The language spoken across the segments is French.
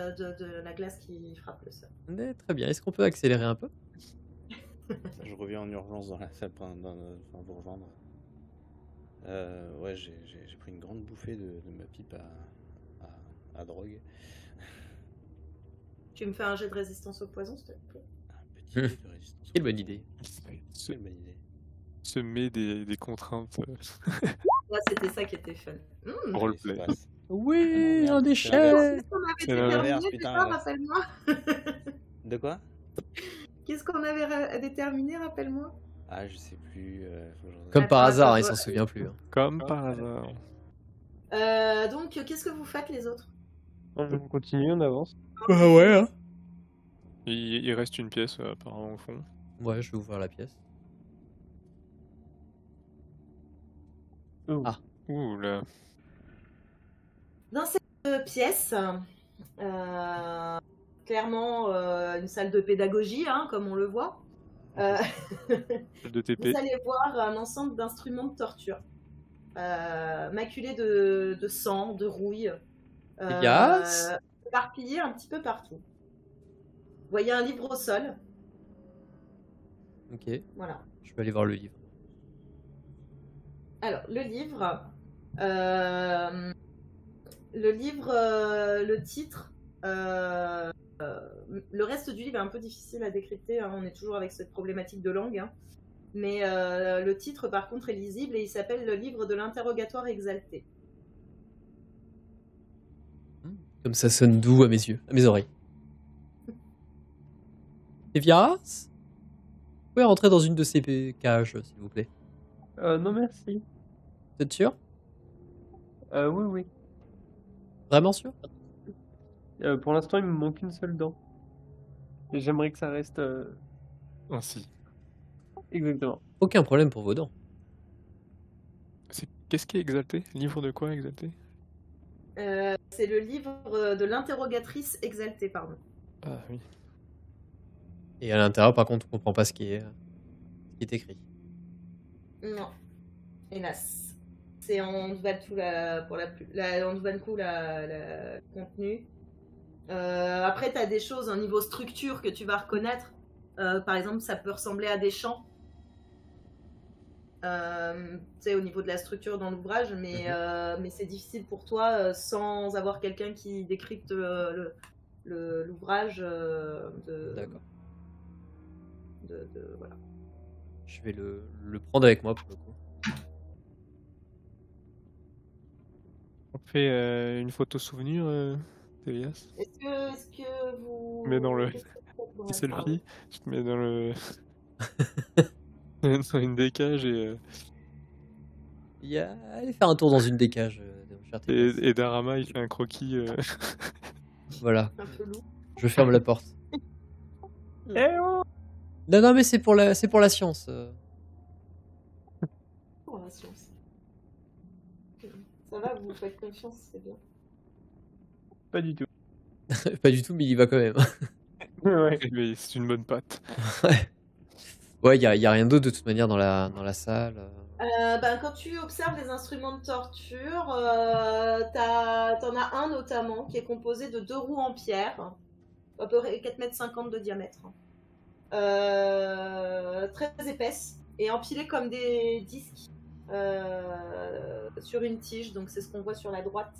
De la glace qui frappe le sol. Très bien. Est-ce qu'on peut accélérer un peu? Je reviens en urgence dans la salle pour vous rejoindre. Ouais, j'ai pris une grande bouffée de ma pipe à drogue. Tu me fais un jet de résistance au poison, s'il te plaît? Un petit jet de résistance. Quelle bonne idée. Quelle bonne idée. Se met des contraintes. Ouais, c'était ça qui était fun. Roleplay. Oui, Ah, un déchet. Qu'est-ce qu'on avait C'est l'inverse, déterminé putain, déjà, l'inverse. rappelle-moi? De quoi? Qu'est-ce qu'on avait déterminé, rappelle-moi? Ah, je sais plus. Faut que je Comme par Attends, hasard, il attends, s'en souvient plus. Hein. Comme par hasard. Donc, qu'est-ce que vous faites, les autres? On continue, on avance. Ah ouais, hein. Il reste une pièce apparemment au fond. Ouais, je vais ouvrir la pièce. Oh. Ah. Ouh là. Dans cette pièce, clairement une salle de pédagogie, hein, comme on le voit. De TP. Vous allez voir un ensemble d'instruments de torture, maculés de sang, de rouille, éparpillés un petit peu partout. Vous voyez un livre au sol. Ok. Voilà. Je vais aller voir le livre. Alors, le livre, le titre, le reste du livre est un peu difficile à décrypter, hein, on est toujours avec cette problématique de langue, hein. Mais le titre par contre est lisible et il s'appelle le livre de l'interrogatoire exalté. Comme ça sonne doux à mes yeux, à mes oreilles. Evia, vous pouvez rentrer dans une de ces cages, s'il vous plaît. Non, merci. Vous êtes sûr? Oui, oui. Vraiment sûr? Pour l'instant, il me manque une seule dent. Et j'aimerais que ça reste... Ainsi. Exactement. Aucun problème pour vos dents. Qu'est-ce qui est exalté? Livre de quoi exalté? C'est le livre de l'interrogatrice exaltée, pardon. Ah oui. Et à l'intérieur, par contre, on comprend pas ce qui est écrit. Non, hélas. C'est en Dvankou le contenu. Après, tu as des choses au niveau structure que tu vas reconnaître. Par exemple, ça peut ressembler à des chants. Au niveau de la structure dans l'ouvrage, mais c'est difficile pour toi sans avoir quelqu'un qui décrypte l'ouvrage D'accord. Voilà. Je vais le prendre avec moi pour le coup. On fait une photo souvenir, Elias? Est-ce que vous... Mais dans le... Qu'est-ce que vous faites pour Petit l'instant selfie, je te mets dans le... dans une des cages Allez faire un tour dans une des cages. et Darama il fait un croquis. Voilà. Un peu lourd. Je ferme la porte. Eh oh! Non, mais c'est pour la science. Pour la science. Ça va, vous faites confiance, c'est bien. Pas du tout. Pas du tout, mais il y va quand même. Ouais. Mais c'est une bonne patte. Ouais, y a rien d'autre de toute manière dans la salle. Quand tu observes les instruments de torture, t'en as un notamment qui est composé de 2 roues en pierre, à peu près 4,50 m de diamètre, très épaisses et empilées comme des disques sur une tige, donc c'est ce qu'on voit sur la droite.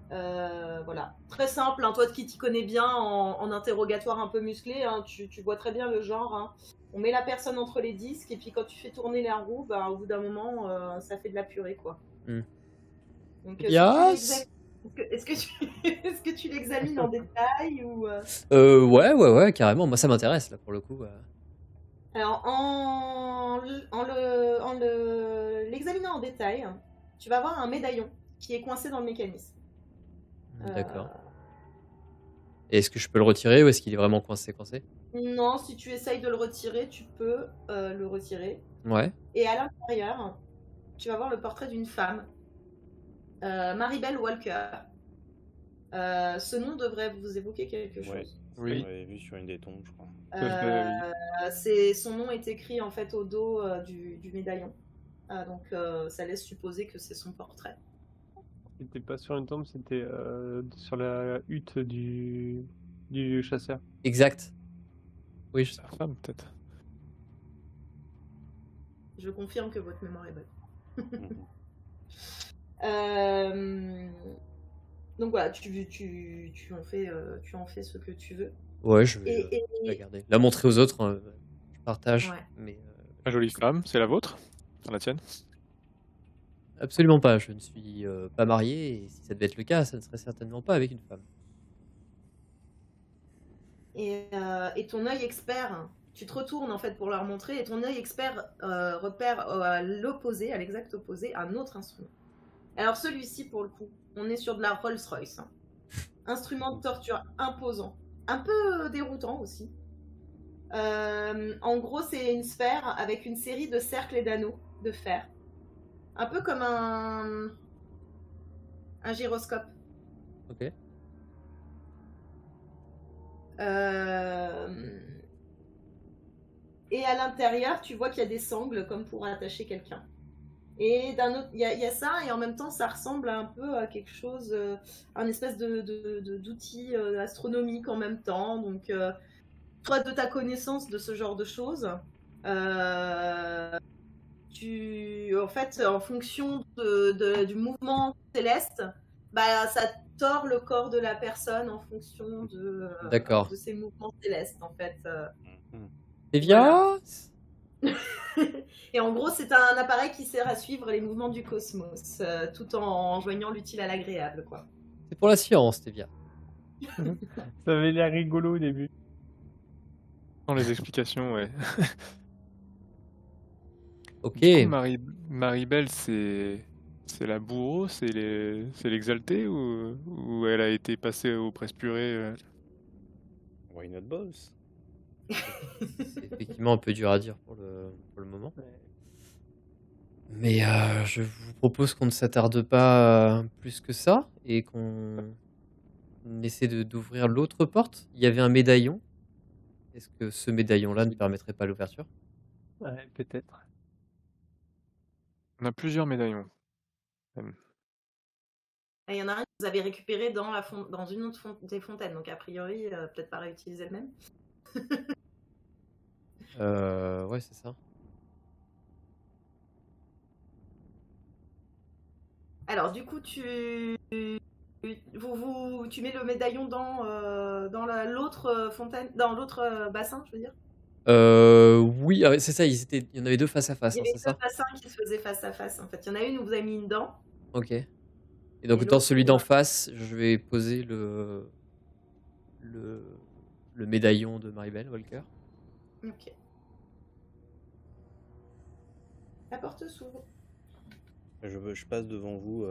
Voilà. Très simple, hein. Toi qui t'y connais bien en interrogatoire un peu musclé, hein, tu vois très bien le genre. Hein. On met la personne entre les disques et puis quand tu fais tourner la roue, bah, au bout d'un moment, ça fait de la purée, quoi. Hmm. Donc, Yes. est-ce que est-ce que tu l'examines en détail ou Ouais, carrément. Moi, ça m'intéresse, là, pour le coup. Alors, l'examinant en détail, tu vas avoir un médaillon qui est coincé dans le mécanisme. D'accord. Et est-ce que je peux le retirer ou est-ce qu'il est vraiment coincé? Non, si tu essayes de le retirer, tu peux le retirer. Ouais. Et à l'intérieur, tu vas voir le portrait d'une femme, Maribel Walker. Ce nom devrait vous évoquer quelque Ouais. chose. Oui. On l'avait vu sur une des tombes, je crois. Son nom est écrit en fait au dos du médaillon. Donc ça laisse supposer que c'est son portrait. C'était pas sur une tombe, c'était sur la hutte du chasseur. Exact. Oui, Sa femme, peut-être. Je confirme que votre mémoire est bonne. Donc voilà, tu en fais ce que tu veux. Ouais, je vais la garder. La montrer aux autres, hein, je partage. Ouais. Mais La jolie femme, c'est la vôtre? La tienne? absolument pas. Je ne suis pas marié et si ça devait être le cas, ça ne serait certainement pas avec une femme. Et ton œil expert, tu te retournes en fait pour leur montrer, et ton œil expert repère à l'opposé, à l'exact opposé, un autre instrument. Alors celui-ci, pour le coup, on est sur de la Rolls-Royce. Hein. Instrument de torture imposant, un peu déroutant aussi. En gros, c'est une sphère avec une série de cercles et d'anneaux de fer. Un peu comme un gyroscope. Ok. Et à l'intérieur, tu vois qu'il y a des sangles comme pour attacher quelqu'un. Et d'un autre, il y a ça, et en même temps, ça ressemble un peu à quelque chose, un espèce d'outil astronomique en même temps. Donc, toi, de ta connaissance de ce genre de choses, en fait, en fonction du mouvement céleste, bah, ça tord le corps de la personne en fonction de ces mouvements célestes, en fait. Voilà. Et en gros, c'est un appareil qui sert à suivre les mouvements du cosmos, tout en joignant l'utile à l'agréable, quoi. C'est pour la science, Tevia. Ça avait l'air rigolo au début. Dans les explications, ouais. Ok. Du coup, Maribel, c'est la bourreau, c'est l'exalté ou elle a été passée au presse purée Why not boss? C'est effectivement un peu dur à dire pour le moment. Mais je vous propose qu'on ne s'attarde pas plus que ça et qu'on essaie d'ouvrir l'autre porte. Il y avait un médaillon. Est-ce que ce médaillon-là ne permettrait pas l'ouverture? Ouais, peut-être. On a plusieurs médaillons. Et il y en a un que vous avez récupéré dans une autre des fontaines, donc a priori, peut-être pas réutiliser le même. Ouais, c'est ça. Alors, du coup, tu mets le médaillon dans l'autre fontaine, dans l'autre bassin, je veux dire. Oui, c'est ça, il y en avait deux face à face, Il y avait c'est ça? deux bassins qui se faisaient face à face, en fait. Il y en a une où vous avez mis une dent. Ok. Et donc, dans celui d'en face, je vais poser le médaillon de Maribel Walker. Ok. La porte s'ouvre. Je passe devant vous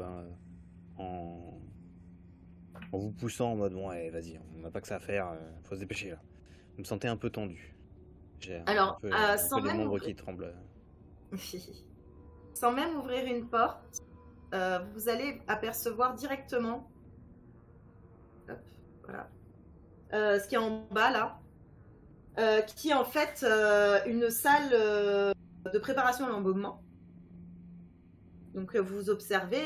en vous poussant en mode bon, ouais, vas-y, on n'a pas que ça à faire, faut se dépêcher là. Vous me sentez un peu tendu. J'ai Alors, un sans peu les même membres ouvrir... qui tremblent. Sans même ouvrir une porte, vous allez apercevoir directement voilà, ce qui est en bas là, qui est en fait une salle de préparation à l'embaumement. Donc vous observez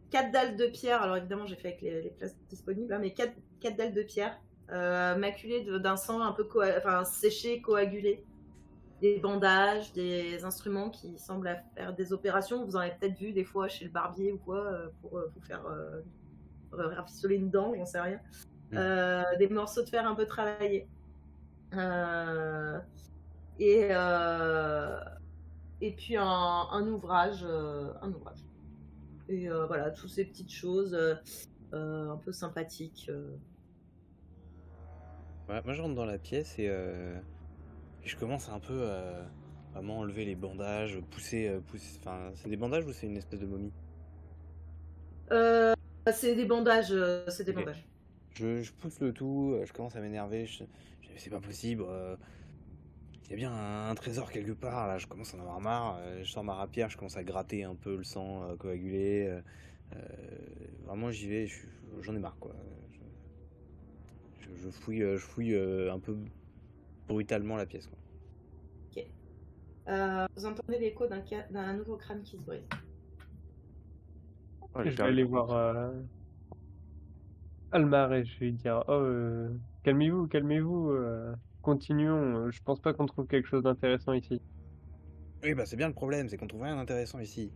4 dalles de pierre, alors évidemment j'ai fait avec les places disponibles, hein, mais 4 dalles de pierre maculées d'un sang un peu séché, coagulé. Des bandages, des instruments qui semblent faire des opérations. Vous en avez peut-être vu des fois chez le barbier ou quoi, pour vous faire rafistoler une dent, j'en sais rien. Des morceaux de fer un peu travaillés. Et puis un ouvrage. Et voilà, toutes ces petites choses un peu sympathiques. Ouais, moi je rentre dans la pièce et je commence un peu à vraiment enlever les bandages, pousser. Enfin, c'est des bandages ou c'est une espèce de momie? C'est des bandages. C'est des Ok. bandages. Je pousse le tout, je commence à m'énerver. C'est pas possible. Il y a bien un trésor quelque part là. Je commence à en avoir marre. Je sors ma rapière, je commence à gratter un peu le sang coagulé. Vraiment, j'y vais. J'en ai marre quoi. Je fouille un peu brutalement la pièce quoi. Ok. Vous entendez l'écho d'un nouveau crâne qui se brise. Ouais, Je vais aller voir Almar et je vais lui dire calmez-vous, calmez-vous, continuons. Je pense pas qu'on trouve quelque chose d'intéressant ici. Oui, bah c'est bien le problème, c'est qu'on trouve rien d'intéressant ici.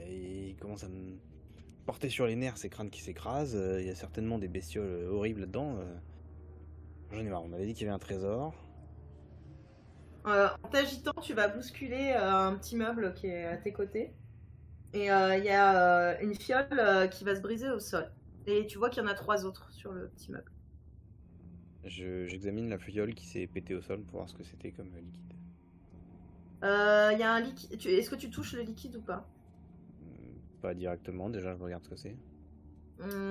Il commence à me porter sur les nerfs ces crânes qui s'écrasent. Il y a certainement des bestioles horribles là-dedans. J'en ai marre, on m'avait dit qu'il y avait un trésor. En t'agitant, tu vas bousculer un petit meuble qui est à tes côtés. Et il y a une fiole qui va se briser au sol. Et tu vois qu'il y en a 3 autres sur le petit meuble. J'examine la fiole qui s'est pétée au sol pour voir ce que c'était comme liquide. Il y a un liquide. Est-ce que tu touches le liquide ou pas? Pas directement, déjà je regarde ce que c'est.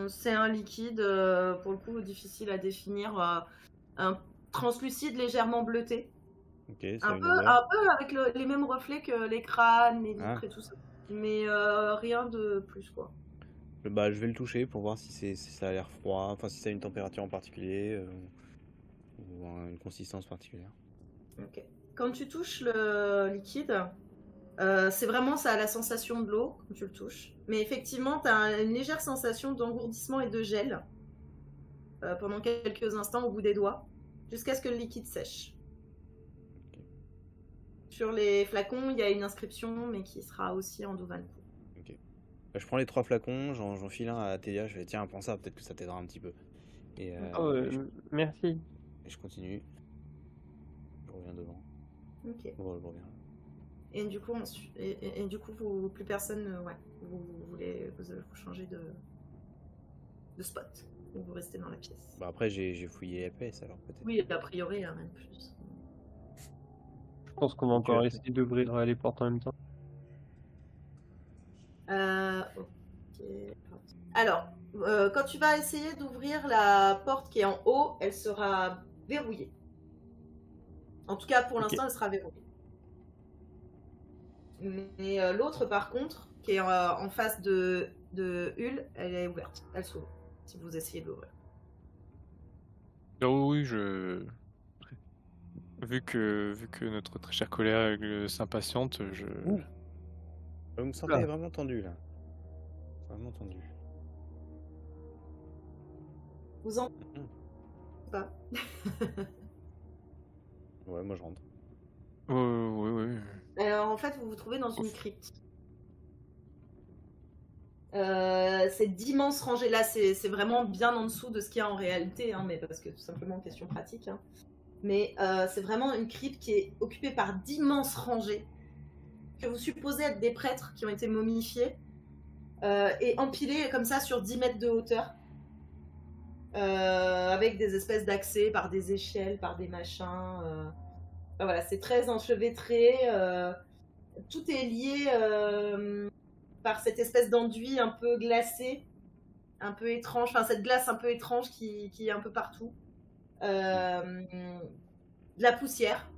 C'est un liquide, pour le coup, difficile à définir. Un translucide légèrement bleuté. Ok, c'est Un une peu odeur. avec les mêmes reflets que les crânes, les vitres Ah. et tout ça. Mais rien de plus, quoi. Bah, je vais le toucher pour voir si ça a l'air froid, enfin si ça a une température en particulier ou une consistance particulière. Ok. Quand tu touches le liquide, c'est vraiment, ça a la sensation de l'eau quand tu le touches. Mais effectivement, tu as une légère sensation d'engourdissement et de gel pendant quelques instants au bout des doigts, jusqu'à ce que le liquide sèche. Ok. Sur les flacons, il y a une inscription, mais qui sera aussi en Dovancourt. Ok. Bah, je prends les 3 flacons, j'en file un à Thélia, je vais tiens, prends ça, peut-être que ça t'aidera un petit peu. Et Merci. je continue. Je reviens devant. Ok. Bon, je reviens. Et du coup, plus personne, vous changez de spot. Ou vous restez dans la pièce. Bah après j'ai fouillé la pièce alors peut-être. Oui, a priori, rien de plus. Je pense qu'on va encore essayer d'ouvrir les portes en même temps. Ok. Alors, quand tu vas essayer d'ouvrir la porte qui est en haut, elle sera verrouillée. En tout cas, pour l'instant, elle sera verrouillée. Mais l'autre, par contre, qui est en face de Hull, elle est ouverte. Elle s'ouvre, si vous essayez de l'ouvrir. Oh oui, vu que notre très chère collègue s'impatiente, Vous me sentez vraiment tendu là. Vraiment tendu. Vous en pas. Ouais, moi je rentre. oui. Alors en fait, vous vous trouvez dans une crypte. C'est d'immenses rangées. Là, c'est vraiment bien en dessous de ce qu'il y a en réalité, hein, mais parce que tout simplement question pratique. Hein. Mais c'est vraiment une crypte qui est occupée par d'immenses rangées que vous supposez être des prêtres qui ont été momifiés et empilés comme ça sur 10 mètres de hauteur. Avec des espèces d'accès par des échelles, par des machins. Enfin, voilà, c'est très enchevêtré. Tout est lié par cette espèce d'enduit un peu glacé, un peu étrange. Enfin, cette glace un peu étrange qui est un peu partout. De la poussière.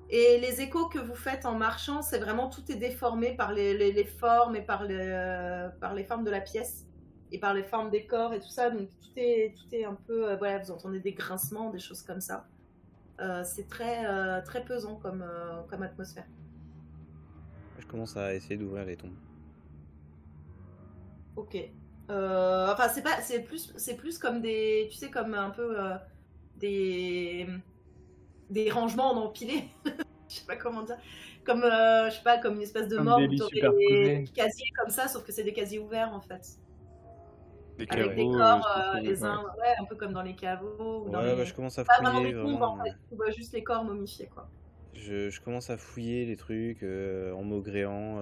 Et les échos que vous faites en marchant, c'est vraiment tout est déformé par les formes et par les formes de la pièce. Et par les formes des corps et tout ça, donc tout est un peu, voilà, vous entendez des grincements, des choses comme ça. C'est très très pesant comme atmosphère. Je commence à essayer d'ouvrir les tombes. Ok. Enfin, c'est plus comme des, tu sais, comme un peu des rangements en empilés. Je sais pas comment dire. Comme je sais pas, comme une espèce de Comme morgue des où lits t'aurais superposés. des casiers comme ça, sauf que c'est des casiers ouverts en fait. Des avec des caveaux, corps, surtout, les ouais. uns, ouais, un peu comme dans les caveaux ou dans Ouais, bah, les. je commence à Pas vraiment fouiller des tombes en vraiment. fait, tu vois juste les corps momifiés quoi. Je commence à fouiller les trucs en maugréant.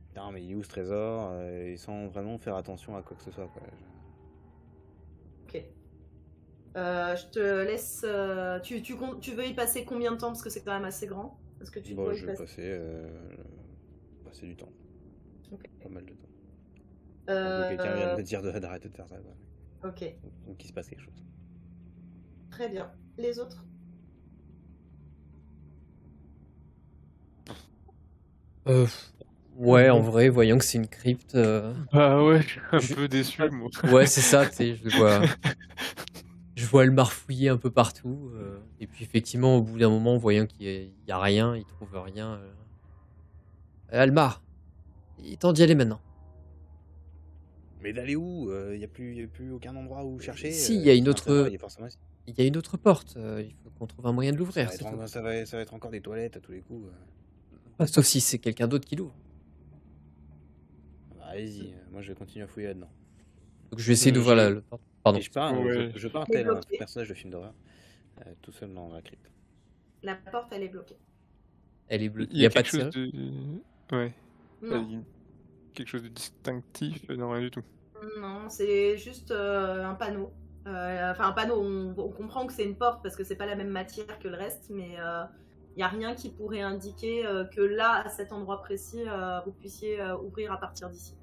Putain, mais il est où ce trésor? Et sans vraiment faire attention à quoi que ce soit, quoi. Ok. Je te laisse. Tu veux y passer combien de temps parce que c'est quand même assez grand. Est-ce que tu Bon, dois y je vais passer? passer du temps. Ok. Pas mal de temps. Avant que quelqu'un vienne me dire d'arrêter de faire ça, quoi. Ok, Donc qu'il se passe quelque chose. très bien. Les autres? Ouais, en vrai, voyant que c'est une crypte. Bah ouais, je suis un Je- peu déçu, moi. Ouais, c'est ça, tu sais, je vois le marfouiller un peu partout. Et puis effectivement, au bout d'un moment, voyant qu'il y a rien, il trouve rien. Almar, il est temps d'y aller maintenant. Mais d'aller où? Y a plus aucun endroit où chercher. Si, il y a une C'est un trésor, autre, il est forcément ici. il y a une autre porte. Il faut qu'on trouve un moyen de Ça l'ouvrir. va, c'est être, tout. ça va être encore des toilettes à tous les coups. Sauf si c'est quelqu'un d'autre qui l'ouvre. Bah, allez-y, moi je vais continuer à fouiller là-dedans. Donc je vais essayer d'ouvrir la porte. Pardon. Et je pars, Ouais. je pars Il est tel un bloqué. personnage de film d'horreur, tout seul dans la crypte. La porte, elle est bloquée. Elle est bleue. Il y a pas de quelque chose serrure. de... Ouais, Non, il y a quelque chose de distinctif, non, rien du tout. non, c'est juste un panneau. Enfin, un panneau, on comprend que c'est une porte parce que c'est pas la même matière que le reste, mais il n'y a rien qui pourrait indiquer que là, à cet endroit précis, vous puissiez ouvrir à partir d'ici.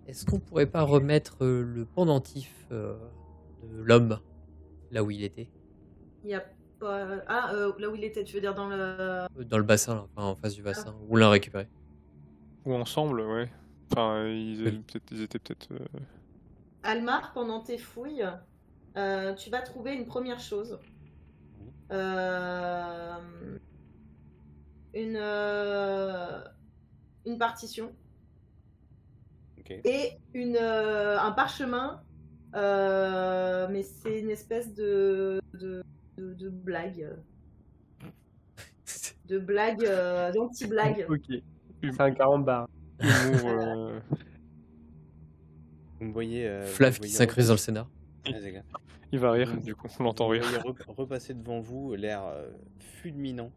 Est-ce qu'on pourrait pas remettre le pendentif de l'homme là où il était? Il y a pas. Ah, là où il était, tu veux dire dans le. Dans le bassin, là, enfin, en face du bassin. Ou l'a récupéré. Ou ensemble, ouais. Enfin, Oui. ils étaient peut-être... Almar, pendant tes fouilles, tu vas trouver une première chose. Une partition Ok. et un parchemin, mais c'est une espèce de blague. De blague, d'anti-blague. Ok. C'est un 40 barres. Humour... Vous me voyez. Flav vous qui voyez s'incruste dans le scénar. Ouais, c'est clair. Il va rire, Vous- du coup, on l'entend Vous rire. voyez repasser devant vous, l'air fulminant.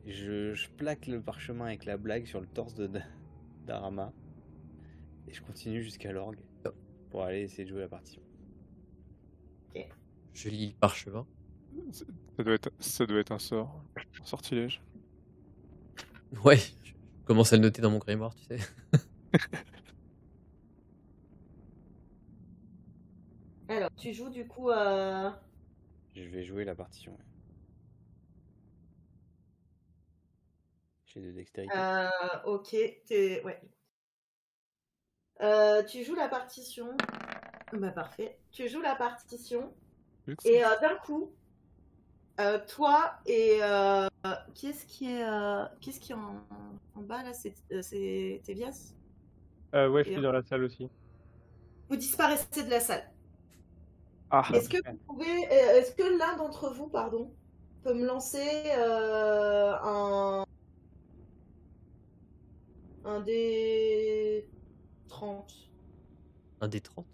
Je plaque le parchemin avec la blague sur le torse d'Arama. Et je continue jusqu'à l'orgue pour aller essayer de jouer la partition. Je lis le parchemin. Ça doit être un sort. Un sortilège. Ouais, je commence à le noter dans mon grimoire, tu sais. Alors, tu joues du coup. Je vais jouer la partition. Ouais. J'ai de dextérité. Ok, ouais. Tu joues la partition. Bah parfait. Tu joues la partition et d'un coup, toi et qui est-ce qui est en bas là? C'est Tevias. Ouais, je suis dans la salle aussi. Vous disparaissez de la salle. Ah, Est-ce que vous pouvez, est-ce que l'un d'entre vous, pardon, peut me lancer un des 30? Un des 30.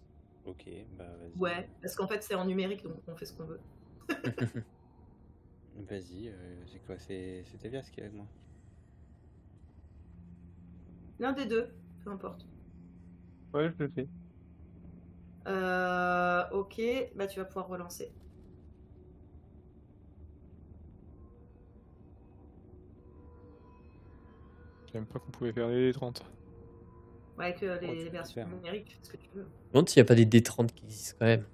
Ok, bah vas-y. Ouais, parce qu'en fait c'est en numérique donc on fait ce qu'on veut. Vas-y, c'est quoi? C'est Tevias qui est avec moi. L'un des deux, peu importe. Ouais, je le fais. Ok, bah tu vas pouvoir relancer. je savais même pas qu'on pouvait faire les 30. Ouais, avec tu les peux versions faire. numériques, tu fais ce que tu veux. Je me demande s'il n'y a pas des D30 qui existent quand même.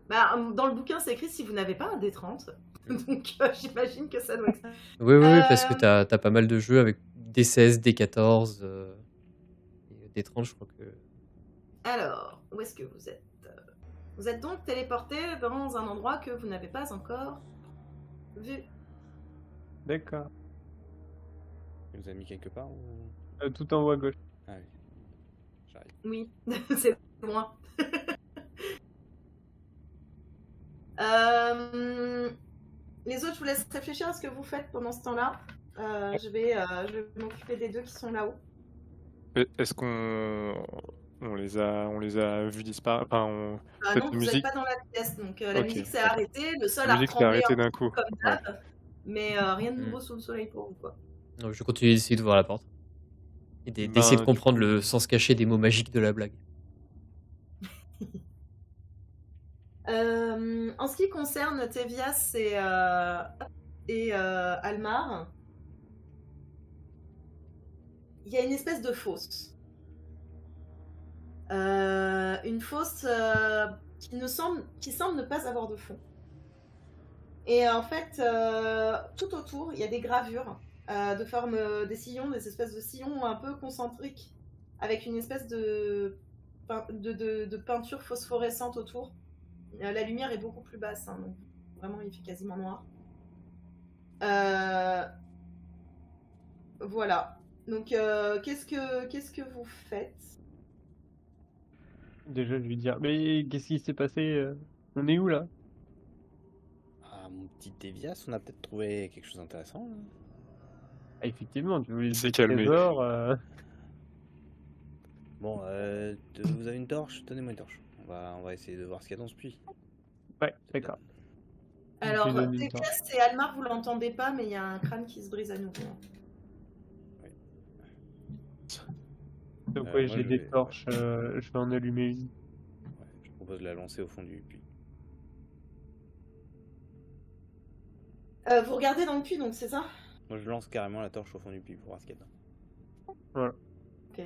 Bah, dans le bouquin, c'est écrit si vous n'avez pas un D30. Donc, j'imagine que ça doit être ça. Oui, parce que t'as pas mal de jeux avec D16, D14, et D30, je crois que. Alors, où est-ce que vous êtes? Vous êtes donc téléporté dans un endroit que vous n'avez pas encore vu. D'accord. Il nous a mis quelque part ou... Tout en haut à gauche. Ah oui. J'arrive. Oui, c'est loin. Les autres, je vous laisse réfléchir à ce que vous faites pendant ce temps-là. Je vais m'occuper des deux qui sont là-haut. Est-ce qu'on On les a vus disparaître. Enfin, Ah cette non, vous n'êtes musique. pas dans la pièce, donc la Ok, musique s'est d'accord. arrêtée, le sol La a musique s'est tremblé arrêtée un d'un petit peu coup. comme Ouais. d'hab, mais rien de Hmm. nouveau sous le soleil pour vous, quoi. Donc, je continue d'essayer d'ouvrir la porte. Et d'essayer de Ben, du comprendre coup, le sens caché des mots magiques de la blague. En ce qui concerne Tevias et Almar, il y a une espèce de fosse. Une fosse qui semble ne pas avoir de fond. Et en fait, tout autour, il y a des gravures de forme des sillons, des espèces de sillons un peu concentriques, avec une espèce de peinture phosphorescente autour. La lumière est beaucoup plus basse, hein, donc vraiment il fait quasiment noir. Voilà. Donc qu'est-ce que vous faites? Déjà, je lui dire, mais qu'est-ce qui s'est passé? On est où là? Ah, mon petit Devias, on a peut-être trouvé quelque chose d'intéressant. Là. Ah, effectivement, tu voulais Il s'est des calmé. trésors. Bon, vous avez une torche? Donnez-moi une torche. On va essayer de voir ce qu'il y a dans ce puits. Ouais, d'accord. Alors, Je lui donne une torche. Tevias et Almar, vous l'entendez pas, mais il y a un crâne qui se brise à nouveau. Donc, Moi, j'ai je des vais- torches, je vais en allumer une. Ouais, je propose de la lancer au fond du puits. Vous regardez dans le puits, donc c'est ça? Moi, je lance carrément la torche au fond du puits pour voir ce qu'il y a dedans. Voilà. Ok.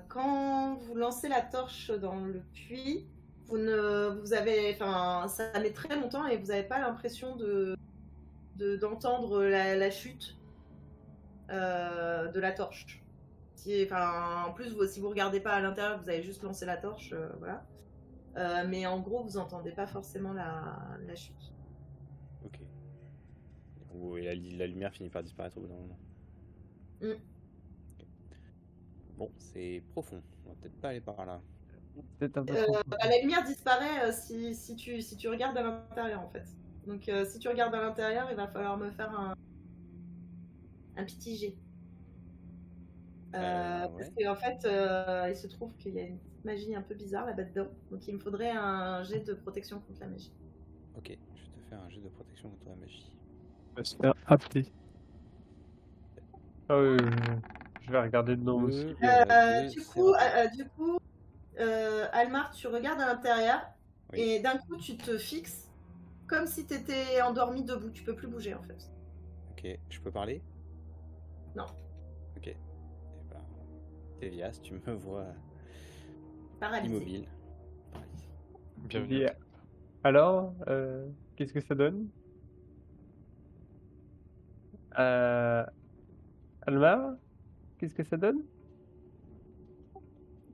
Quand vous lancez la torche dans le puits, ça met très longtemps et vous n'avez pas l'impression d'entendre la chute de la torche. En plus, si vous regardez pas à l'intérieur, vous avez juste lancé la torche, voilà. Mais en gros, vous entendez pas forcément la chute. Ok. Et la lumière finit par disparaître au bout d'un moment. Mm. Bon, c'est profond. On va peut-être pas aller par là. C'est un peu trop. La lumière disparaît si tu regardes à l'intérieur, en fait. Donc, si tu regardes à l'intérieur, il va falloir me faire un petit jet. Parce Ouais. qu'en fait, il se trouve qu'il y a une petite magie un peu bizarre là-bas dedans. Donc, il me faudrait un jet de protection contre la magie. Ok, je vais te faire un jet de protection contre la magie. on va se faire happer. Ah oui, je vais regarder dedans aussi. Du coup, Almar, tu regardes à l'intérieur Oui. et d'un coup, tu te fixes comme si tu étais endormi debout. Tu peux plus bouger en fait. Ok, je peux parler? Non. Ok. Eh ben, Tevias, tu me vois Paralysé. immobile. Paralysé. Bienvenue. Et alors, qu'est-ce que ça donne? Almar, qu'est-ce que ça donne?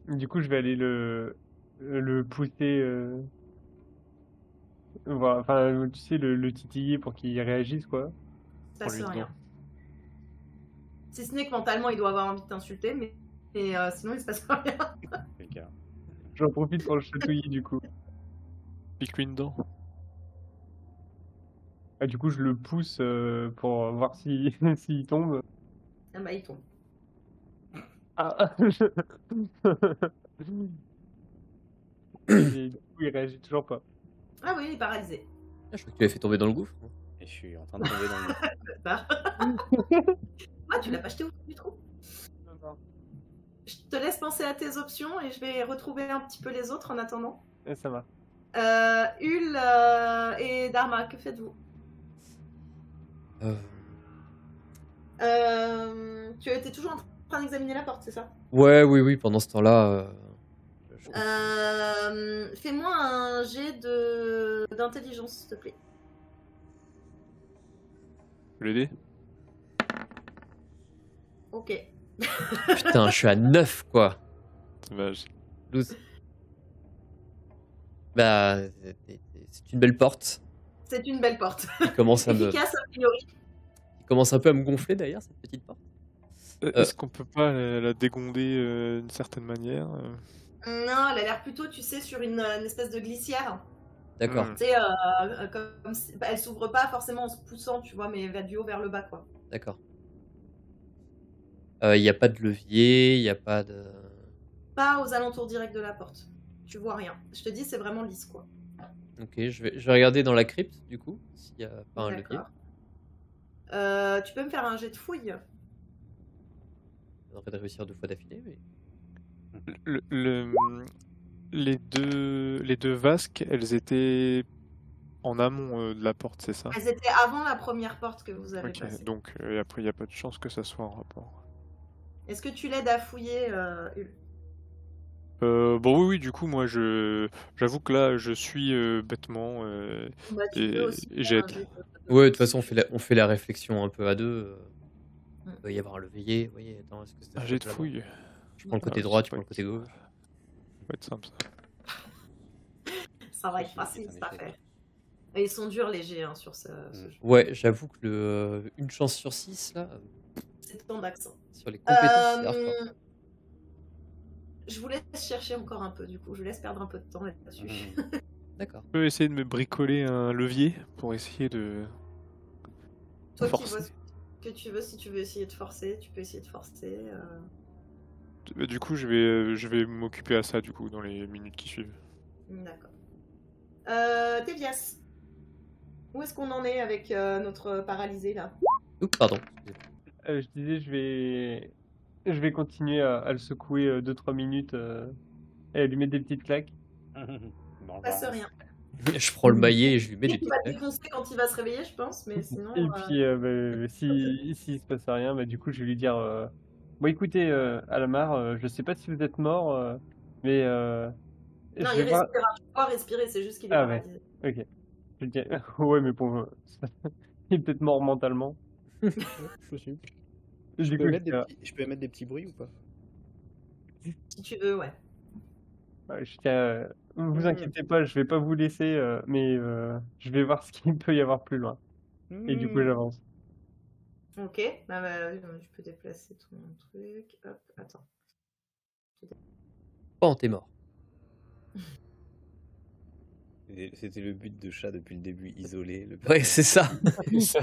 Du coup, je vais aller le pousser, voilà, enfin, tu sais, le titiller pour qu'il réagisse, quoi. Il se passe Prends-lui rien. dedans. Si ce n'est que mentalement, il doit avoir envie de t'insulter, mais sinon, il se passe rien. C'est le cas. J'en profite pour le chatouiller, du coup. Pique-lui une dent. Ah, du coup, je le pousse pour voir s'il s'il tombe. Ah bah, il tombe. Ah. Et du coup, il réagit toujours pas. Ah oui, il est paralysé. Ah, je crois que tu l'as fait tomber dans le gouffre. Et je suis en train de tomber dans le lit. Ah, tu l'as pas jeté au fond du trou? Je te laisse penser à tes options et je vais retrouver un petit peu les autres en attendant. Et ça va. Hul et Dharma, que faites-vous? Tu étais toujours en train d'examiner la porte, c'est ça? Ouais, oui, pendant ce temps-là. Fais-moi un jet d'intelligence, s'il te plaît. Tu peux l'aider? Ok. Putain, je suis à 9, quoi. Dommage. 12. Bah, c'est une belle porte. C'est une belle porte. Il commence un peu à me gonfler d'ailleurs, cette petite porte. Est-ce qu'on peut pas la dégonder d'une certaine manière? Non, elle a l'air plutôt, tu sais, sur une espèce de glissière. D'accord. Hmm. Tu sais, comme si, elle s'ouvre pas forcément en se poussant, tu vois, mais du haut vers le bas, quoi. D'accord. Il n'y a pas de levier, il n'y a pas de... Pas aux alentours directs de la porte. Tu vois rien. Je te dis, c'est vraiment lisse, quoi. Ok, je vais regarder dans la crypte, du coup, s'il n'y a pas un levier. D'accord. Tu peux me faire un jet de fouille. J'aurais de réussir 2 fois d'affilée, mais... Le- le- les deux vasques, elles étaient en amont de la porte, c'est ça? Elles étaient avant la première porte que vous avez Ok, passée. donc après, il n'y a pas de chance que ça soit en rapport. Est-ce que tu l'aides à fouiller, Ul Bon, oui, du coup, moi, j'avoue que là, je suis bêtement Bah, tu peux et aussi faire un j'aide. jet Ouais, de toute façon, on fait la réflexion un peu à deux. Il peut y avoir un levier. Vous voyez, attends, est-ce que ça Un fait jet de là-bas fouille. Je prends le côté Ah, droit, ça tu prends va le côté être- gauche. Ça va être simple, ça. Ça va être facile, cette affaire. Et ils sont durs, les jets, hein, sur ce jeu. Ouais, j'avoue que une chance sur 6, là, C'est tant d'accent. sur les compétences, c'est hardcore. Je vous laisse chercher encore un peu, du coup. Je vous laisse perdre un peu de temps là-dessus. D'accord. Je peux essayer de me bricoler un levier pour essayer de Toi qui forcer. vois ce que tu veux, si tu veux essayer de forcer, tu peux essayer de forcer. Du coup, je vais m'occuper à ça, du coup, dans les minutes qui suivent. D'accord. Tévias, où est-ce qu'on en est avec notre paralysé, là? Oups, pardon. Je disais, je vais continuer à le secouer 2-3 minutes et à lui mettre des petites claques. Dans le Passe bras. rien. Je prends le maillet et je lui mets des Il petites va te claques. défoncer quand il va se réveiller, je pense, mais sinon... Et puis, s'il se passe rien, bah, du coup, je vais lui dire bon, écoutez, Alamar, je sais pas si vous êtes mort, mais Non, je il vais voir. respire. Tu peux respirer, c'est juste qu'il est Ah ouais, paralysé. ok. Je lui dis ouais, mais bon, il est peut-être mort mentalement. Possible. Du Je coup, peux je mettre dis, je peux mettre des petits bruits ou pas? Si tu veux, ouais. ouais, je dis, vous inquiétez pas, je vais pas vous laisser, mais je vais voir ce qu'il peut y avoir plus loin. Et du coup, j'avance. Ok, bah, je peux déplacer ton truc. Hop, attends. Oh, t'es mort. C'était le but de chat depuis le début, isolé. Ouais, c'est ça. Ça.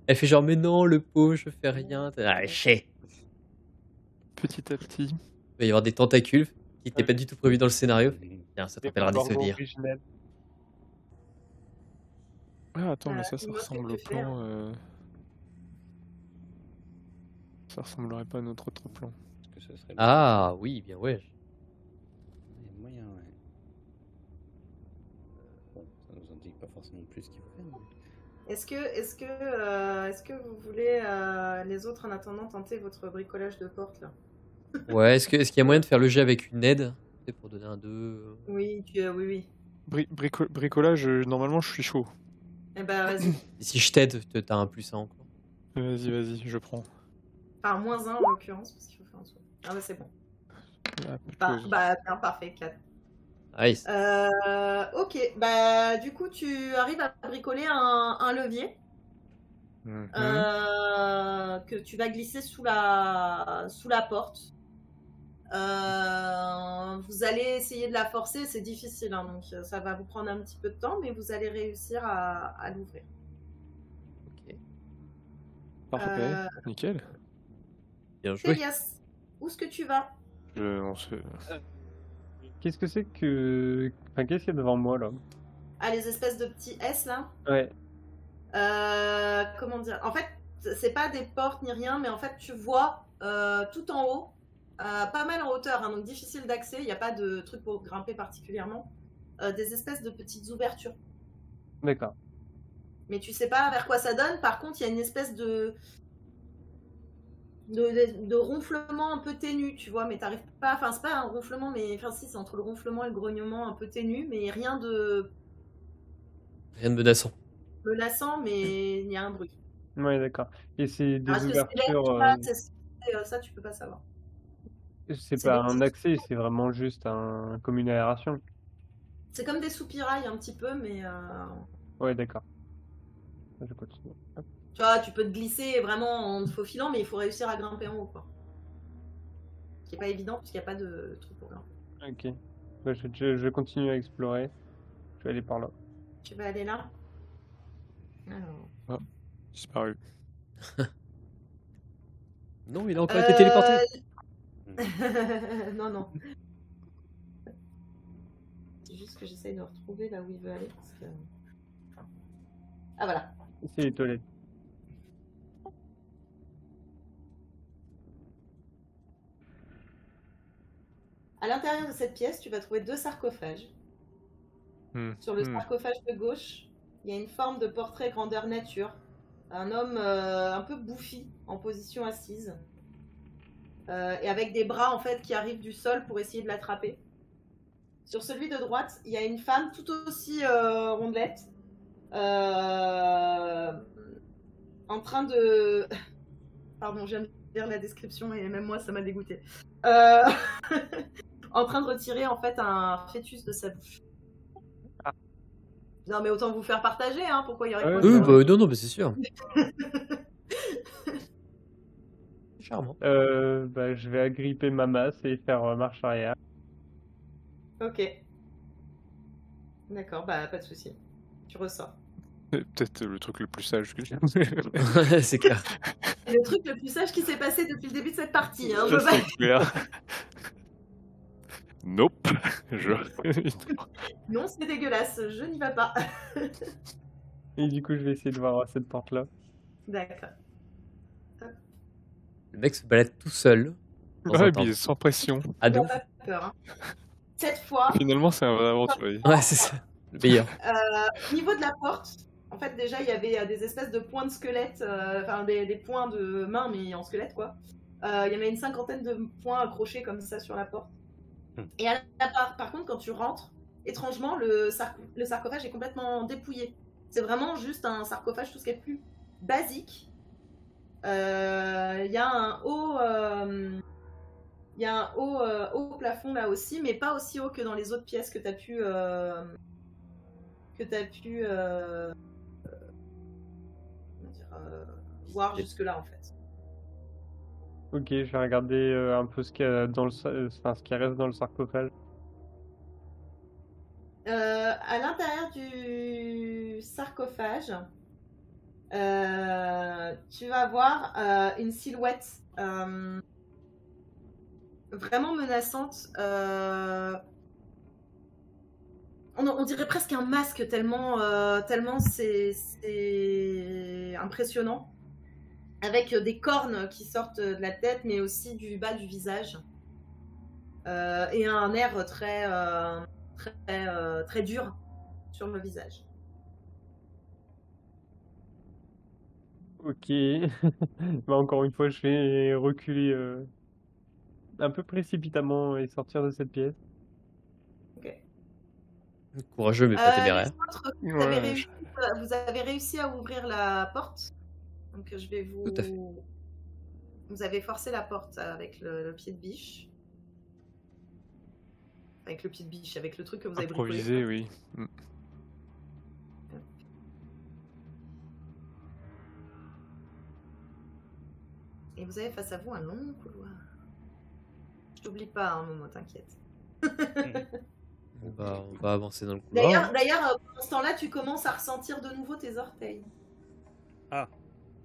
Elle fait genre, mais non, le pot, je fais rien. Ah, chais. Petit à petit. Il va y avoir des tentacules qui n'étaient pas du tout prévus dans le scénario. Tiens, ça C'est t'appellera des pas souvenirs. original. Ah, attends, mais ça dis-moi ce que ressemble au tu fais, hein. plan. Ça ressemblerait pas à notre autre plan. Parce que ça serait Ah, oui, bien ouais. Il y a moyen, ouais. Bon, ça nous indique pas forcément plus ce qu'il faut faire. Mais... Est-ce que vous voulez, les autres, en attendant, tenter votre bricolage de porte, là? Ouais, est-ce qu'il y a moyen de faire le jet avec une aide? C'est pour donner un 2. Oui, oui. Bricolage, normalement, je suis chaud. Eh ben, vas-y. Et si je t'aide, t'as un plus 1 encore. Vas-y, je prends. Enfin, -1 en l'occurrence, parce qu'il faut faire un saut. Ah bah c'est bon. Ah, pause. Bien, parfait, 4. Nice. Ok, bah du coup tu arrives à bricoler un levier Mhm. que tu vas glisser sous la porte. Vous allez essayer de la forcer, c'est difficile, hein, donc ça va vous prendre un petit peu de temps, mais vous allez réussir à l'ouvrir. Ok. Parfait, nickel. Bien joué. Télias, où est-ce que tu vas? On se... Qu'est-ce que c'est que. Enfin, qu'est-ce qu'il y a devant moi là? Ah, les espèces de petits S là? Ouais. Comment dire? En fait, c'est pas des portes ni rien, mais en fait, tu vois tout en haut, pas mal en hauteur, hein, donc difficile d'accès. Il n'y a pas de truc pour grimper particulièrement. Des espèces de petites ouvertures. D'accord. Mais tu sais pas vers quoi ça donne. Par contre, il y a une espèce de ronflement un peu ténu, tu vois, mais t'arrives pas. Enfin, c'est pas un ronflement, mais enfin, si, c'est entre le ronflement et le grognement un peu ténu, mais rien de Rien de menaçant. menaçant, mais il y a un bruit. Ouais, d'accord. Et c'est des Alors, est-ce que c'est l'air ouvertures. qui passe? Ça, tu peux pas savoir. C'est c'est pas des un petits- accès, c'est vraiment juste comme une aération. C'est comme des soupirails un petit peu, mais Ouais, d'accord. Je continue. Hop. tu vois, tu peux te glisser vraiment en te faufilant, mais il faut réussir à grimper en haut, quoi. Ce qui est pas évident, parce qu'il n'y a pas de truc pour grimper. Ok. Ouais, je continue à explorer. Je vais aller par là. Tu vas aller là. Alors, Disparu. Non, il a encore été téléporté. Non, non. C'est juste que j'essaye de retrouver là où il veut aller. Parce que... Ah voilà. C'est les toilettes. À l'intérieur de cette pièce, tu vas trouver 2 sarcophages. Hmm. Sur le sarcophage de gauche, il y a une forme de portrait grandeur nature. Un homme un peu bouffi, en position assise. Et avec des bras en fait qui arrivent du sol pour essayer de l'attraper. Sur celui de droite, il y a une femme tout aussi rondelette. En train de... Pardon, je viens de lire la description et même moi ça m'a dégoûté. En train de retirer en fait un fœtus de sa bouche. Non mais autant vous faire partager, hein, pourquoi il y aurait pas Oui, de... bah, non, mais c'est sûr. Charmant. Bah, je vais agripper ma masse et faire marche arrière. Ok. D'accord, bah pas de souci. Tu ressors. C'est peut-être le truc le plus sage que j'ai. C'est clair. C'est le truc le plus sage qui s'est passé depuis le début de cette partie. Hein, je veux pas- C'est clair. Nope. Non, c'est dégueulasse, je n'y vais pas. Et du coup, je vais essayer de voir cette porte-là. D'accord. Le mec se balade tout seul. dans un Ouais, temple. mais sans pression. Ah, de T'as ouf. pas peur. Hein. Cette fois, Finalement, c'est un vrai aventurier. Ouais, c'est ça. Le meilleur. au niveau de la porte, en fait, déjà, il y avait des espèces de points de squelette, enfin des points de main, mais en squelette, quoi. Il y avait une 50aine de points accrochés comme ça sur la porte. Et par contre, quand tu rentres, étrangement, le sarcophage est complètement dépouillé. C'est vraiment juste un sarcophage, tout ce qui est plus basique. Il y a un haut plafond là aussi, mais pas aussi haut que dans les autres pièces que tu as pu voir jusque-là en fait. Ok, je vais regarder un peu ce qu'il y a dans enfin, ce qui reste dans le sarcophage. À l'intérieur du sarcophage, tu vas voir une silhouette vraiment menaçante. On dirait presque un masque tellement c'est impressionnant. Avec des cornes qui sortent de la tête, mais aussi du bas du visage. Et un air très dur sur le visage. Ok. Bah, encore une fois, je vais reculer un peu précipitamment et sortir de cette pièce. Ok. Courageux, mais pas Les téméraire. autres, Ouais, vous avez réussi à ouvrir la porte. Donc je vais vous... Tout à fait. Vous avez forcé la porte avec le pied de biche. Avec le pied de biche, avec le truc que vous avez bricolé. improvisé, oui. Mm. Et vous avez face à vous un long couloir. Je t'oublie pas un moment, t'inquiète. On va avancer dans le couloir. D'ailleurs, pendant ce temps-là, tu commences à ressentir de nouveau tes orteils. Ah,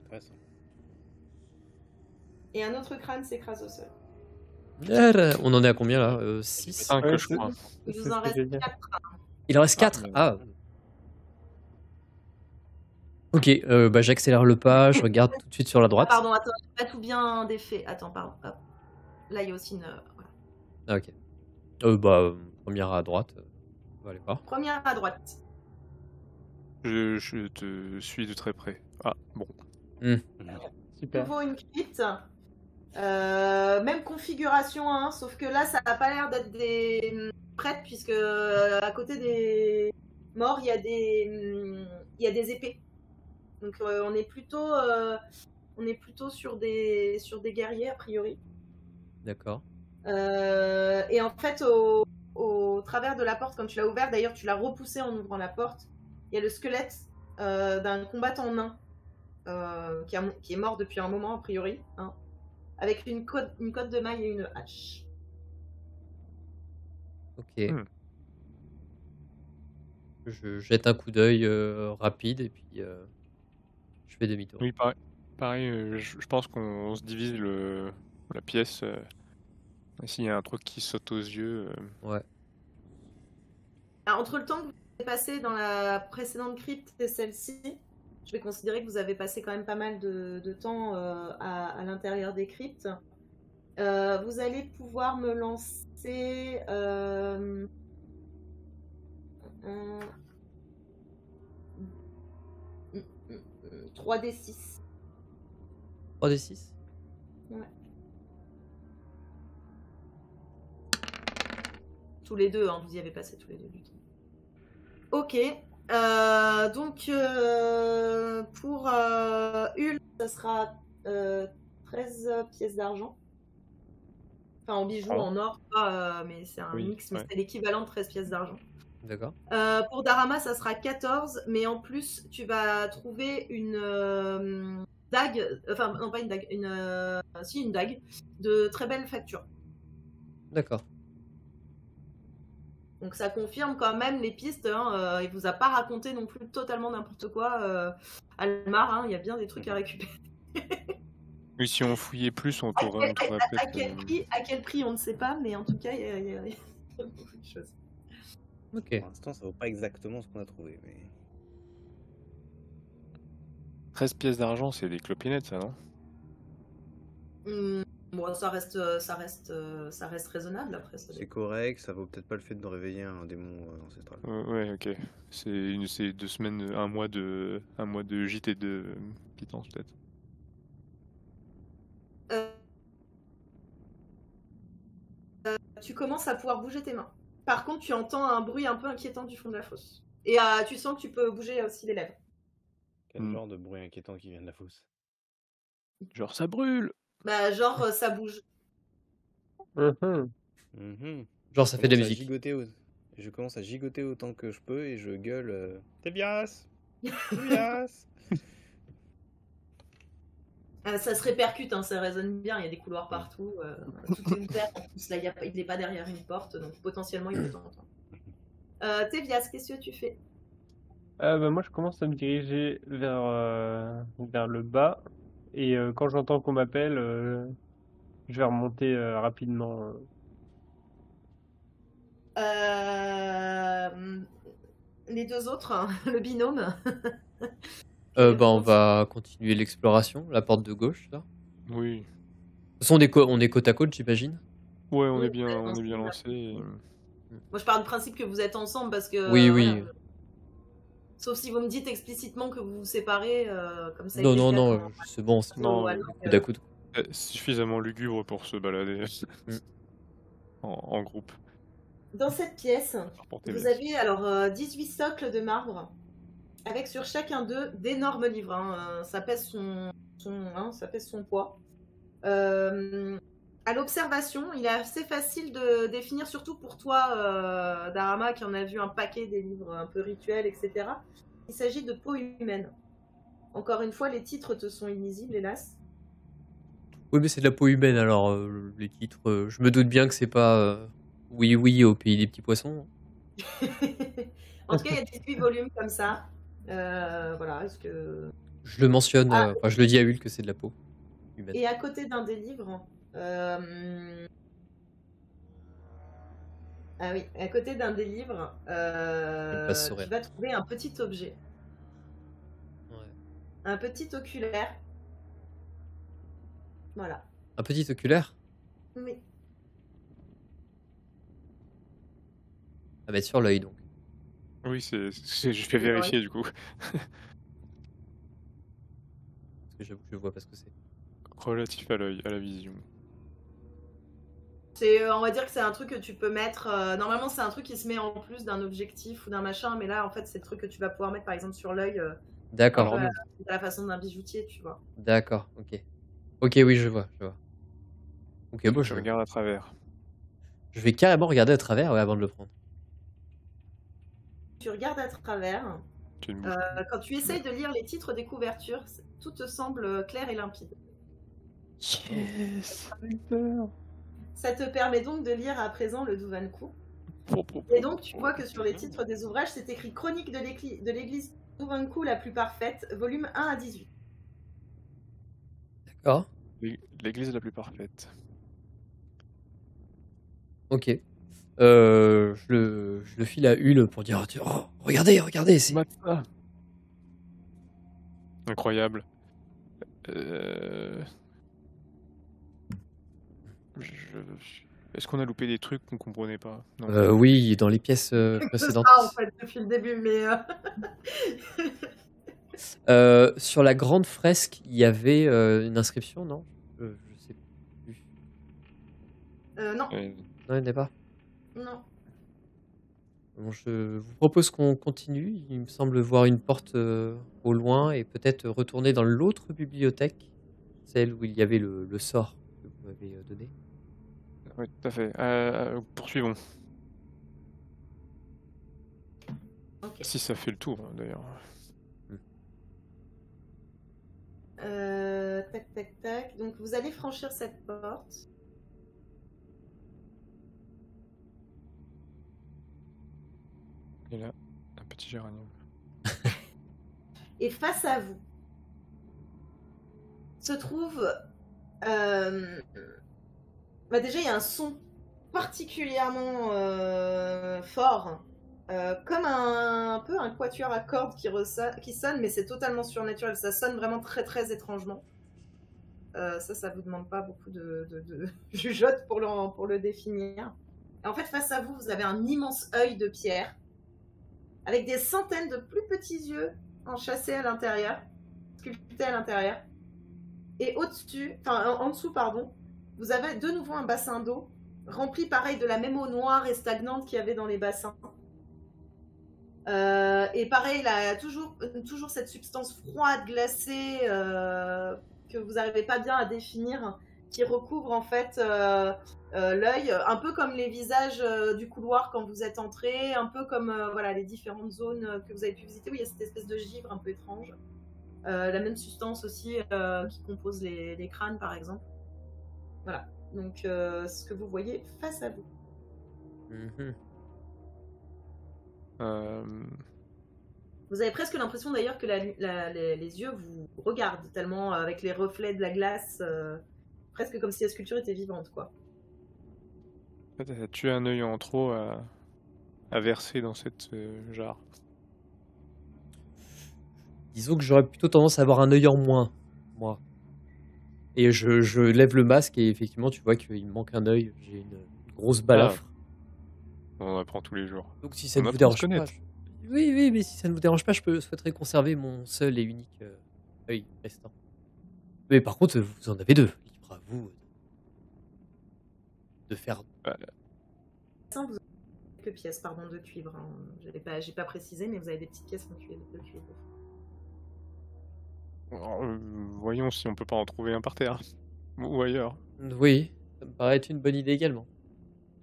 intéressant. Et un autre crâne s'écrase au sol. On en est à combien là 6 5, Ouais, je crois. Il c'est vous ce en que reste j'ai dit. 4. Il en reste 4. mais- Ah. Ok, bah, j'accélère le pas, je regarde tout de suite sur la droite. Pardon, attends, j'ai pas tout bien défait. Attends, pardon. Hop. Là, il y a aussi une... voilà. Ah, ok. Bah, première à droite. On va aller voir. Première à droite. Je te suis de très près. Ah, bon. Super. Nouveau une crypte. Même configuration, hein, sauf que là, ça n'a pas l'air d'être des prêtres, puisque à côté des morts, il y a des épées. Donc on est plutôt sur des guerriers, a priori. D'accord. Et en fait, au travers de la porte, quand tu l'as ouverte, d'ailleurs, tu l'as repoussé en ouvrant la porte, il y a le squelette d'un combattant nain qui est mort depuis un moment, a priori, hein, avec une cotte de maille et une hache. Ok. Je jette un coup d'œil rapide et puis je fais demi-tour. Oui, pareil. Pareil, je pense qu'on se divise la pièce. Et s'il y a un truc qui saute aux yeux, Ouais. Alors, entre le temps que vous avez passé dans la précédente crypte et celle-ci, je vais considérer que vous avez passé quand même pas mal de temps à l'intérieur des cryptes. Vous allez pouvoir me lancer 3d6. 3d6. Ouais. Tous les deux, hein, vous y avez passé tous les deux du temps. Ok. Donc, pour Hul, ça sera 13 pièces d'argent. Enfin, en bijoux, en or, pas, mais c'est un mix, mais c'est l'équivalent de 13 pièces d'argent. D'accord. Pour Darama, ça sera 14, mais en plus, tu vas trouver une dague, enfin, non, pas une dague, une dague de très belle facture. D'accord. Donc ça confirme quand même les pistes, hein, il vous a pas raconté non plus totalement n'importe quoi. Almar, hein, il y a bien des trucs à récupérer. Oui, si on fouillait plus, on trouverait peut-être. À quel prix, on ne sait pas, mais en tout cas, il y a beaucoup de choses. Ok. Pour l'instant, ça vaut pas exactement ce qu'on a trouvé. Mais... 13 pièces d'argent, c'est des clopinettes, ça, non? Bon, ça reste raisonnable après. C'est correct, ça vaut peut-être pas le fait de réveiller un démon ancestral. Ouais, ok. C'est 2 semaines, un mois de gîte et de pitance, peut-être. Tu commences à pouvoir bouger tes mains. Par contre, tu entends un bruit un peu inquiétant du fond de la fosse. Et tu sens que tu peux bouger aussi les lèvres. Quel genre de bruit inquiétant qui vient de la fosse? Genre, ça brûle! Bah, genre, ça bouge. Genre, ça fait de la musique. Je commence à gigoter autant que je peux et je gueule Tévias! Tévias! Ça se répercute, hein, ça résonne bien, il y a des couloirs partout. Tout est ouvert, en plus, là, il n'est pas derrière une porte, donc potentiellement il peut t'entendre. Tévias, qu'est-ce que tu fais? Moi, je commence à me diriger vers le bas. Et quand j'entends qu'on m'appelle, je vais remonter rapidement. Les deux autres, hein, le binôme. On va continuer l'exploration, la porte de gauche, là. Oui. De toute façon, on est côte à côte, j'imagine. Ouais, on est bien lancé. Moi, je pars du principe que vous êtes ensemble parce que. Oui. Voilà. Sauf si vous me dites explicitement que vous vous séparez, comme ça. Non, c'est bon, c'est non, coude à coude. Suffisamment lugubre pour se balader en groupe. Dans cette pièce, vous avez alors 18 socles de marbre, avec sur chacun d'eux d'énormes livres. Hein. Ça pèse son poids. À l'observation, il est assez facile de définir, surtout pour toi, Darama, qui en a vu un paquet des livres un peu rituels, etc. Il s'agit de peaux humaines. Encore une fois, les titres te sont illisibles, hélas. Oui, mais c'est de la peau humaine, alors les titres, je me doute bien que c'est pas oui au pays des petits poissons. En tout cas, il y a 18 volumes comme ça. Voilà, est-ce que... Je le mentionne, je le dis à Hul que c'est de la peau humaine. Et à côté d'un des livres... Ah oui, à côté d'un des livres, tu vas trouver un petit objet. Ouais. Un petit oculaire. Voilà. Un petit oculaire? Oui. À mettre sur l'œil, donc. Oui, je fais vérifier, du coup. Parce que j'avoue que je vois pas ce que c'est. Relatif à l'œil, à la vision. On va dire que c'est un truc que tu peux mettre... normalement, c'est un truc qui se met en plus d'un objectif ou d'un machin, mais là, en fait, c'est le truc que tu vas pouvoir mettre, par exemple, sur l'œil. D'accord. À la façon d'un bijoutier, tu vois. D'accord, ok. Ok, oui, je vois. Ok, bon, je regarde à travers. Je vais carrément regarder à travers avant de le prendre. Tu regardes à travers. Quand tu essayes de lire les titres des couvertures, tout te semble clair et limpide. Yes. Ça te permet donc de lire à présent le Douvanku. Et donc tu vois que sur les titres des ouvrages, c'est écrit Chronique de l'église Douvanku la plus parfaite, volume 1 à 18. D'accord. L'église la plus parfaite. Ok. Je le file à Hul pour dire oh, regardez, c'est. Matza. Incroyable. Est-ce qu'on a loupé des trucs qu'on comprenait pas? Non. Oui, dans les pièces C'est précédentes. ça en fait depuis le début, mais Sur la grande fresque, il y avait une inscription, non? Je sais plus. non, Non, il n'y en a pas. non. Bon, je vous propose qu'on continue. Il me semble voir une porte au loin et peut-être retourner dans l'autre bibliothèque, celle où il y avait le sort que vous m'avez donné. Oui, tout à fait. Poursuivons. Ok. Si ça fait le tour, d'ailleurs. Tac, tac, tac. Donc vous allez franchir cette porte. Et là, un petit géranium. Et face à vous se trouve... déjà, il y a un son particulièrement fort, comme un peu un quatuor à cordes qui sonne, mais c'est totalement surnaturel. Ça sonne vraiment très très étrangement. Ça vous demande pas beaucoup de jugeote pour le définir. Et en fait, face à vous, vous avez un immense œil de pierre avec des centaines de plus petits yeux enchâssés à l'intérieur, sculptés à l'intérieur. Et au-dessus, en dessous, pardon, vous avez de nouveau un bassin d'eau rempli pareil de la même eau noire et stagnante qu'il y avait dans les bassins. Et pareil, là, toujours cette substance froide, glacée, que vous n'arrivez pas bien à définir, qui recouvre en fait l'œil, un peu comme les visages du couloir quand vous êtes entré, un peu comme voilà, les différentes zones que vous avez pu visiter où il y a cette espèce de givre un peu étrange. La même substance aussi qui compose les crânes par exemple. Voilà, donc ce que vous voyez face à vous. Vous avez presque l'impression d'ailleurs que les yeux vous regardent tellement avec les reflets de la glace, presque comme si la sculpture était vivante, quoi. En fait, tu as un œil en trop à verser dans cette jarre. Disons que j'aurais plutôt tendance à avoir un œil en moins, moi. Et je lève le masque et effectivement, tu vois qu'il me manque un œil. J'ai une grosse balafre. On apprend tous les jours. Donc si ça ne vous dérange pas... connaître. Oui, mais si ça ne vous dérange pas, souhaiterais conserver mon seul et unique œil restant. Mais par contre, vous en avez deux. Libre à vous de faire... Vous avez quelques pièces, pardon, de cuivre. Hein. J'ai pas précisé, mais vous avez des petites pièces en cuivre, de cuivre. Alors, voyons si on peut pas en trouver un par terre. Ou ailleurs. Oui, ça me paraît être une bonne idée également.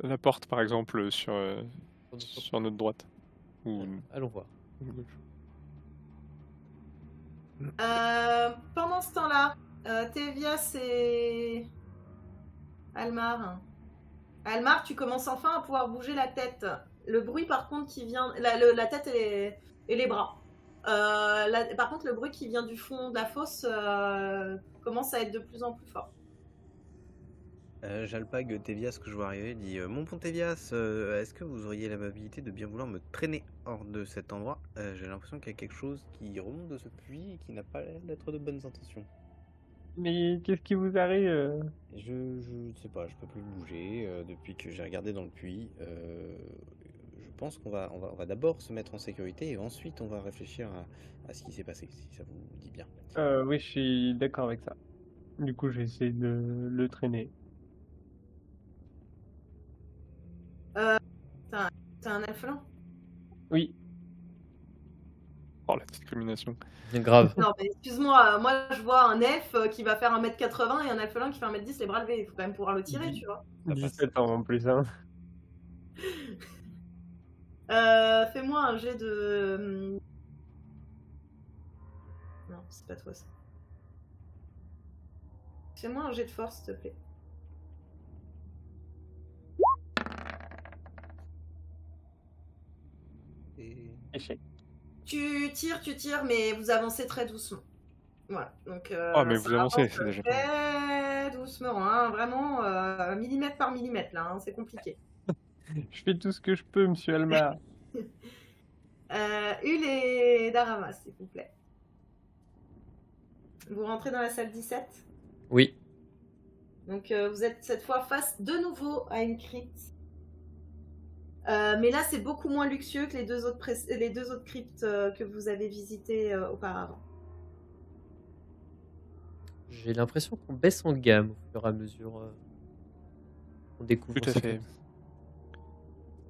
La porte, par exemple, sur notre droite. Ou... Allons voir. Pendant ce temps-là, Tevias et Almar. Almar, tu commences enfin à pouvoir bouger la tête. Le bruit, par contre, qui vient... La tête et les bras. Par contre, le bruit qui vient du fond de la fosse commence à être de plus en plus fort. J'alpague Tevias que je vois arriver, dit mon bon Tevias, est-ce que vous auriez l'amabilité de bien vouloir me traîner hors de cet endroit? J'ai l'impression qu'il y a quelque chose qui remonte de ce puits et qui n'a pas l'air d'être de bonnes intentions. Mais qu'est-ce qui vous arrive? Je ne sais pas, je peux plus bouger depuis que j'ai regardé dans le puits. Je pense qu'on va d'abord se mettre en sécurité et ensuite on va réfléchir à ce qui s'est passé, si ça vous dit bien. Oui, je suis d'accord avec ça. Du coup, j'essaie de le traîner. T'as un alphelin? Oui. Oh, la discrimination. Grave. Non, mais excuse-moi, moi je vois un elfe qui va faire 1m80 et un alphelin qui fait 1m10 les bras levés. Il faut quand même pouvoir le tirer, tu vois. 17 ans en plus, hein. Fais-moi un jet de... Non, c'est pas toi ça. Fais-moi un jet de force, s'il te plaît. Échec. Tu tires, mais vous avancez très doucement. Voilà, donc Ah, mais ça vous avancez, avance c'est déjà pas mal. très doucement, hein, vraiment millimètre par millimètre là, hein, c'est compliqué. Je fais tout ce que je peux, monsieur Almar. Hul et Darama, s'il vous plaît. Vous rentrez dans la salle 17. Oui. Donc vous êtes cette fois face de nouveau à une crypte. Mais là, c'est beaucoup moins luxueux que les deux autres cryptes que vous avez visitées auparavant. J'ai l'impression qu'on baisse en gamme au fur et à mesure qu'on découvre Tout à ces fait.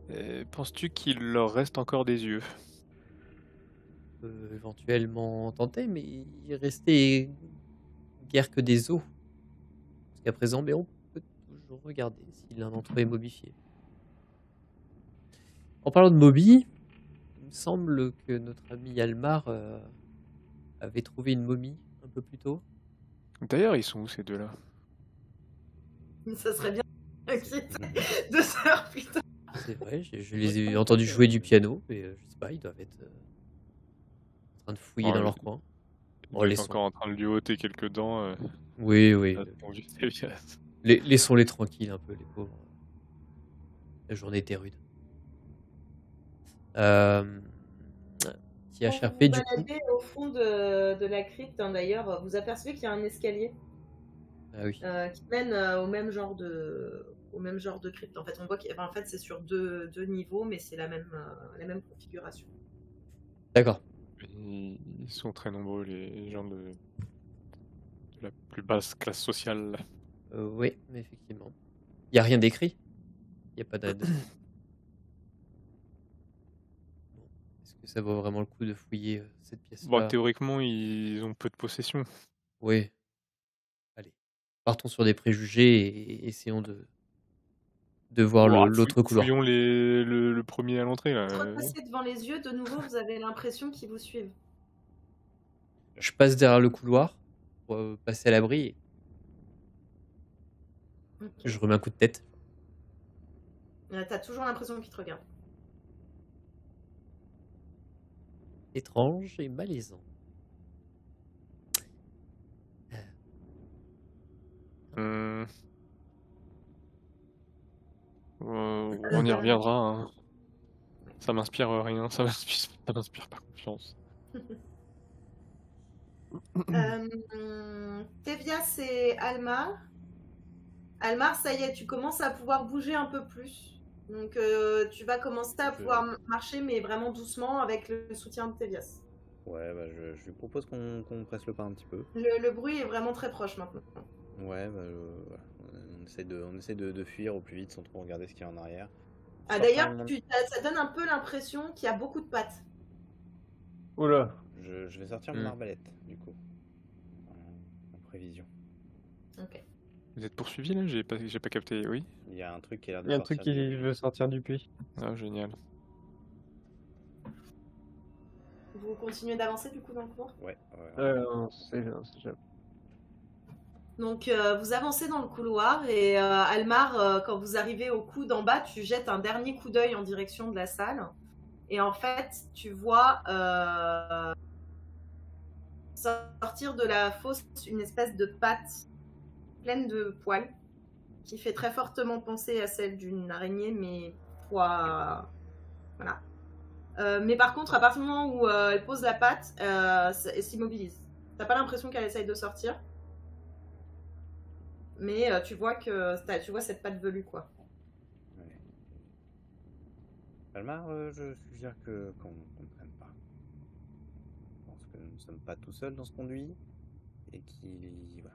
cryptes. Penses-tu qu'il leur reste encore des yeux? Éventuellement tenter, mais il restait guère que des os. Jusqu'à présent, mais on peut toujours regarder si l'un d'entre eux est momifié. En parlant de momie, il me semble que notre ami Almar avait trouvé une momie un peu plus tôt. D'ailleurs, ils sont où ces deux-là? Ça serait bien de 2 heures plus tard. C'est vrai, je les ai entendus jouer du piano, mais je sais pas, ils doivent être en train de fouiller Oh, dans le- leur coin. Ils Oh, sont laissons. encore en train de lui ôter quelques dents. Oui, oui. Ton vieux Tévias. Laissons-les tranquilles un peu, les pauvres. La journée était rude. Qui a Quand vous cherché vous du coup. baladez au fond de la crypte, hein, d'ailleurs, vous apercevez qu'il y a un escalier Ah oui. qui mène au même genre de crypte. En fait, on voit qu'en fait, c'est sur deux niveaux, mais c'est la même configuration. D'accord. Ils sont très nombreux, les gens de la plus basse classe sociale. Oui, mais effectivement. Il n'y a rien d'écrit. Il n'y a pas d'aide. Bon. Est-ce que ça vaut vraiment le coup de fouiller cette pièce-là? Bon, théoriquement, ils ont peu de possession. Oui. Allez. Partons sur des préjugés et essayons de voir l'autre couloir. Fouillons le premier à l'entrée, là. Repassez devant les yeux, de nouveau, vous avez l'impression qu'ils vous suivent. Je passe derrière le couloir pour passer à l'abri et Ok. je remets un coup de tête. T'as toujours l'impression qu'ils te regardent. Étrange et malaisant. On y reviendra. Hein. Ça m'inspire rien, ça m'inspire pas confiance. Tevias et Almar. Almar, ça y est, tu commences à pouvoir bouger un peu plus. Donc tu vas commencer à pouvoir marcher, mais vraiment doucement avec le soutien de Tevias. Ouais, bah je lui propose qu'on presse le pas un petit peu. Le bruit est vraiment très proche maintenant. Ouais, bah voilà. On essaie de fuir au plus vite sans trop regarder ce qu'il y a en arrière. Ah, d'ailleurs, ça donne un peu l'impression qu'il y a beaucoup de pattes. Oh là. Je vais sortir mon arbalète, du coup. En prévision. Ok. Vous êtes poursuivi là? J'ai pas capté, oui? Il y a un truc qui a l'air de Il y a un sortir truc qui du puits. veut sortir du puits. Ah, génial. Vous continuez d'avancer du coup dans le couloir? Ouais. On sait jamais. Donc vous avancez dans le couloir et Almar, quand vous arrivez au coude en bas, tu jettes un dernier coup d'œil en direction de la salle. Et en fait, tu vois sortir de la fosse une espèce de patte pleine de poils qui fait très fortement penser à celle d'une araignée, mais voilà. Mais par contre, à partir du moment où elle pose la patte, elle s'immobilise. T'as pas l'impression qu'elle essaye de sortir, mais tu vois cette patte velue, quoi. Ouais. Almar, je suggère qu'on ne prenne pas. Je pense que nous ne sommes pas tout seuls dans ce conduit et voilà.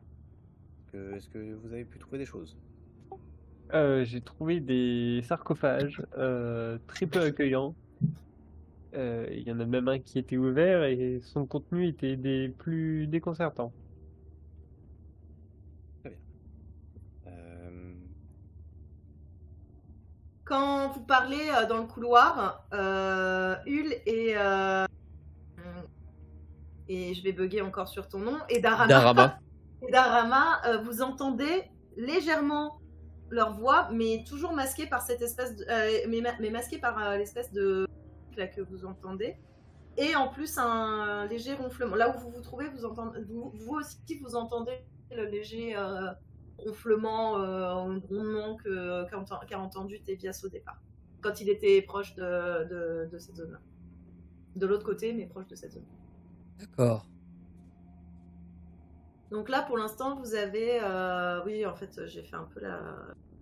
Est-ce que vous avez pu trouver des choses? J'ai trouvé des sarcophages très peu accueillants. Il y en a même un qui était ouvert et son contenu était des plus déconcertants. Très bien. Quand vous parlez dans le couloir, Hul et je vais bugger encore sur ton nom, et Darama, vous entendez légèrement leur voix, mais toujours masquée par cette espèce de, mais masquée par l'espèce de là que vous entendez. et en plus un léger ronflement. Là où vous vous trouvez, vous aussi vous entendez le léger ronflement, grondement qu'a entendu Tevias au départ, quand il était proche de cette zone-là. De l'autre côté, mais proche de cette zone. D'accord. Donc là, pour l'instant, vous avez... oui, en fait, j'ai fait un peu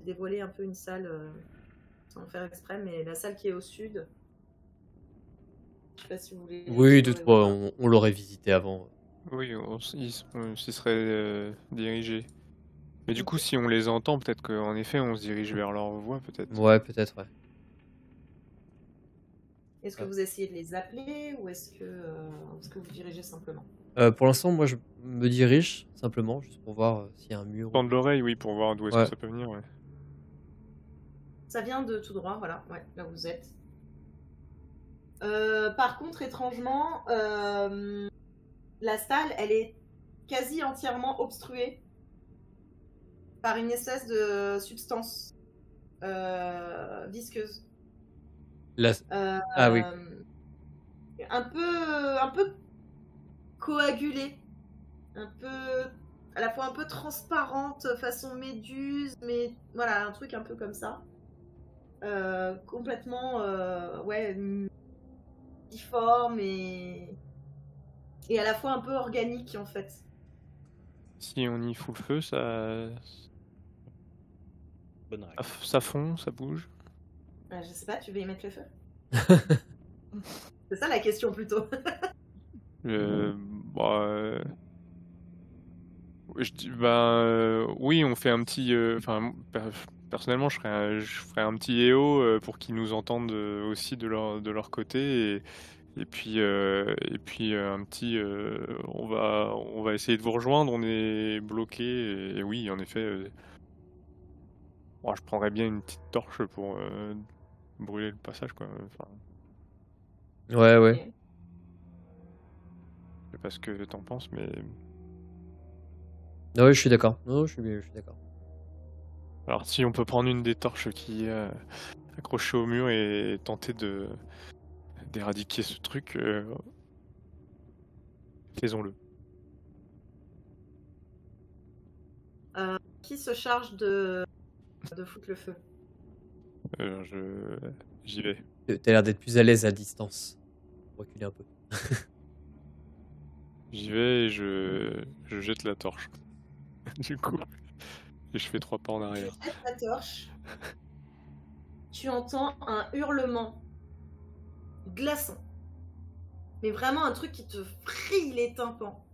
dévoiler un peu une salle, sans faire exprès, mais la salle qui est au sud. Je sais pas si vous voulez... Oui, de toi, on l'aurait visité avant. Oui, on s'y serait dirigé. Mais du coup, si on les entend, peut-être qu'en effet, on se dirige vers leur voix, peut-être. Ouais, peut-être, ouais. Est-ce que vous essayez de les appeler ou est-ce que vous dirigez simplement? Pour l'instant, moi, je me dirige simplement, juste pour voir s'il y a un mur. Tendre l'oreille, oui, pour voir d'où est-ce Ouais. que ça peut venir, ouais. Ça vient de tout droit, voilà, ouais, là où vous êtes. Par contre, étrangement, la salle, elle est quasi entièrement obstruée par une espèce de substance visqueuse. Ah oui. Un peu coagulée, un peu, à la fois un peu transparente façon méduse, mais voilà, un truc un peu comme ça. Complètement, ouais, difforme et à la fois un peu organique en fait. Si on y fout le feu, Bonne règle. ça fond, ça bouge. Je sais pas, tu veux y mettre le feu? C'est ça la question plutôt. Je dis, oui, on fait un petit. Personnellement, je ferais un petit EO pour qu'ils nous entendent aussi de leur côté. Et puis un petit. On va essayer de vous rejoindre, on est bloqué. Et oui, en effet. Je prendrais bien une petite torche pour brûler le passage, quoi. Enfin, Ouais. Ok. je sais pas ce que t'en penses, mais. Ah ouais, je suis d'accord. Non, je suis d'accord. Alors, si on peut prendre une des torches qui est accrochée au mur et tenter d'éradiquer ce truc, faisons-le. Qui se charge de foutre le feu? J'y vais. T'as l'air d'être plus à l'aise à distance. Reculer un peu. J'y vais et je jette la torche. Du coup, et je fais 3 pas en Tu arrière. jettes la torche. Tu entends un hurlement glaçant. Mais vraiment un truc qui te frille les tympans.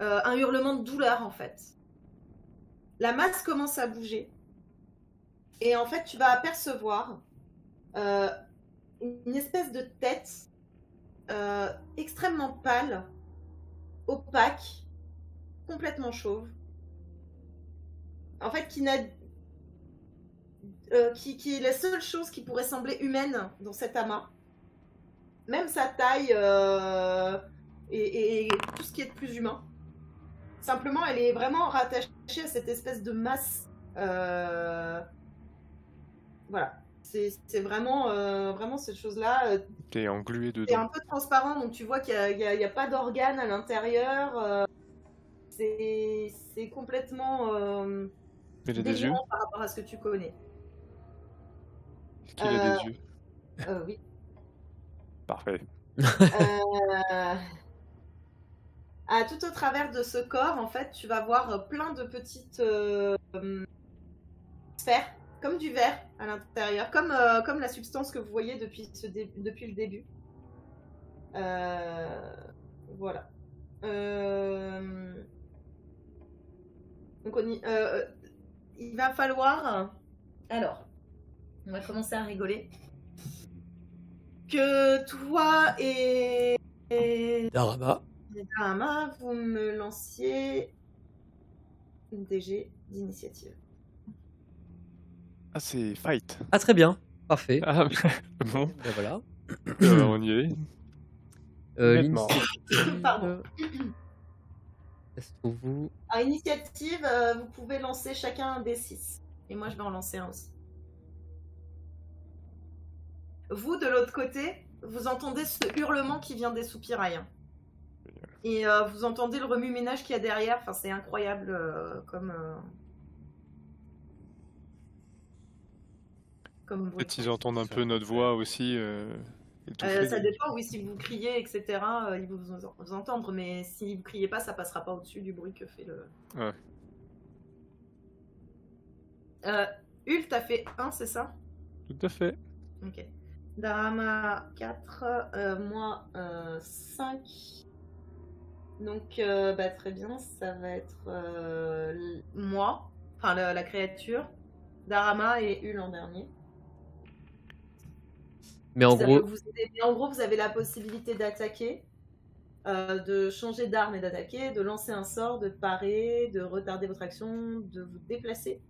Un hurlement de douleur en fait. La masse commence à bouger. Et en fait, tu vas apercevoir une espèce de tête extrêmement pâle, opaque, complètement chauve. En fait, qui est la seule chose qui pourrait sembler humaine dans cet amas. Même sa taille et tout ce qui est de plus humain. Simplement, elle est vraiment rattachée à cette espèce de masse. Voilà. C'est vraiment cette chose-là. T'es englué C'est dedans. un peu transparent, donc tu vois qu'il n'y a pas d'organes à l'intérieur. C'est complètement Il a des yeux? délirant par rapport à ce que tu connais. Est-ce qu'il a des yeux? Oui. Parfait. Tout au travers de ce corps, en fait, tu vas voir plein de petites sphères, comme du verre à l'intérieur, comme la substance que vous voyez depuis le début. Voilà. Donc il va falloir... Alors, on va commencer à rigoler. Que toi et Darama. Darama, vous me lanciez une DG d'initiative. Ah, c'est fight. Ah, très bien. Parfait. Ah, bon, Ben voilà. on y est. Honnêtement. L'initiative. Pardon. Ça se trouve où? À initiative, vous pouvez lancer chacun un D6. Et moi, je vais en lancer un aussi. Vous, de l'autre côté, vous entendez ce hurlement qui vient des soupirails. Hein. Et vous entendez le remue-ménage qu'il y a derrière. Enfin, c'est incroyable comme bruit. Peut-être ils entendent un peu notre voix aussi. Ça dépend, oui, si vous criez, etc., ils vont vous entendre, mais si vous criez pas, ça passera pas au-dessus du bruit que fait le... Ouais. Hul, t'as fait 1, c'est ça? Tout à fait. Ok. Darama 4, moi 5. Donc, très bien, ça va être moi, enfin la créature, Darama et Hul en dernier. Mais en gros, vous avez la possibilité d'attaquer, de changer d'arme et d'attaquer, de lancer un sort, de parer, de retarder votre action, de vous déplacer,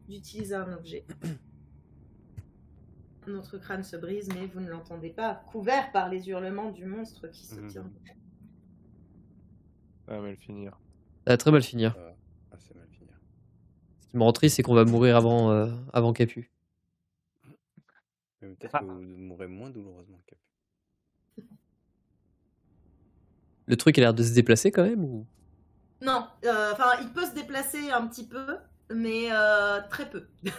d'utiliser un objet. Notre crâne se brise, mais vous ne l'entendez pas, couvert par les hurlements du monstre qui se tient. Ça va mal finir. ça va très mal finir. C'est mal finir. Ce qui me rend triste, c'est qu'on va mourir avant Capu. Mais peut-être que vous mourrez moins douloureusement que Capu. Le truc a l'air de se déplacer quand même ou... Non, il peut se déplacer un petit peu, mais très peu. Il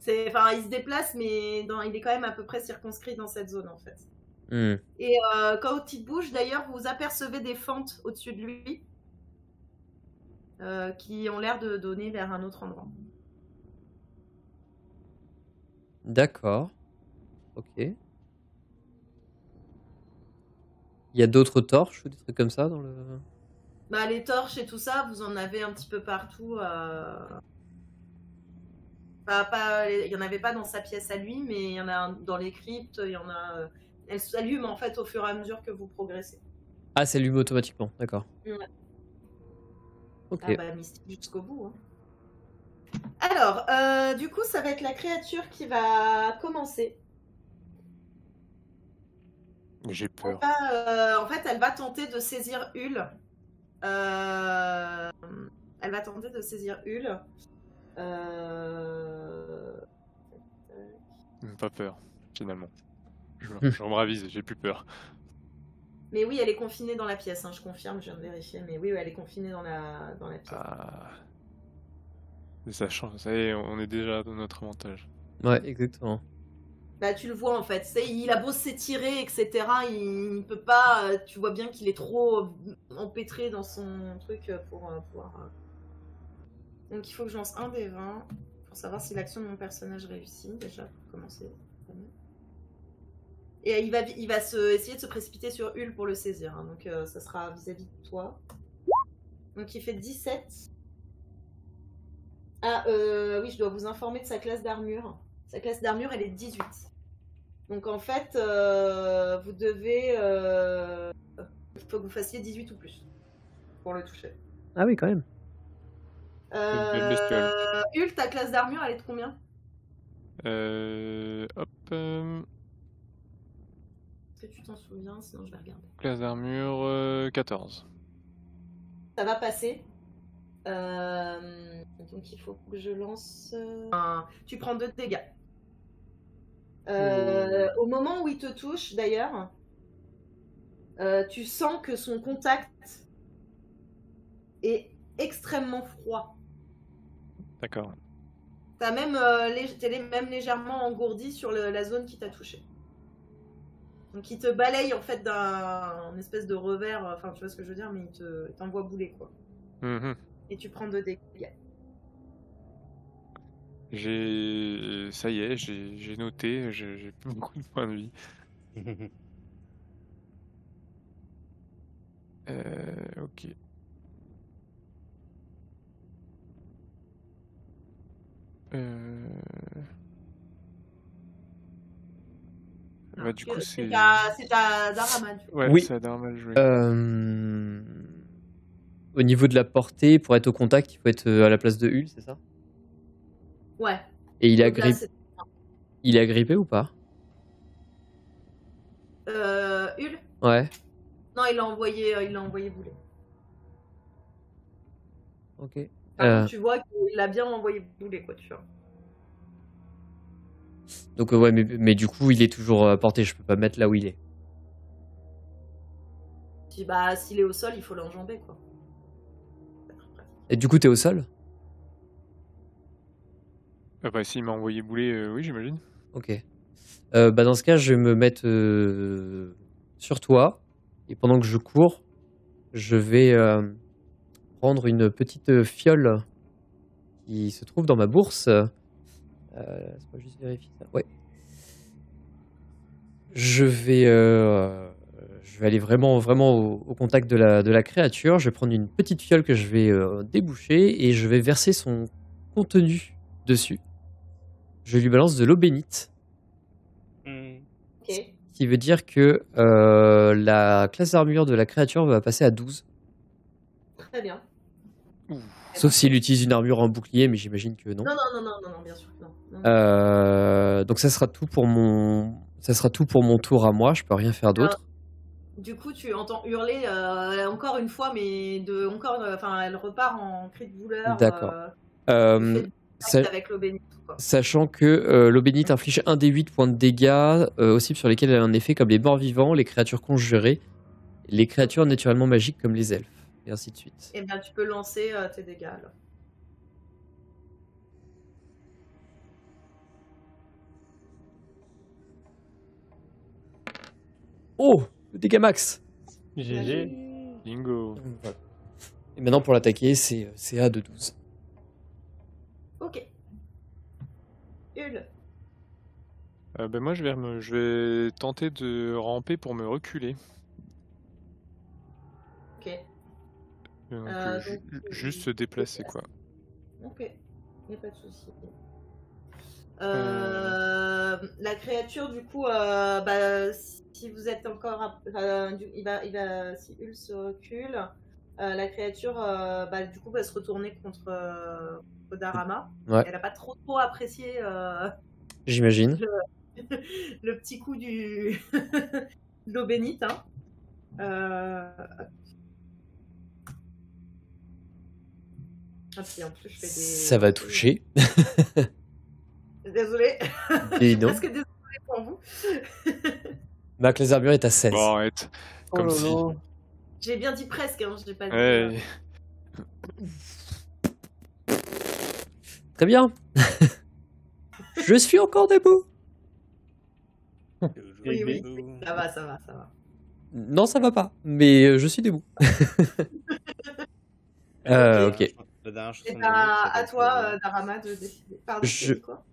se déplace, mais il est quand même à peu près circonscrit dans cette zone en fait. Et quand il bouge, d'ailleurs, vous apercevez des fentes au-dessus de lui qui ont l'air de donner vers un autre endroit. D'accord. Ok. Il y a d'autres torches ou des trucs comme ça dans le... Les torches et tout ça, vous en avez un petit peu partout. Il n'y en avait pas dans sa pièce à lui, mais il y en a dans les cryptes, il y en a... Elles s'allument en fait au fur et à mesure que vous progressez. Ah, c'est allumé automatiquement, d'accord. Ouais. Ok. Mystique jusqu'au bout. Hein. Alors, du coup, ça va être la créature qui va commencer. J'ai peur. En fait, elle va tenter de saisir Hul. Elle va tenter de saisir Hul. Pas peur, finalement. Je me ravise, j'ai plus peur. Mais oui, elle est confinée dans la pièce, hein, je confirme, je viens de vérifier. Mais oui, elle est confinée dans la pièce. Ah. Ça change, ça y est, on est déjà dans notre avantage. Ouais, exactement. Tu le vois en fait, il a beau s'étirer, etc. Il peut pas, tu vois bien qu'il est trop empêtré dans son truc pour pouvoir. Donc il faut que je lance un des 20 pour savoir si l'action de mon personnage réussit, déjà, pour commencer. Et il va essayer de se précipiter sur Hul pour le saisir. Hein. Donc ça sera vis-à-vis de toi. Donc il fait 17. Ah, oui, je dois vous informer de sa classe d'armure. Sa classe d'armure, elle est 18. Donc en fait, vous devez... il faut que vous fassiez 18 ou plus pour le toucher. Ah oui, quand même. Hul, ta classe d'armure, elle est de combien? Hop. Est-ce que tu t'en souviens? Sinon, je vais regarder. Classe d'armure 14. Ça va passer. Donc il faut que je lance... Tu prends 2 dégâts. Au moment où il te touche, d'ailleurs, tu sens que son contact est extrêmement froid. D'accord. T'es même légèrement engourdi sur la zone qui t'a touché. Donc il te balaye en fait d'un espèce de revers, enfin tu vois ce que je veux dire, mais il t'envoie bouler quoi. Et tu prends 2 dégâts. Ça y est, j'ai noté, j'ai plus beaucoup de points de vie. Ok. Du coup, c'est ta Darama. Ouais, oui. c'est à Darama de jouer. Au niveau de la portée, pour être au contact, il faut être à la place de Hul, c'est ça? Ouais. Et il est agrippé ou pas? Hul? Ouais. Non, il l'a envoyé bouler. Ok. Par contre, tu vois qu'il l'a bien envoyé bouler, quoi, tu vois. Donc ouais, mais du coup, il est toujours à portée. Je peux pas mettre là où il est. Bah, s'il est au sol, il faut l'enjamber, quoi. Et du coup, t'es au sol? Ah bah s'il m'a envoyé bouler, oui j'imagine. Ok. Bah dans ce cas, je vais me mettre sur toi. Et pendant que je cours, je vais prendre une petite fiole qui se trouve dans ma bourse. Laisse-moi juste vérifier ça. Ouais. Je vais aller vraiment au contact de la créature. Je vais prendre une petite fiole que je vais déboucher et je vais verser son contenu dessus. Je lui balance de l'eau bénite. Ok. Ce qui veut dire que la classe d'armure de la créature va passer à 12. Très bien. Sauf s'il utilise une armure en bouclier, mais j'imagine que non. Non, bien sûr que non. Donc ça sera tout pour mon tour à moi. Je peux rien faire d'autre. Du coup, tu entends hurler encore une fois, mais elle repart en cri de douleur. D'accord. Avec l'eau bénite. Sachant que l'eau bénite inflige 1 des 8 points de dégâts, aussi sur lesquels elle a un effet comme les morts vivants, les créatures conjurées, les créatures naturellement magiques comme les elfes, et ainsi de suite. Et bien, tu peux lancer tes dégâts là. Oh, le dégât max. GG. Bingo. Voilà. Et maintenant pour l'attaquer, c'est CA de 12. Ok. Hul. Ben moi je vais tenter de ramper pour me reculer. Ok. Donc, donc, juste se déplacer quoi. Ok, il n'y a pas de souci. La créature, du coup, si vous êtes encore, si Hul se recule, la créature, du coup, va se retourner contre Darama. Ouais. Elle n'a pas trop apprécié J'imagine. le petit coup de l'eau bénite. En plus, je fais Ça va toucher. Désolée. Et non. Parce que désolée pour vous. Ma classe d'armure est à 16. Bon, arrête. Comme si. J'ai bien dit presque, hein, je n'ai pas dit. Ouais. Très bien. Je suis encore debout. Oui, ça va. Non, ça va pas, mais je suis debout. Ok. C'est à toi, Darama, de décider. Pardon, quoi?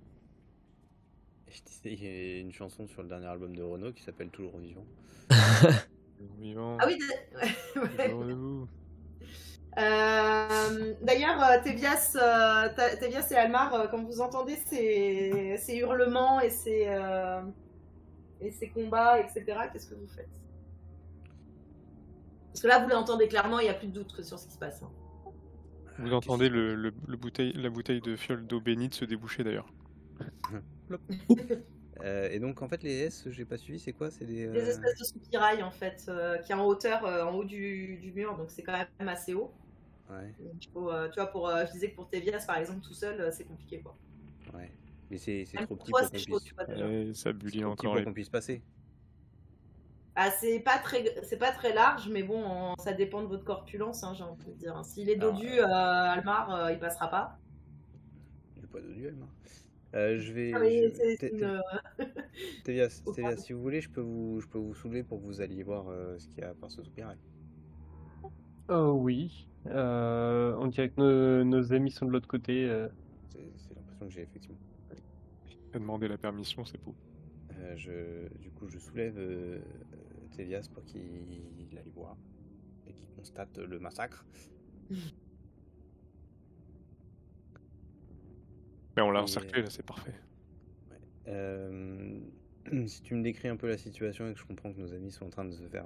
Je disais, il y a une chanson sur le dernier album de Renaud qui s'appelle Toujours Vivant. Vivant. Ah oui, d'ailleurs, Tevias et Almar, quand vous entendez ces hurlements et ces combats, etc., qu'est-ce que vous faites? Parce que là, vous l'entendez clairement, il n'y a plus de doute sur ce qui se passe. Vous entendez la bouteille de fiole d'eau bénite se déboucher d'ailleurs. Et donc en fait les S, j'ai pas suivi, c'est quoi? C'est des espèces de soupirails en fait, qui est en hauteur, en haut du mur, donc c'est quand même assez haut. Ouais. Donc, tu vois, je disais que pour Tevias par exemple tout seul, c'est compliqué quoi. Ouais. Mais c'est trop petit toi, pour qu'on puisse. Ça bulle encore pour qu'on puisse passer. Ah, c'est pas très large, mais bon, ça dépend de votre corpulence, hein, j'ai envie de dire. S'il est dodu, Almar, il passera pas. Il n'est pas dodu, Almar. Je vais. Tevias, si vous voulez, je peux vous soulever pour que vous alliez voir ce qu'il y a par ce soupirail. Oui. On dirait que nos amis sont de l'autre côté. C'est l'impression que j'ai effectivement. Demander la permission, c'est beau. Du coup, je soulève Tevias pour qu'il aille voir et qu'il constate le massacre. Mais on l'a encerclé là, c'est parfait. Ouais. Si tu me décris un peu la situation et que je comprends que nos amis sont en train de se faire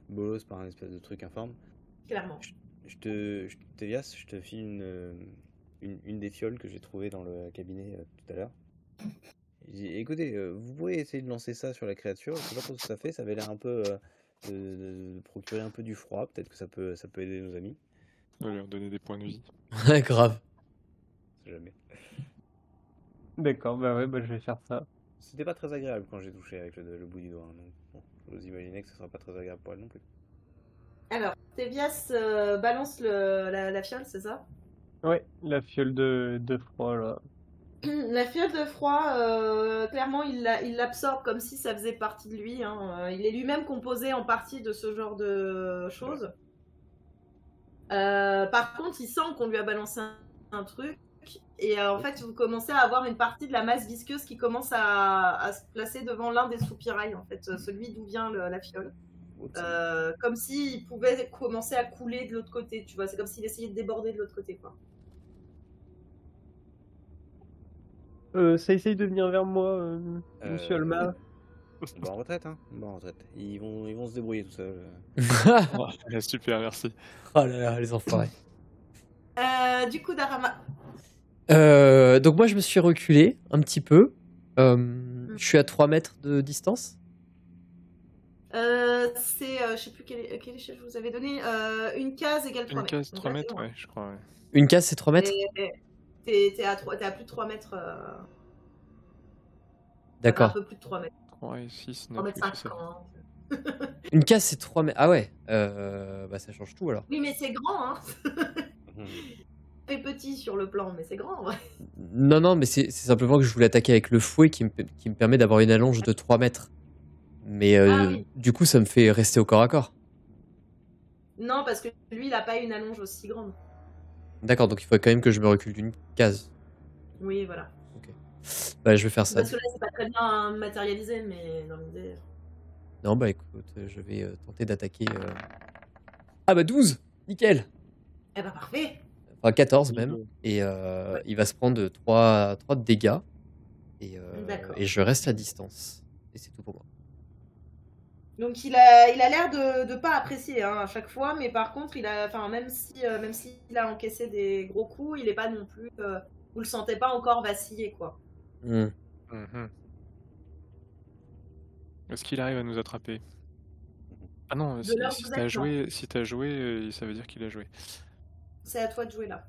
bolos par un espèce de truc informe. Clairement. Tevias, je te file une des fioles que j'ai trouvées dans le cabinet tout à l'heure. Écoutez, vous pouvez essayer de lancer ça sur la créature. Je sais pas trop ce que ça fait. Ça avait l'air un peu de procurer un peu du froid. Peut-être que ça peut aider nos amis. On va leur donner des points de vie. Ouais, grave. Jamais. D'accord, bah ouais, bah je vais faire ça. C'était pas très agréable quand j'ai touché avec le bout du doigt, hein, donc bon, j'ose imaginer que ce sera pas très agréable pour elle non plus. Alors, Tevias balance la fiole, c'est ça? Ouais, la fiole de froid là. La fiole de froid, clairement, il l'absorbe comme si ça faisait partie de lui, hein. Il est lui-même composé en partie de ce genre de choses. Par contre, il sent qu'on lui a balancé un truc. Et en fait, vous commencez à avoir une partie de la masse visqueuse qui commence à se placer devant l'un des soupirails, en fait, celui d'où vient la fiole. Oups. Comme s'il pouvait commencer à couler de l'autre côté, tu vois. C'est comme s'il essayait de déborder de l'autre côté, quoi. Ça essaye de venir vers moi, monsieur Alma. Bon en retraite, hein. Bon en retraite. Ils vont se débrouiller tout seuls. Ouais, super, merci. Oh là là, les enfoirés. Du coup, Darama. Donc moi, je me suis reculé un petit peu. Je suis à 3 mètres de distance. C'est, je sais plus quelle échelle je vous avais donné, une case égale 3 Une mètres. case, Donc 3 là, c'est mètres, loin. ouais, je crois. Ouais. Une case, c'est 3 mètres. T'es à plus de 3 mètres. D'accord. Un peu plus de 3 mètres. 3 et 6, 3 9, mètres oui, c'est 50. ça. Hein. Une case, c'est 3 mètres. Ah ouais. Bah ça change tout alors. Oui, mais c'est grand, hein. C'est petit sur le plan, mais c'est grand, en vrai. Non, mais c'est simplement que je voulais attaquer avec le fouet qui me permet d'avoir une allonge de 3 mètres. Mais Oui. du coup, ça me fait rester au corps à corps. Non, parce que lui, il a pas une allonge aussi grande. D'accord, donc il faut quand même que je me recule d'une case. Oui, voilà. Ok. Bah, je vais faire ça. Parce que là, c'est pas très bien matérialisé, mais dans l'idée. Non, bah écoute, je vais tenter d'attaquer. Ah bah 12. Nickel. Eh bah, parfait. Enfin 14 même. Et il va se prendre 3 de dégâts. D'accord. Et je reste à distance. Et c'est tout pour moi. Donc il a l'air de pas apprécier hein, à chaque fois, mais par contre même s'il a encaissé des gros coups, il est pas non plus, vous le sentez pas encore vaciller quoi. Mm. Est-ce qu'il arrive à nous attraper? Ah non, De l'heure si vous t'as êtes, joué, ça veut dire qu'il a joué. C'est à toi de jouer là.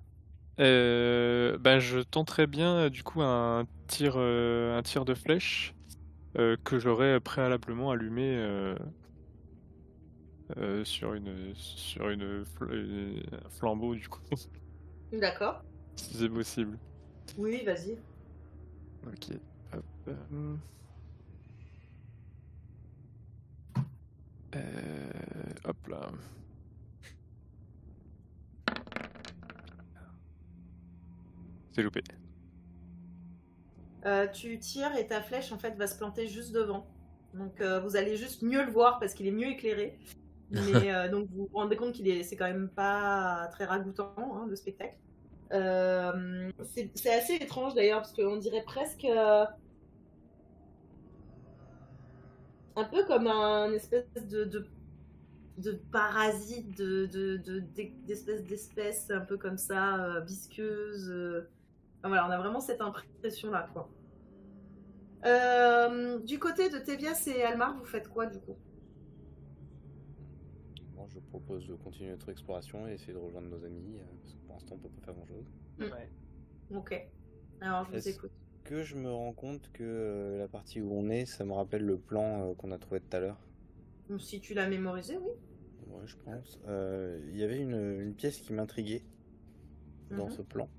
Ben, je tenterais bien du coup un tir de flèche que j'aurais préalablement allumé sur un flambeau du coup, D'accord. si c'est possible. Oui, vas-y. Ok. Hop, hop là. C'est loupé. Tu tires et ta flèche en fait va se planter juste devant. Donc vous allez juste mieux le voir parce qu'il est mieux éclairé. Mais donc vous vous rendez compte c'est quand même pas très ragoûtant hein, le spectacle. C'est assez étrange d'ailleurs parce qu'on dirait presque un peu comme un espèce de parasite d'espèces un peu comme ça visqueuses. Enfin, voilà, on a vraiment cette impression là quoi. Du côté de Tevias et Almar, vous faites quoi du coup? Bon, je propose de continuer notre exploration et essayer de rejoindre nos amis, parce que pour l'instant on peut pas faire grand chose. Ouais. Ok. Alors je vous Est-ce écoute. que je me rends compte que la partie où on est, ça me rappelle le plan qu'on a trouvé tout à l'heure? Donc, si tu l'as mémorisé, oui. Ouais, je pense. Il y avait une pièce qui m'intriguait dans ce plan.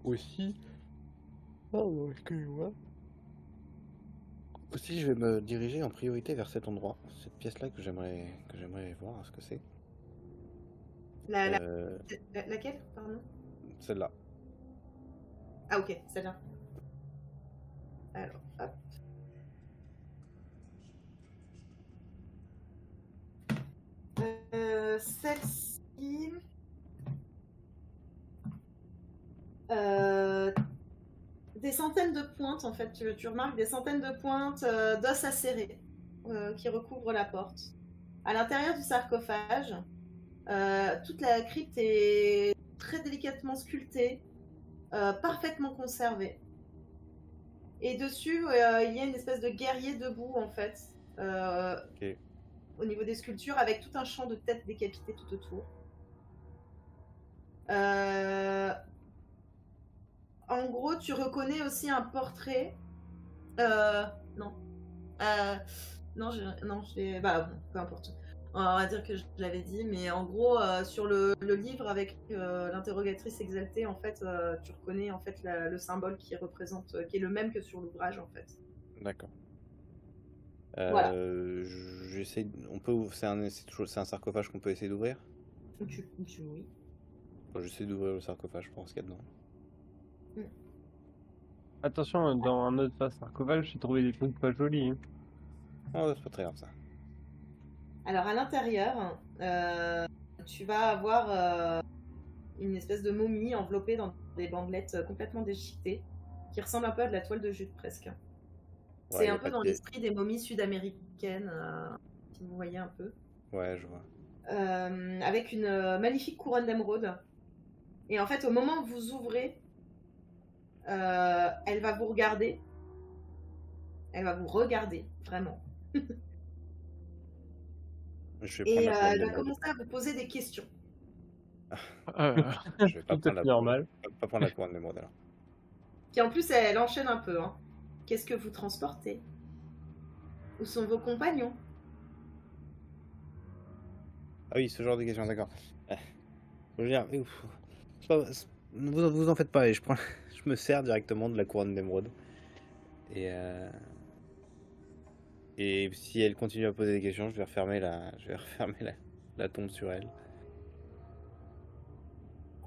Aussi. Oh, excusez-moi. Aussi, je vais me diriger en priorité vers cet endroit, cette pièce-là que j'aimerais voir ce que c'est. Laquelle, pardon? Celle-là. Ah ok, celle-là. Alors, hop. Celle-ci... des centaines de pointes, en fait, tu remarques des centaines de pointes d'os acérés qui recouvrent la porte. À l'intérieur du sarcophage, toute la crypte est très délicatement sculptée, parfaitement conservée. Et dessus, il y a une espèce de guerrier debout, en fait, Ok. au niveau des sculptures, avec tout un champ de têtes décapitées tout autour. en gros, tu reconnais aussi un portrait. Non. Non, bah bon, peu importe. On va dire que je l'avais dit, mais en gros, sur le livre avec l'interrogatrice exaltée, en fait, tu reconnais en fait le symbole qui représente, qui est le même que sur l'ouvrage, en fait. D'accord. Voilà. J'essaie. C'est un sarcophage qu'on peut essayer d'ouvrir. Oui. Enfin, j'essaie d'ouvrir le sarcophage pour voir ce qu'il y a dedans. Attention, dans un autre sarcophage, j'ai trouvé des trucs pas jolis. Hein. Oh, c'est pas très grave ça. Alors à l'intérieur, tu vas avoir une espèce de momie enveloppée dans des bandelettes complètement déchiquetées, qui ressemble un peu à de la toile de jute presque. Ouais, C'est y a un peu pas dans de- l'esprit des momies sud-américaines, si vous voyez un peu. Ouais, je vois. Avec une magnifique couronne d'émeraude. Et en fait, au moment où vous ouvrez, elle va vous regarder. Elle va vous regarder, vraiment. Je vais Et prendre la couronne elle va d'émeraude. commencer à vous poser des questions. Je vais pas Tout à prendre fait la normal. pas prendre la couronne d'émeraude alors. Puis en plus, elle enchaîne un peu. Hein. Qu'est-ce que vous transportez? Où sont vos compagnons? Ah oui, ce genre de questions, d'accord. Je veux dire, vous en faites pas, et je me sers directement de la couronne d'émeraude. Et si elle continue à poser des questions, je vais refermer la tombe sur elle.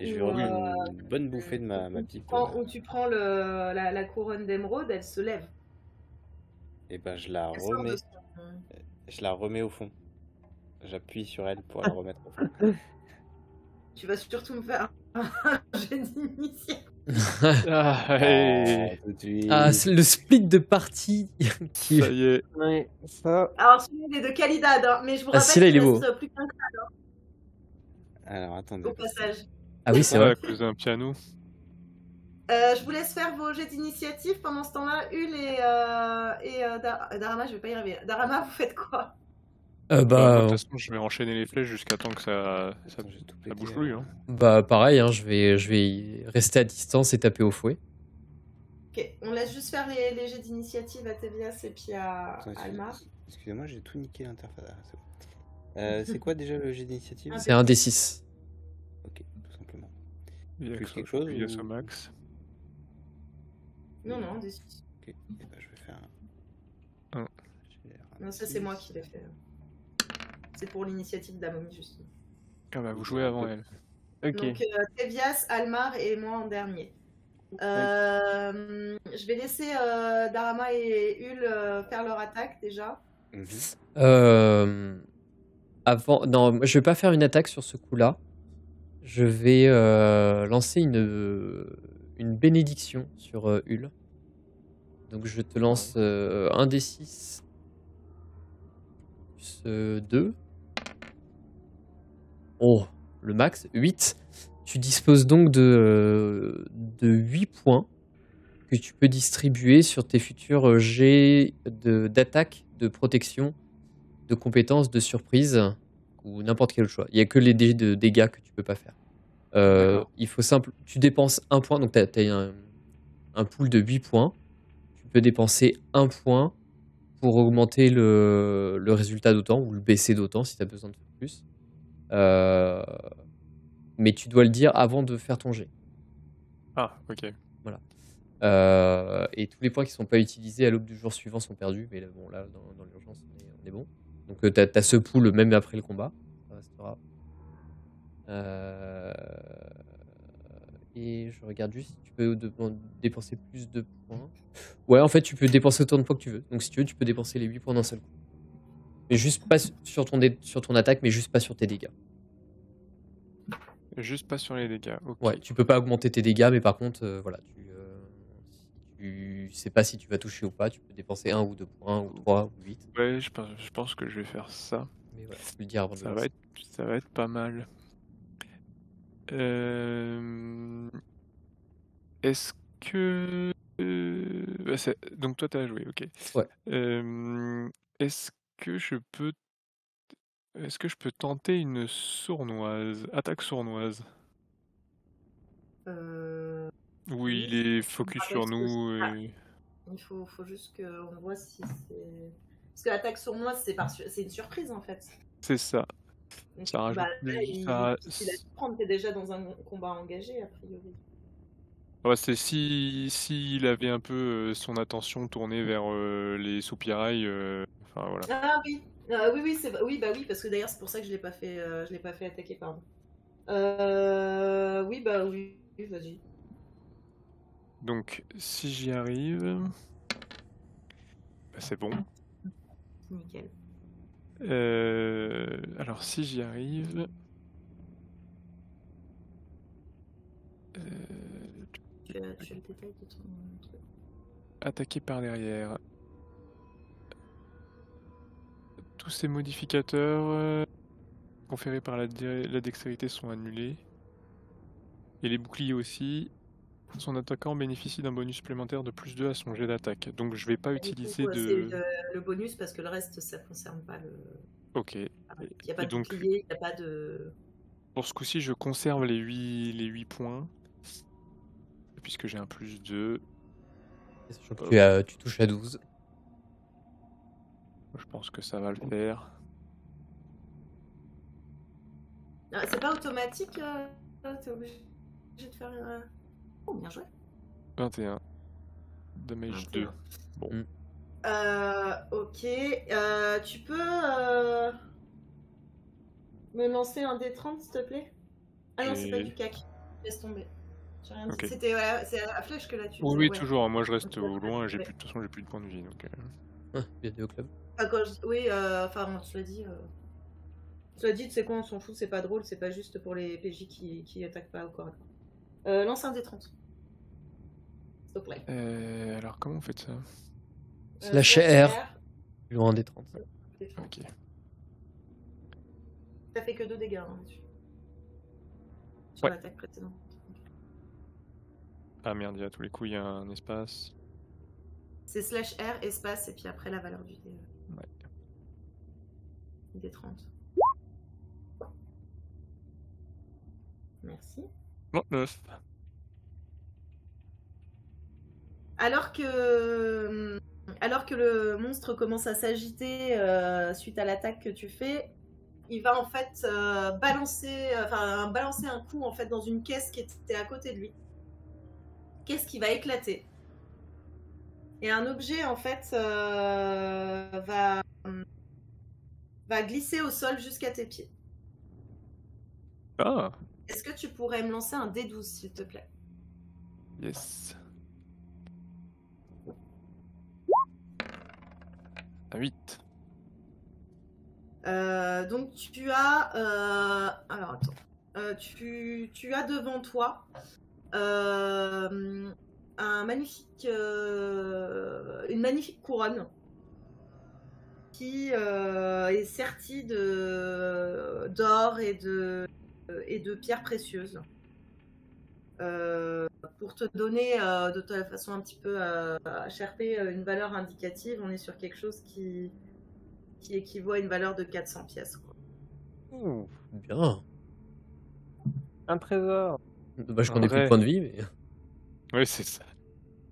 Et je vais remettre une bonne bouffée de ma petite. Où tu prends la couronne d'émeraude, elle se lève. Et ben je la Elle sort de remets. son- Je la remets au fond. J'appuie sur elle pour la remettre au fond. Tu vas surtout me faire un jet d'initiative. Hey, Tout de suite. Ah, c'est le split de partie qui. ça y est. Ouais, ça. Alors, celui-là, il est de Calidad, hein, mais je vous Ah, rappelle celui-là, qu'il il est beau. reste plus qu'un Alors attendez. au passage. Ah oui, c'est Ouais, vrai. à cause d'un piano. Je vous laisse faire vos jets d'initiative. Pendant ce temps-là, Hul et Darama, je vais pas y arriver. Darama, vous faites quoi? Moi, Bah, de toute façon, je vais enchaîner les flèches jusqu'à temps que ça Attends, j'ai tout ça pété, bouge plus. alors. Hein. bah, pareil, hein, je vais rester à distance et taper au fouet. Ok, on laisse juste faire les jets d'initiative à Tevias et puis à Attends, Almar. Excusez-moi, j'ai tout niqué l'interface. Ah, c'est bon. C'est quoi déjà le jet d'initiative? Un C'est un D6. Ok, tout simplement. Il y a Plus que quelque chose il y a ou- ce max. Non, Ok, décide. et ben, je vais faire Un. Non, ça c'est moi qui l'ai fait. C'est pour l'initiative de la momie, justement. Ah bah, vous jouez avant elle. Ok. Donc, Tevias, Almar et moi en dernier. Je vais laisser Darama et Hul faire leur attaque déjà. Non, moi, je vais pas faire une attaque sur ce coup-là. Je vais lancer une bénédiction sur Hul. Donc je te lance un D6 plus 2. Oh, le max, 8. Tu disposes donc de 8 points que tu peux distribuer sur tes futurs jets d'attaque, de protection, de compétences, de surprise ou n'importe quel autre choix. Il n'y a que les dés de dégâts que tu peux pas faire. Il faut tu dépenses un point, donc tu as un pool de 8 points. Tu peux dépenser un point pour augmenter le résultat d'autant ou le baisser d'autant si tu as besoin de faire plus. Mais tu dois le dire avant de faire ton jet. Ah, ok. Voilà. Et tous les points qui ne sont pas utilisés à l'aube du jour suivant sont perdus. Mais bon, là, dans l'urgence, on est bon. Donc, tu as ce pool même après le combat. Ça restera. Et je regarde juste si tu peux dépenser plus de points. Ouais, en fait, tu peux dépenser autant de points que tu veux. Donc, si tu veux, tu peux dépenser les 8 points d'un seul coup. Mais juste pas sur ton attaque, mais juste pas sur tes dégâts. Juste pas sur les dégâts. Ok. Ouais, tu peux pas augmenter tes dégâts, mais par contre, voilà, si tu sais pas si tu vas toucher ou pas, tu peux dépenser 1 ou 2 points, ou 3 ou 8. Ouais, je pense que je vais faire ça. Mais voilà, je peux le dire avant de Ça le va lancer. ça va être pas mal. Est-ce que... donc toi t'as joué, ok. Ouais. Est-ce que je peux tenter une attaque sournoise? Oui, il est focus sur Parce que nous. ah, il faut juste qu'on voit si c'est. Parce que l'attaque sur moi, c'est une surprise en fait. C'est ça. Donc, Ça rajoute là, ça- il a dû prendre, t'es déjà dans un combat engagé a priori. Ouais, c'est s'il avait un peu son attention tournée vers les soupirails. Enfin voilà. Ah oui, oui, bah oui, parce que d'ailleurs c'est pour ça que je l'ai pas fait attaquer, pardon. Oui, bah oui, vas-y. Donc si j'y arrive, bah, c'est bon. Nickel. Alors si j'y arrive, Tu as le détail de ton truc. attaquer par derrière. Tous ces modificateurs conférés par la dextérité sont annulés. Et les boucliers aussi. Son attaquant bénéficie d'un bonus supplémentaire de +2 à son jet d'attaque. Donc je vais pas utiliser C'est de... le bonus parce que le reste ça concerne pas le. Ok. Il n'y a pas Et de donc, bouclier, il n'y a pas de. pour ce coup-ci, je conserve les 8 points. Puisque j'ai un +2. Sachant que tu touches à 12. Je pense que ça va le faire. Ah, c'est pas automatique, t'es obligé de faire. Oh, bien joué. 21. Damage 2. Bon. Ok. Tu peux me lancer un D30 s'il te plaît? Ah non, c'est pas du CAC. Laisse tomber. J'ai rien dit. Ok. C'était c'est à la flèche que là tu. Oui, ouais. toujours. Moi, je reste Ok, au loin et ouais. de toute façon, j'ai plus de points de vie. Donc, Bienvenue au club. Enfin, oui, enfin, on te l'a dit. Tu l'as dit, tu sais quoi, on s'en fout, c'est pas drôle, c'est pas juste pour les PJ qui attaquent pas au corps à corps. Lance un D30. S'il te plaît. alors, comment on fait ça? Slash R. Loin des 30. Ok. Ça fait que 2 dégâts hein, dessus. Sur Ouais. l'attaque précédente. Ah merde, il y a à tous les coups, il y a un espace. C'est slash R, espace, et puis après la valeur du dé. Ouais. Des 30. Merci. Bon, 9. Alors que le monstre commence à s'agiter suite à l'attaque que tu fais, il va en fait balancer un coup en fait dans une caisse qui était à côté de lui. Caisse qui va éclater. Et un objet en fait va glisser au sol jusqu'à tes pieds. Ah, Est-ce que tu pourrais me lancer un D12 s'il te plaît? yes. 8. Donc tu as alors attends. Tu as devant toi une magnifique couronne qui est sertie d'or et de pierres précieuses. Pour te donner de toute façon un petit peu à Sherpé une valeur indicative, on est sur quelque chose qui équivaut à une valeur de 400 pièces. Quoi. Ouh, bien. Un trésor. Dommage qu'on ait plus Ouais. de points de vie, mais. Oui, c'est ça.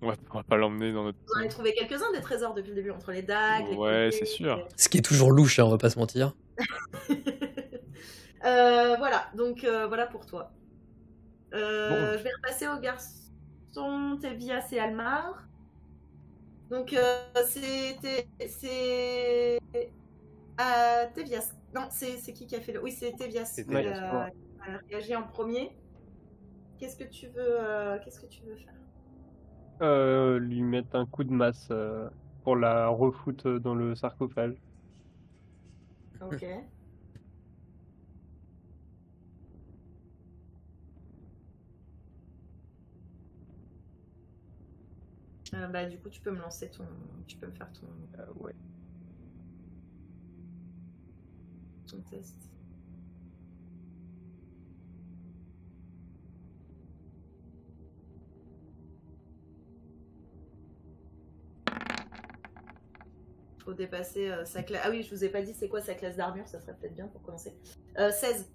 On va pas l'emmener dans notre... On en a trouvé quelques-uns des trésors depuis le début, entre les dagues, les Ouais, colliers, c'est sûr. Ce qui est toujours louche, hein, on va pas se mentir. Voilà, donc voilà pour toi. Bon. Je vais repasser aux garçons, Tevias et Almar. Donc c'est Tevias. Non, c'est qui a fait le... Oui, c'est Tevias C'est qui Tevias, a réagi en premier. Qu'est-ce que tu veux faire? Lui mettre un coup de masse pour la refoutre dans le sarcophage. Ok. Bah du coup tu peux me lancer tu peux me faire Ouais. ton test. Faut dépasser sa classe. Ah oui, je vous ai pas dit c'est quoi sa classe d'armure, ça serait peut-être bien pour commencer. 16.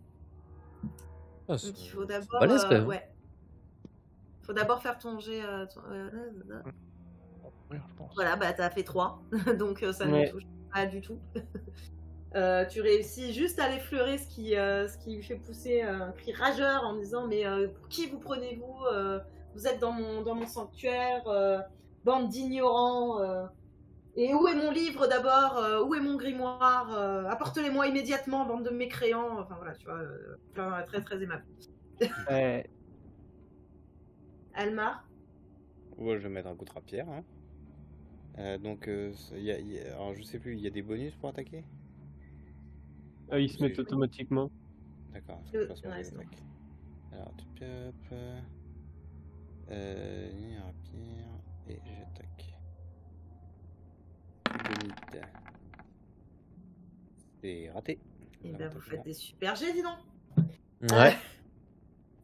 Ah, Donc il faut d'abord. balèze, quand même. Ouais. Faut d'abord faire ton jet. Ouvrir, je pense. Voilà, bah t'as fait 3, donc ça ne Ouais. touche pas du tout. Tu réussis juste à l'effleurer, ce qui lui fait pousser un cri rageur en disant mais pour qui vous prenez-vous Vous êtes dans mon sanctuaire, bande d'ignorants. Et où est mon livre d'abord Où est mon grimoire Apportez-les-moi immédiatement, bande de mécréants. Enfin voilà, tu vois, très très aimable. Ouais. Almar, Ouais, je vais mettre un coup de rapière. Hein. Donc, alors je sais plus, il y a des bonus pour attaquer? Ils se mettent C'est- automatiquement. D'accord, faut que je fasse ouais, ma c'est bon. attaque. Alors, tu peux. Rapière et j'attaque. Bonite. C'est raté. Et La ben raté vous pour faites moi. des super jets, dis donc. Ouais.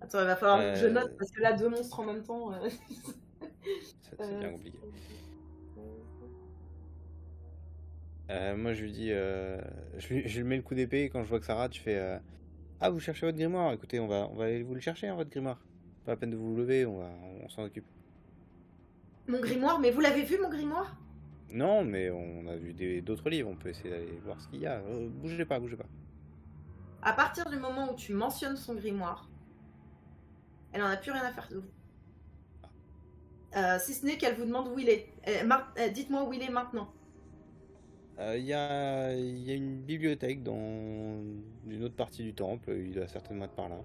Attends, il va falloir que je Euh, note parce que là, 2 monstres en même temps. C'est bien compliqué. Moi, je lui dis, je lui mets le coup d'épée et quand je vois que ça rate, je fais ah, vous cherchez votre grimoire? Écoutez, on va aller vous le chercher, hein, votre grimoire. Pas la peine de vous lever, on s'en occupe. Mon grimoire, mais vous l'avez vu, mon grimoire? Non, mais on a vu d'autres livres, on peut essayer d'aller voir ce qu'il y a. Bougez pas, bougez pas. À partir du moment où tu mentionnes son grimoire, elle en a plus rien à faire de vous. Si ce n'est qu'elle vous demande où il est. Dites-moi où il est maintenant. Il y a une bibliothèque dans une autre partie du temple, il doit certainement être par là.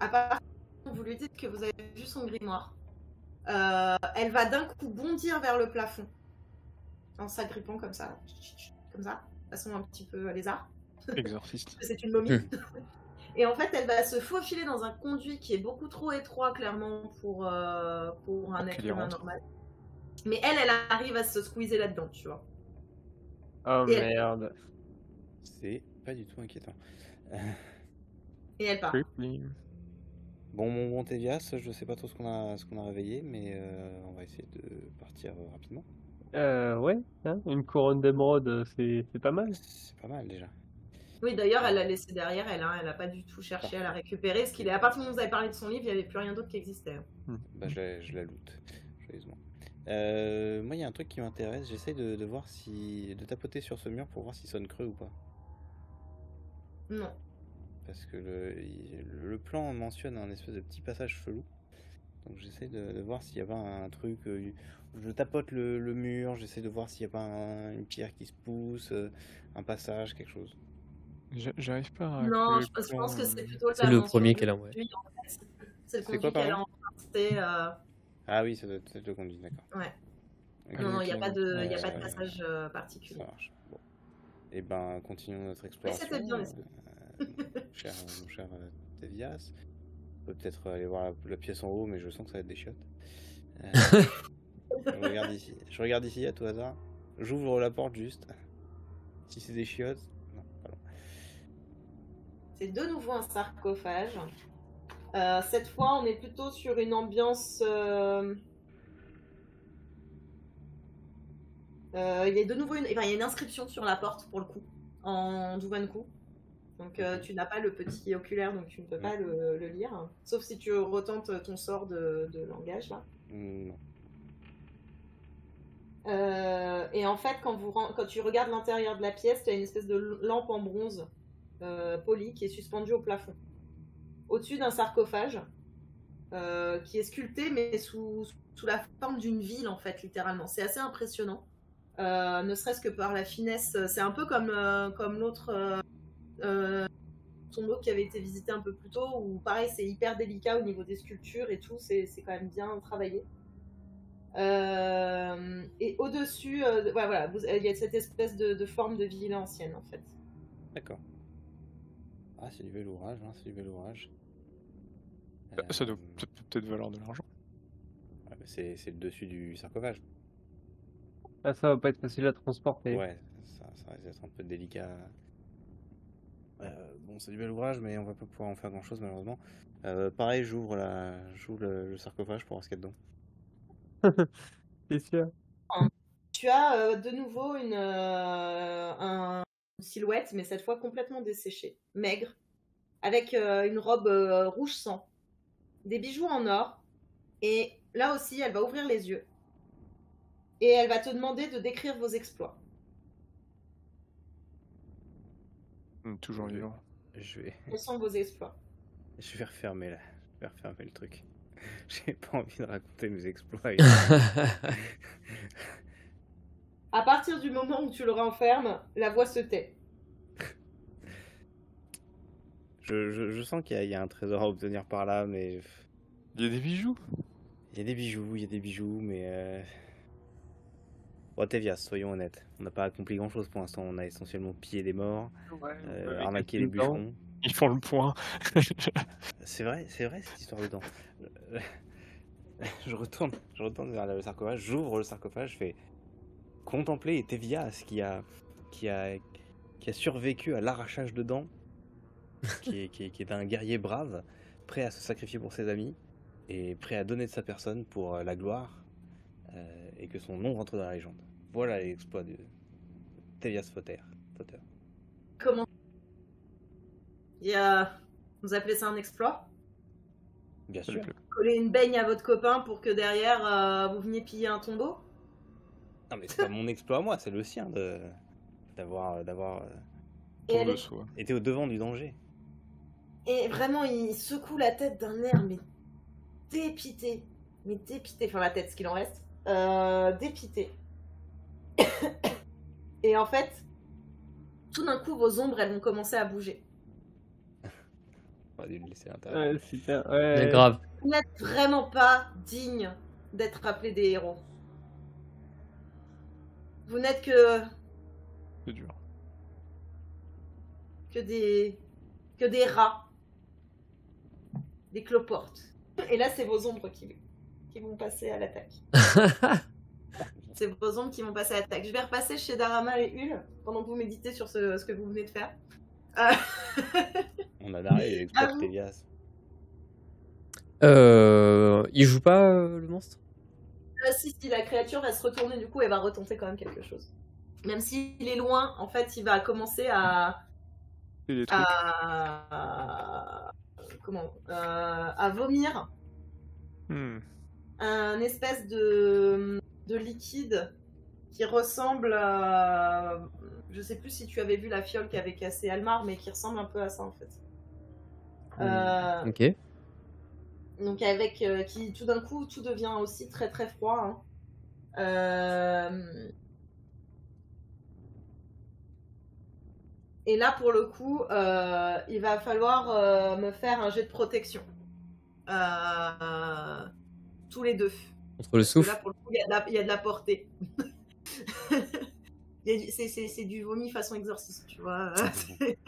À partir du moment où vous lui dites que vous avez vu son grimoire, elle va d'un coup bondir vers le plafond en s'agrippant comme ça, façon un petit peu lézard. Exorciste. C'est une momie. Et en fait, elle va se faufiler dans un conduit qui est beaucoup trop étroit, clairement, pour un être qu'elle y humain rentre. normal. Mais elle arrive à se squeezer là-dedans, tu vois. Oh Et elle- merde. C'est pas du tout inquiétant. Et elle part. Crippling. Bon, mon bon Tévias, je sais pas trop ce qu'on a réveillé, mais on va essayer de partir rapidement. Ouais, hein, une couronne d'émeraude, c'est pas mal. C'est pas mal déjà. Oui, d'ailleurs, elle l'a laissé derrière elle. Elle n'a pas du tout cherché à la récupérer. Ce qu'il est, à partir du moment où vous avez parlé de son livre, il n'y avait plus rien d'autre qui existait. Bah, je la loot, joyeusement. Moi, il y a un truc qui m'intéresse. J'essaie de voir de tapoter sur ce mur pour voir s'il sonne creux ou pas. Non. Parce que le plan mentionne un espèce de petit passage chelou. Donc j'essaie de voir s'il n'y a pas un truc. Je tapote le mur, j'essaie de voir s'il n'y a pas une pierre qui se pousse, un passage, quelque chose. J'arrive pas à Non, coller je le pense que plan, c'est plutôt C'est le premier qu'elle a envoyé. conduit, en fait. C'est le C'est conduit quoi, qu'elle a pardon emprunté. Ah oui, ça doit être le conduit, d'accord. Ouais. Ok. Non, il n'y a pas de Euh, passage Ça particulier. marche. Bon. Et ben, continuons notre Mais exploration. c'était bien, l'esprit. Mon cher Tevias. On peut peut-être aller voir la pièce en haut, mais je sens que ça va être des chiottes. Je regarde ici à tout hasard. J'ouvre la porte juste. Si c'est des chiottes. Non, pas loin. C'est de nouveau un sarcophage. Cette fois, on est plutôt sur une ambiance. Il y a de nouveau il y a une inscription sur la porte pour le coup, en Douvanku. Donc tu n'as pas le petit oculaire, donc tu ne peux pas le lire. Sauf si tu retentes ton sort de langage là. Non. Et en fait, quand tu regardes l'intérieur de la pièce, tu as une espèce de lampe en bronze polie qui est suspendue au plafond. Au-dessus d'un sarcophage qui est sculpté, mais sous la forme d'une ville, en fait, littéralement. C'est assez impressionnant. Ne serait-ce que par la finesse. C'est un peu comme l'autre tombeau qui avait été visité un peu plus tôt, où pareil, c'est hyper délicat au niveau des sculptures et tout. C'est quand même bien travaillé. Et au-dessus, voilà, il y a cette espèce de forme de ville ancienne, en fait. D'accord. Ah, c'est du bel ouvrage, hein, c'est du bel ouvrage. Ça doit peut-être valoir de l'argent. Ouais, bah, c'est le dessus du sarcophage. Ah, ça va pas être facile à transporter. Ouais, ça risque d'être un peu délicat. Bon, c'est du bel ouvrage, mais on va pas pouvoir en faire grand-chose, malheureusement. Pareil, j'ouvre le sarcophage pour voir ce qu'il y a dedans. C'est sûr. Tu as de nouveau une silhouette, mais cette fois complètement desséchée, maigre, avec une robe rouge sang, des bijoux en or. Et là aussi, elle va ouvrir les yeux. Et elle va te demander de décrire vos exploits. Toujours vivant. Je vais, Quels sont vos exploits? je vais refermer là. Je vais refermer le truc. J'ai pas envie de raconter mes exploits. À partir du moment où tu le renfermes, la voix se tait. Je sens qu'il y a un trésor à obtenir par là, mais Il y a des bijoux. il y a des bijoux, mais bon, Tevias, soyons honnêtes. On n'a pas accompli grand-chose pour l'instant. On a essentiellement pillé des morts, arnaqué les bûcherons. Ils font le point. C'est vrai cette histoire de dents. Je retourne vers le sarcophage, j'ouvre le sarcophage, je fais contempler Tevias qui a survécu à l'arrachage de dents, qui est un guerrier brave, prêt à se sacrifier pour ses amis et prêt à donner de sa personne pour la gloire et que son nom rentre dans la légende. Voilà l'exploit de Tevias Fotter. Comment Vous appelez ça un exploit? Bien sûr. Coller une baigne à votre copain pour que derrière vous veniez piller un tombeau? Non mais c'est pas mon exploit à moi, c'est le sien d'avoir Et elle est- été au devant du danger. Et vraiment, il secoue la tête d'un air, mais dépité. Mais dépité. Enfin, la tête, ce qu'il en reste. Dépité. Et en fait, tout d'un coup, vos ombres, elles vont commencer à bouger. On va dû le laisser à l'intérieur. Ouais, super. Bien Ouais. grave. Vous n'êtes vraiment pas digne d'être appelés des héros. Vous n'êtes C'est dur. que des rats. Des cloportes. Et là, c'est vos ombres qui vont passer à l'attaque. C'est vos ombres qui vont passer à l'attaque. Je vais repasser chez Darama et Hul pendant que vous méditez sur ce que vous venez de faire. On a narré l'exploit Ah de bon Tevias. Il joue pas le monstre? Si, la créature va se retourner du coup et va retenter quand même quelque chose. Même s'il est loin, en fait, il va commencer à vomir un espèce de liquide qui ressemble à... Je sais plus si tu avais vu la fiole qu'avait cassé Almar, mais qui ressemble un peu à ça en fait. Ok. Donc avec qui tout d'un coup tout devient aussi très très froid. Et là pour le coup, il va falloir me faire un jet de protection. Tous les deux. Contre le souffle. Là pour le coup, il y a de la portée. C'est du vomi façon exorcisme, tu vois.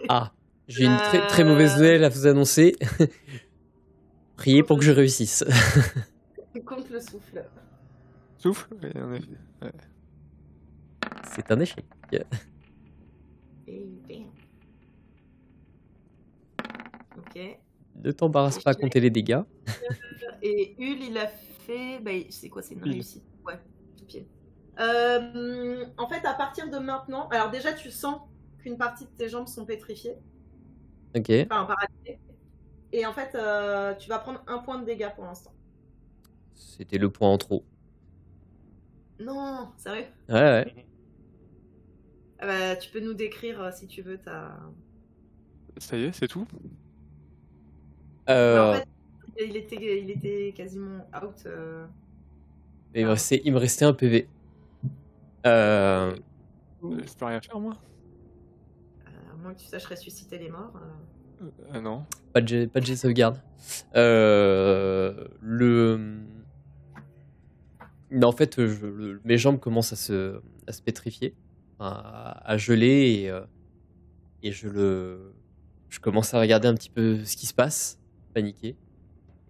Ah, j'ai une très très mauvaise nouvelle à vous annoncer. Priez pour que je réussisse. Contre le souffle. Souffle? Oui, en effet. Ouais. C'est un échec. Et bam. Ok. Ne t'embarrasse pas à compter les dégâts. Et Hul, il a fait... Bah, c'est quoi, c'est une réussite. Ouais, tout pied. En fait, à partir de maintenant... Alors déjà, tu sens qu'une partie de tes jambes sont pétrifiées. Ok. Enfin, paralysées. Et en fait, tu vas prendre 1 point de dégâts pour l'instant. C'était le point en trop. Non, sérieux? Ouais. Tu peux nous décrire, si tu veux, ta... Ça y est, c'est tout? En fait, il était quasiment out. Il me restait un PV. Je peux rien faire, moi? À moins que tu saches ressusciter les morts. Non. Pas de jet de sauvegarde. En fait, mes jambes commencent à se pétrifier, à geler, et je commence à regarder un petit peu ce qui se passe, paniqué.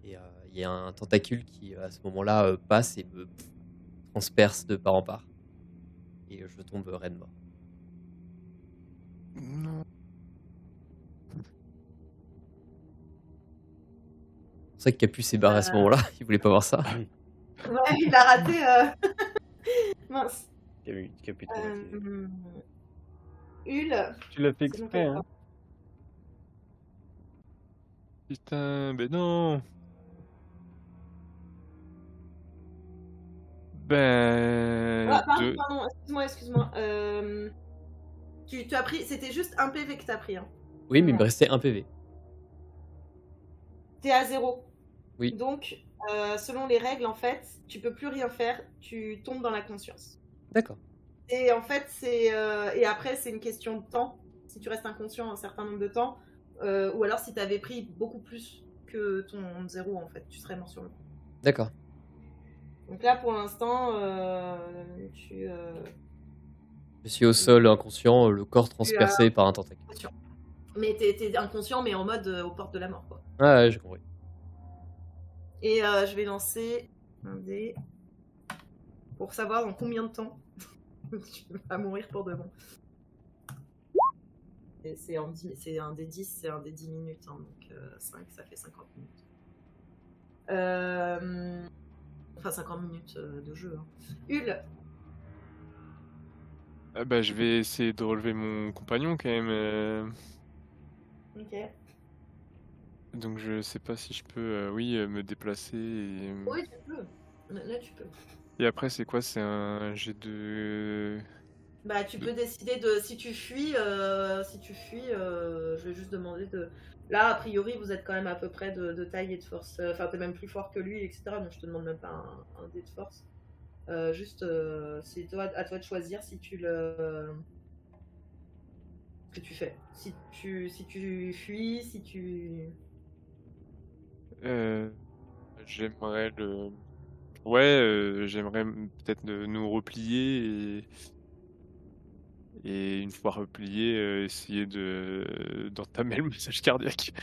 Et il y a un tentacule qui, à ce moment-là, passe et me transperce de part en part. Et je tombe raide mort. Non. C'est pour ça que Capu s'est barré à ce moment-là. Il voulait pas voir ça. Ouais, il a raté. Mince. Capu Hul. Tu l'as fait exprès, Putain, mais non. Ben, Ah, pardon, de... pardon, excuse-moi. Tu as pris, c'était juste un PV que t'as pris. Hein. Oui, mais il me Vraiment. restait un PV. T'es à 0. Oui. Donc, selon les règles, en fait, tu peux plus rien faire, tu tombes dans la conscience. D'accord. Et en fait, et après, c'est une question de temps. Si tu restes inconscient un certain nombre de temps, ou alors si tu avais pris beaucoup plus que ton 0, en fait, tu serais mort sur le coup. D'accord. Donc là, pour l'instant, Je suis au sol, inconscient, le corps transpercé par un tentacule. mais t'es inconscient, mais en mode aux portes de la mort, quoi. Ah ouais, j'ai compris. Et je vais lancer un dé pour savoir dans combien de temps tu vas mourir pour de bon. Et c'est un dé 10, c'est un dé 10 minutes, hein, donc 5, ça fait 50 minutes. Enfin, 50 minutes de jeu. Hein. Hul, bah, je vais essayer de relever mon compagnon quand même. ok. Donc je sais pas si je peux, me déplacer. Oui, tu peux. Là, tu peux. Et après, c'est quoi? C'est un jet de... Bah, tu peux décider de si tu fuis. Je vais juste demander de. Là, a priori, vous êtes quand même à peu près de taille et de force. Enfin, t'es même plus fort que lui, etc. Donc, je te demande même pas un dé de force. Juste, c'est à toi de choisir si tu le. Ce que tu fais. Si tu fuis, si tu. J'aimerais le... Ouais, j'aimerais peut-être nous replier et une fois replié, essayer d'entamer le massage cardiaque.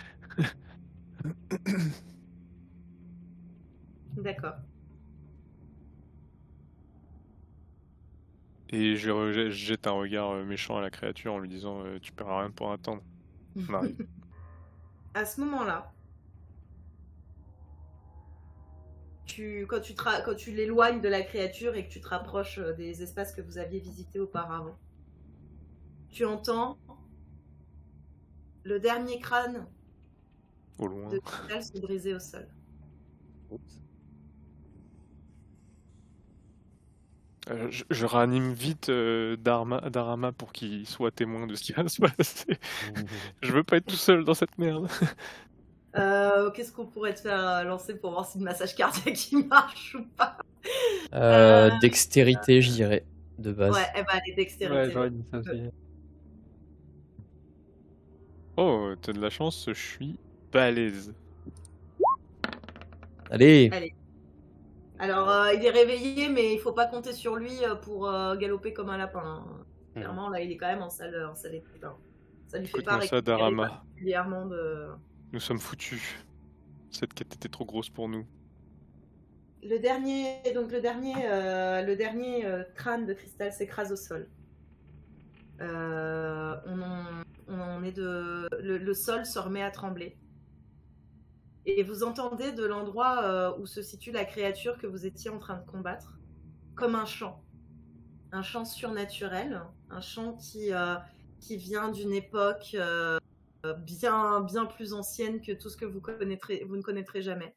D'accord. Et je jette un regard méchant à la créature en lui disant tu paieras rien pour attendre. On arrive. À ce moment-là, quand tu l'éloignes de la créature et que tu te rapproches des espaces que vous aviez visités auparavant, tu entends le dernier crâne Au loin. de Cristal se briser au sol. Oups. Je ranime vite Darama pour qu'il soit témoin de ce qui va se passer. Je veux pas être tout seul dans cette merde. Qu'est-ce qu'on pourrait te faire lancer pour voir si le massage cardiaque il marche ou pas? Dextérité, je dirais, de base. Ouais, elle va aller dextérité. Ouais, j'aurais dit ça aussi. Oh, t'as de la chance, je suis balèze. Allez, Allez. Alors, il est réveillé, mais il faut pas compter sur lui pour galoper comme un lapin. Hein. Clairement, là, il est quand même en salle éteinte. Ça lui fait pas Écoute-moi ça, récupérer Darama. particulièrement de... Nous sommes foutus. Cette quête était trop grosse pour nous. Le dernier crâne de Cristal s'écrase au sol. Le sol se remet à trembler. Et vous entendez de l'endroit où se situe la créature que vous étiez en train de combattre, comme un chant surnaturel, un chant qui vient d'une époque bien plus ancienne que tout ce que vous ne connaîtrez jamais.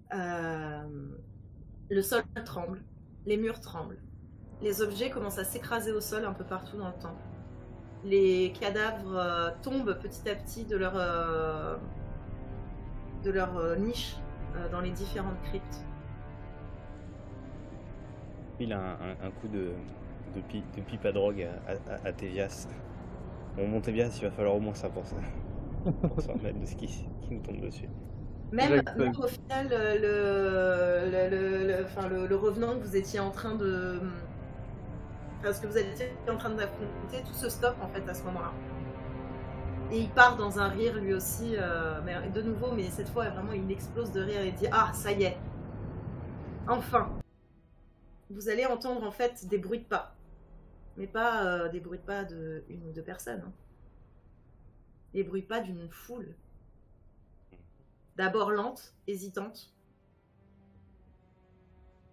Le sol tremble, les murs tremblent, les objets commencent à s'écraser au sol un peu partout dans le temple. Les cadavres tombent petit à petit de leur niche dans les différentes cryptes. Il a un coup de pipe à drogue à Tévias. Bon, Tévias, il va falloir au moins ça pour ça. Pour se remettre de ce qui nous tombe dessus. Même au final, le revenant que vous étiez en train de... Enfin, ce que vous étiez en train d'affronter, tout se stoppe en fait à ce moment-là. Et il part dans un rire lui aussi, mais de nouveau, mais cette fois vraiment il explose de rire et dit « Ah, ça y est, enfin !» Vous allez entendre en fait des bruits de pas, mais pas des bruits de pas d'une ou deux personnes. Hein. Des bruits de pas d'une foule. D'abord lente, hésitante.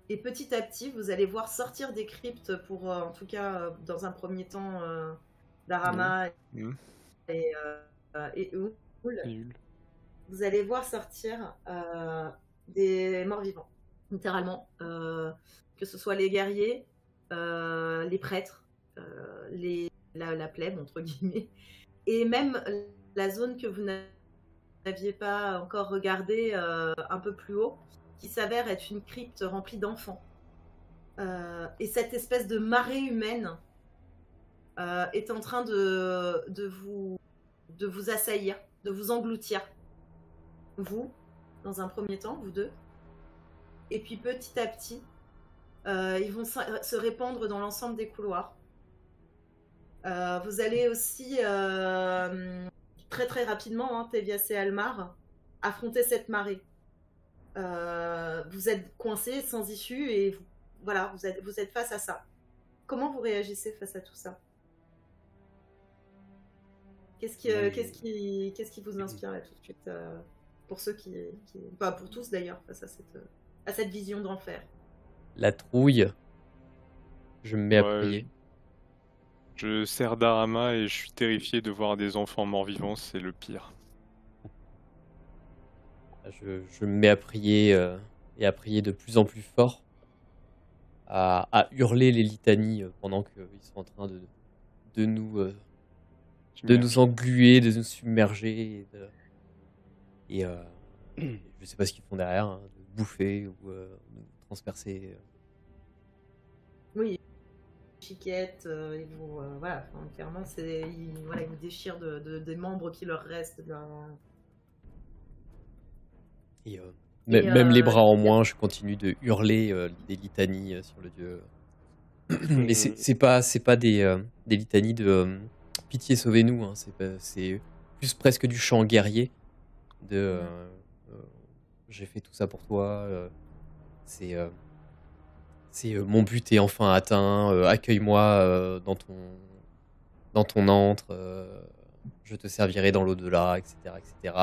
Et petit à petit, vous allez voir sortir des cryptes pour, en tout cas, dans un premier temps, Darama et Hul. Vous allez voir sortir des morts vivants. littéralement. Que ce soit les guerriers, les prêtres, la plèbe, entre guillemets, et même la zone que vous n'aviez pas encore regardée un peu plus haut, qui s'avère être une crypte remplie d'enfants. Et cette espèce de marée humaine est en train de vous assaillir, de vous engloutir. Vous, dans un premier temps, vous deux. Et puis petit à petit, ils vont se répandre dans l'ensemble des couloirs. Vous allez aussi très très rapidement, Tevias et Almar, affronter cette marée. Vous êtes coincés sans issue et voilà, vous êtes face à ça. Comment vous réagissez face à tout ça? Qu'est-ce qui vous inspire là tout de suite pour ceux enfin, pour tous d'ailleurs, face à cette vision d'enfer? La trouille. Je me mets à Ouais, prier. je sers Darama et je suis terrifié de voir des enfants morts-vivants, c'est le pire. Je me mets à prier et à prier de plus en plus fort, à hurler les litanies pendant qu'ils sont en train de nous engluer, de nous submerger et je sais pas ce qu'ils font derrière, hein, de bouffer ou de transpercer. Oui, chiquettes, ils vous, voilà, enfin, clairement, ils vous déchirent des membres qui leur restent. Et Et, même les bras en moins, je continue de hurler des litanies sur le dieu. Mais c'est pas des litanies de pitié, sauvez-nous. Hein, c'est plus presque du chant guerrier. J'ai fait tout ça pour toi. C'est mon but est enfin atteint. Accueille-moi dans ton antre. Je te servirai dans l'au-delà, etc., etc.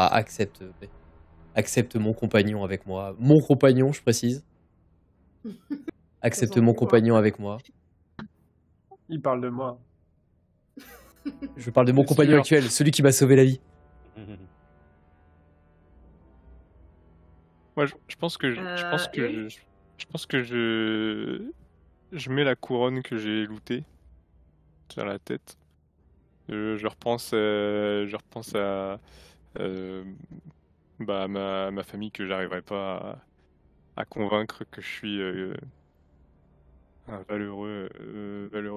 Accepte mon compagnon avec moi. Mon compagnon, je précise. Accepte mon compagnon avec moi. Il parle de moi. Je parle de mon compagnon actuel, celui qui m'a sauvé la vie. Moi, je pense que je mets la couronne que j'ai lootée sur la tête. Je repense à ma famille que j'arriverai pas à convaincre que je suis un valeureux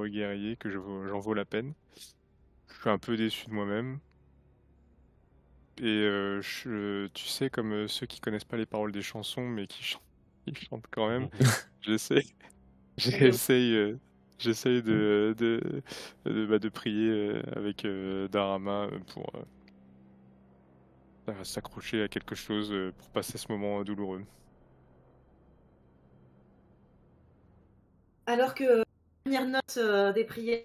guerrier, que j'en vaux la peine. Je suis un peu déçu de moi-même. Et tu sais, comme ceux qui connaissent pas les paroles des chansons, mais ils chantent quand même, j'essaye de prier avec Darama pour s'accrocher à quelque chose pour passer ce moment douloureux. Alors que les dernières notes des prières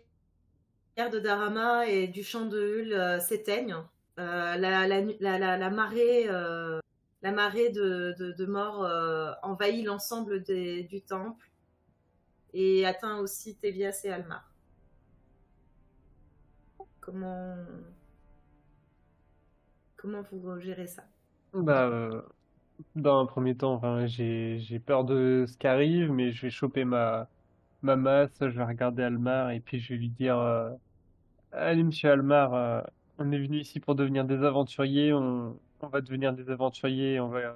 de Darama et du chant de Hul s'éteignent, la marée, de morts envahit l'ensemble du temple et atteint aussi Tevias et Almar. Comment vous gérez ça? Dans un premier temps, enfin, j'ai peur de ce qui arrive, mais je vais choper ma masse, je vais regarder Almar et puis je vais lui dire allez, monsieur Almar, on est venu ici pour devenir des aventuriers, on va devenir des aventuriers, on va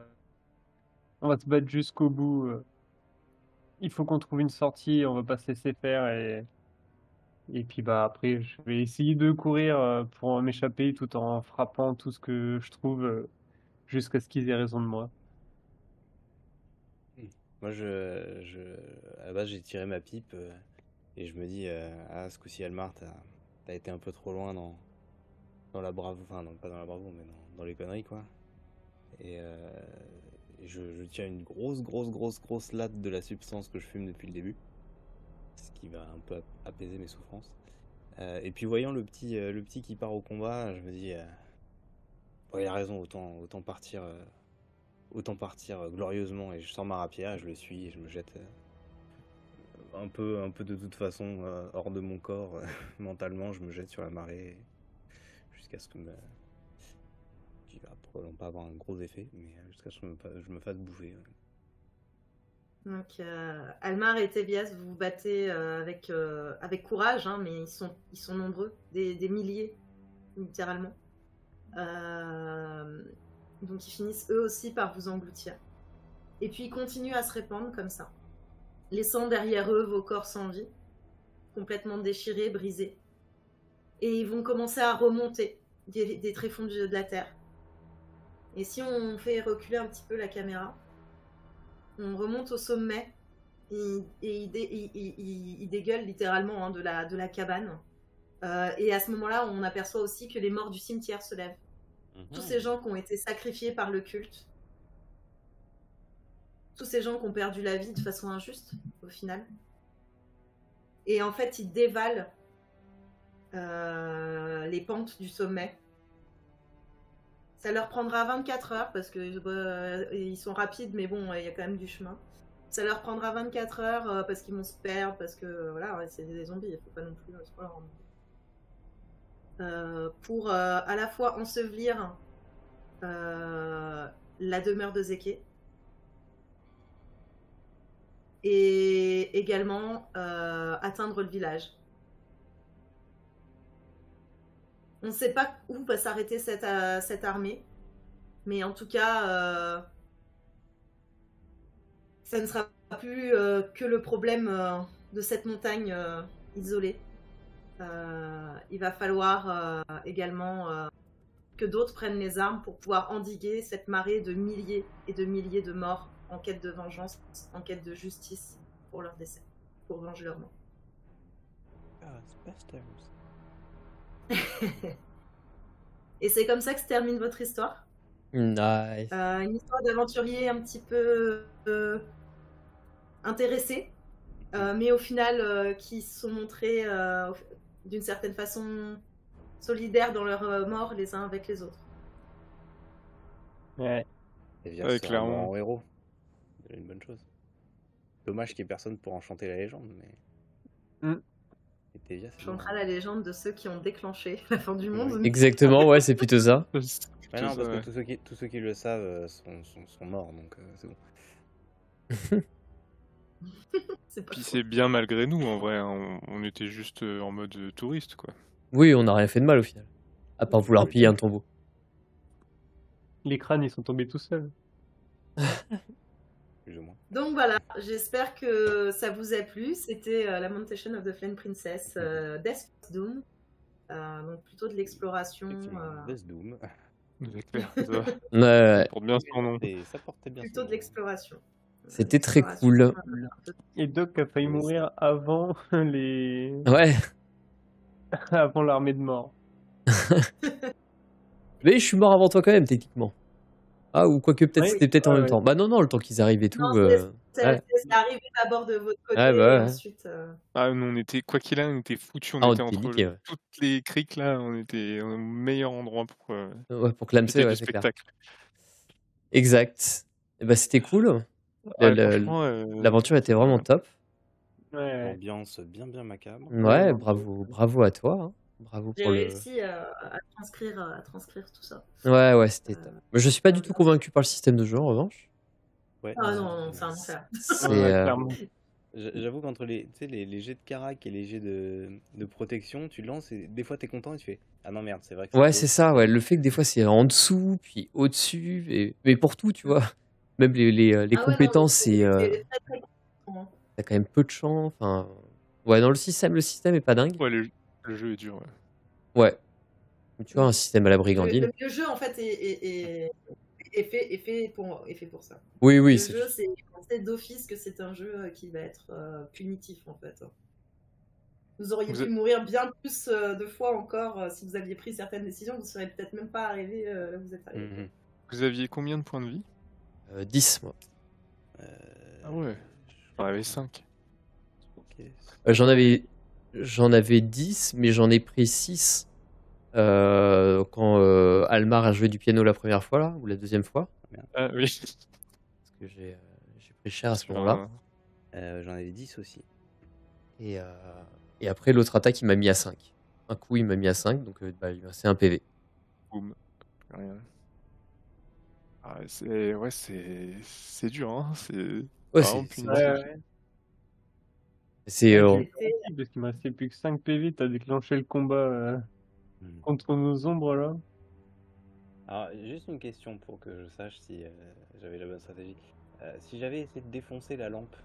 se battre jusqu'au bout. Il faut qu'on trouve une sortie, on va pas se laisser faire et puis après je vais essayer de courir pour m'échapper tout en frappant tout ce que je trouve jusqu'à ce qu'ils aient raison de moi. Moi, à la base, j'ai tiré ma pipe et je me dis, ce coup-ci, Almar, t'as été un peu trop loin dans la bravoure, enfin, non, pas dans la bravoure, mais dans les conneries, quoi. Et je tiens une grosse latte de la substance que je fume depuis le début, ce qui va un peu apaiser mes souffrances. Et puis, voyant le petit qui part au combat, je me dis, bon, il a raison, autant partir glorieusement, et je sors ma rapière et je le suis et je me jette un peu de toute façon hors de mon corps mentalement, je me jette sur la marée jusqu'à ce que qui va probablement pas avoir un gros effet, mais jusqu'à ce que je me fasse bouffer. Donc, Almar et Tévias, vous vous battez avec courage, hein, mais ils sont nombreux, des milliers, littéralement. Donc, ils finissent eux aussi par vous engloutir. Et puis, ils continuent à se répandre comme ça, laissant derrière eux vos corps sans vie, complètement déchirés, brisés. Et ils vont commencer à remonter des tréfonds de la terre. Et si on fait reculer un petit peu la caméra, on remonte au sommet et il dégueule littéralement, hein, de la cabane. Et à ce moment-là, on aperçoit aussi que les morts du cimetière se lèvent. Tous ces gens qui ont été sacrifiés par le culte. Tous ces gens qui ont perdu la vie de façon injuste, au final. Et en fait, ils dévalent les pentes du sommet. Ça leur prendra 24 heures parce que ils sont rapides, mais bon, il y a quand même du chemin. Ça leur prendra 24 heures parce qu'ils vont se perdre, parce que voilà, c'est des zombies, il faut pas non plus se leur pour à la fois ensevelir la demeure de Zeke et également atteindre le village. On ne sait pas où va s'arrêter cette armée, mais en tout cas, ça ne sera plus que le problème de cette montagne isolée. Il va falloir également que d'autres prennent les armes pour pouvoir endiguer cette marée de milliers et de milliers de morts en quête de vengeance, en quête de justice pour leur décès, pour venger leur mort. Et c'est comme ça que se termine votre histoire. Nice. Une histoire d'aventurier un petit peu intéressé, mais au final qui se sont montrés d'une certaine façon solidaires dans leur mort les uns avec les autres. Ouais. Et bien, Ouais, c'est un clairement. grand héros. C'est une bonne chose. Dommage qu'il n'y ait personne pour enchanter la légende, mais. Et Tévia, c'est Chantera bien. la légende de ceux qui ont déclenché la fin du monde. Exactement, ouais, c'est plutôt ça. Ouais, non, parce que tous ceux qui le savent sont morts, donc c'est bon. C'est pas Puis faux. c'est bien malgré nous, en vrai. Hein. On était juste en mode touriste, quoi. Oui, on n'a rien fait de mal au final. À part vouloir Oui. piller un tombeau. Les crânes, ils sont tombés tout seuls. Plus ou moins. Donc voilà, j'espère que ça vous a plu. C'était Lamentation of the Flame Princess, Death Doom. Donc plutôt de l'exploration. Effectivement, Death Doom. C'est clair, ça va. Ouais, Ça porte bien son nom. Et ça portait bien Plutôt son de nom. l'exploration. c'était très cool. Et Doc a failli mourir avant les... Ouais. avant l'armée de mort. Mais je suis mort avant toi quand même, techniquement. Ah, ou quoique peut-être Ouais, c'était peut-être en ouais, même ouais. temps. Bah non, le temps qu'ils arrivent et tout. Non, ouais. c'est arrivé d'abord de votre côté Ouais, bah et ouais. ensuite. Ah, nous, on était, quoi qu'il a, on était foutus. On Ah, on était était entre niqués, ouais. toutes les criques là. On était au meilleur endroit pour Ouais, pour clamser, profiter ouais, du c'est clair. spectacle. Exact. Et bah c'était cool. Ouais, franchement, L'aventure était vraiment top. Ouais. Ambiance bien macabre. Ouais, bravo à toi. Hein. Bravo J'ai pour le. réussi à transcrire tout ça. Ouais, c'était top. Mais je suis pas du tout convaincu par le système de jeu en revanche. Ouais. Ah non, c'est un enfer. C'est. Ouais, clairement. J'avoue qu'entre les jets de carac et les jets de protection, tu lances et des fois t'es content et tu fais ah non merde, c'est vrai que Ouais, haut. c'est ça, ouais. Le fait que des fois c'est en dessous, puis au-dessus, mais pour tout, tu vois. Même les Ah ouais, non, compétences, c'est. très, très content. T'as quand même peu de chance. Enfin. Ouais, dans le système est pas dingue. Ouais, le jeu est dur. Ouais. Ouais. Tu vois, un système à la brigandine. Le jeu, en fait, est fait pour ça. Oui, Le c'est. jeu, c'est on sait d'office que c'est un jeu qui va être punitif, en fait. Vous auriez pu mourir bien plus de fois encore si vous aviez pris certaines décisions. Vous ne seriez peut-être même pas arrivé là où vous êtes arrivé. Vous aviez combien de points de vie 10, moi. Ah ouais. J'en avais 5. Ok. J'en avais 10, mais j'en ai pris 6 quand Almar a joué du piano la première fois, là, ou la deuxième fois. Ah oui. Parce que j'ai pris cher à ce moment-là. J'en avais 10 aussi. Et après, l'autre attaque, il m'a mis à 5. Un coup, il m'a mis à 5, donc c'est un PV. Boum. Rien. Ah, c'est dur, hein. Ouais, Vraiment c'est plus une mort. Ouais, marque. ouais. C'est Ouais, C'était- c'est parce qu'il me restait plus que 5 PV, t'as déclenché le combat Hmm. contre nos ombres là. Alors, juste une question pour que je sache si j'avais la bonne stratégie. Si j'avais essayé de défoncer la lampe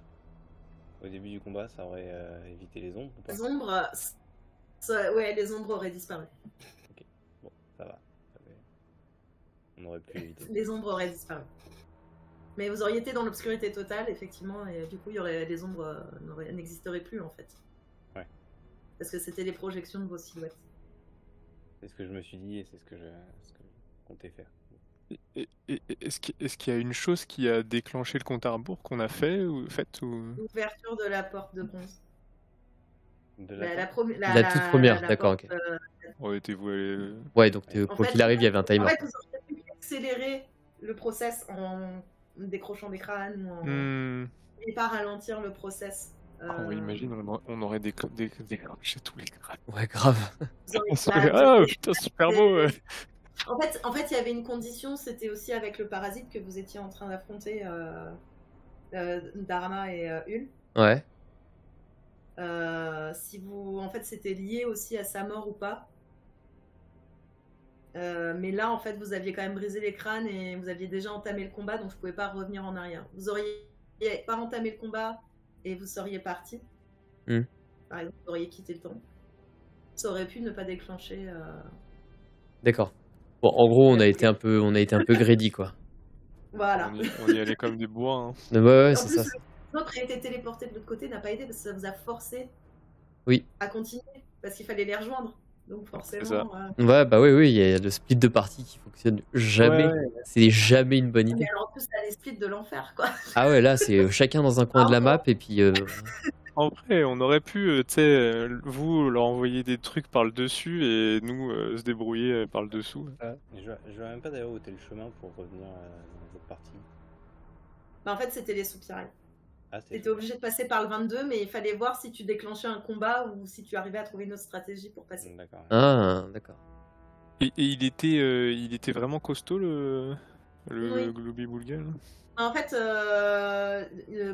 au début du combat, ça aurait évité les ombres ou pas? Les ombres, ouais, les ombres auraient disparu. Ok, bon, ça va. On aurait pu éviter. Les ombres auraient disparu. Mais vous auriez été dans l'obscurité totale, effectivement, et du coup, les ombres n'existeraient plus, en fait. Ouais. Parce que c'était les projections de vos silhouettes. C'est ce que je me suis dit et c'est ce que je comptais faire. Est-ce qu'il y a une chose qui a déclenché le compte à rebours qu'on a fait ou L'ouverture de la porte de bronze. De La toute première, d'accord, porte, ok. aurait été voué Ouais, donc En quoi fait, qu'il arrive, il y avait un En timer. fait, vous auriez pu accélérer le process en décrochant des crânes ou en... et pas ralentir le process. imagine, on aurait déclenché tous les crânes. Ouais, grave. vous auriez- On bah, serait, vous ah auriez- putain, super beau. En fait, il y avait une condition, c'était aussi avec le parasite que vous étiez en train d'affronter Dharma et Hul. Ouais. Si vous, en fait, c'était lié aussi à sa mort ou pas. Mais là, en fait, vous aviez quand même brisé les crânes et vous aviez déjà entamé le combat, donc je pouvais pas revenir en arrière. Vous auriez pas entamé le combat et vous seriez parti. Par exemple, vous auriez quitté le temps. Ça aurait pu ne pas déclencher. D'accord. Bon, en gros, on a été un peu greedy, quoi. Voilà. On y allait comme des bois. Ouais, ouais, En c'est plus, ça. l'autre a été téléporté de l'autre côté, n'a pas aidé parce que ça vous a forcé Oui. à continuer parce qu'il fallait les rejoindre. Donc C'est ça. forcément. Ouais, bah oui, il y a le split de partie qui fonctionne jamais. Ouais. C'est jamais une bonne idée. Mais alors en plus, t'as les splits de l'enfer, quoi. Ah ouais, là, c'est chacun dans un coin de la map et puis. En vrai, on aurait pu, tu sais, vous leur envoyer des trucs par le dessus et nous se débrouiller par le dessous. Je vois même pas d'ailleurs où était le chemin pour revenir dans votre partie. Bah, en fait, c'était les soupirails. Ah, c'est T'étais obligé de passer par le 22, mais il fallait voir si tu déclenchais un combat ou si tu arrivais à trouver une autre stratégie pour passer. D'accord. Ah, d'accord. Et il était vraiment costaud le Oui. Globi-Boulga, là. En fait,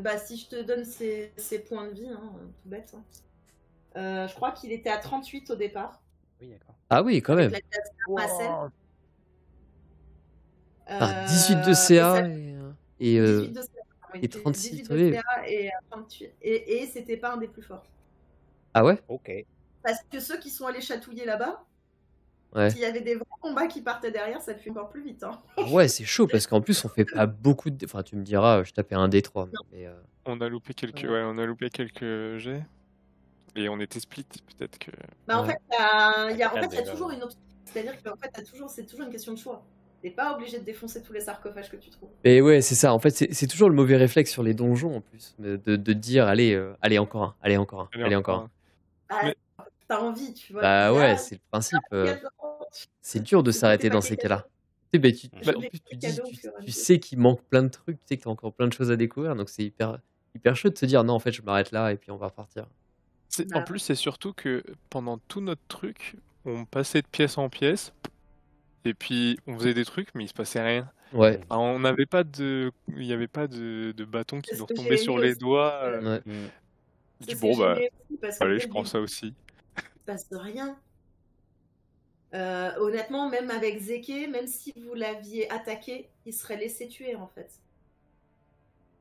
bah, si je te donne ses points de vie, hein, tout bête, hein. Je crois qu'il était à 38 au départ. Oui, d'accord. Ah oui, quand même. Avec la classe Marcel. Wow. Ah, 18 de CA et 18 de CA. Il et était 36 18 de oui. CA et 38. Et c'était pas un des plus forts. Ah ouais? Ok. Parce que ceux qui sont allés chatouiller là-bas, Ouais. s'il y avait des vrais combats qui partaient derrière, ça fuit encore plus vite. Hein. Ouais, c'est chaud parce qu'en plus, on fait pas beaucoup de. Enfin, tu me diras, je tapais un D3. Mais On a loupé quelques, Ouais. on a loupé quelques jets et on était split, peut-être que. Bah, en Ouais. fait, il y a déjà, toujours une option. C'est-à-dire qu'en fait, c'est toujours une question de choix. T'es pas obligé de défoncer tous les sarcophages que tu trouves. Mais ouais, c'est ça. En fait, c'est toujours le mauvais réflexe sur les donjons en plus. De dire, allez, encore un, allez, encore un, allez, encore un. Ah, Mais- T'as envie, tu vois. Bah tu dis, ouais, ah, c'est le principe. regarde, C'est dur de C'est s'arrêter pas dans des ces cadeaux. cas-là. Tu sais, bah, en J'ai plus, des tu dis, cadeaux au fur et à tu mesure. sais qu'il manque plein de trucs, tu sais que t'as encore plein de choses à découvrir, donc c'est hyper chaud de se dire, non, en fait, je m'arrête là et puis on va repartir. En Bah, plus, c'est surtout que pendant tout notre truc, on passait de pièce en pièce et puis on faisait des trucs, mais il se passait rien. Ouais, Alors, on n'avait pas de, il n'y avait pas de bâton qui C'est ce nous que retombait j'ai sur aimé les aussi, doigts. ouais. Je c'est dis ce que bon bah, j'aimais aussi, parce que allez, dès je le prends début, ça aussi. il se passe rien. Honnêtement, même avec Zeke, même si vous l'aviez attaqué, il serait laissé tuer en fait.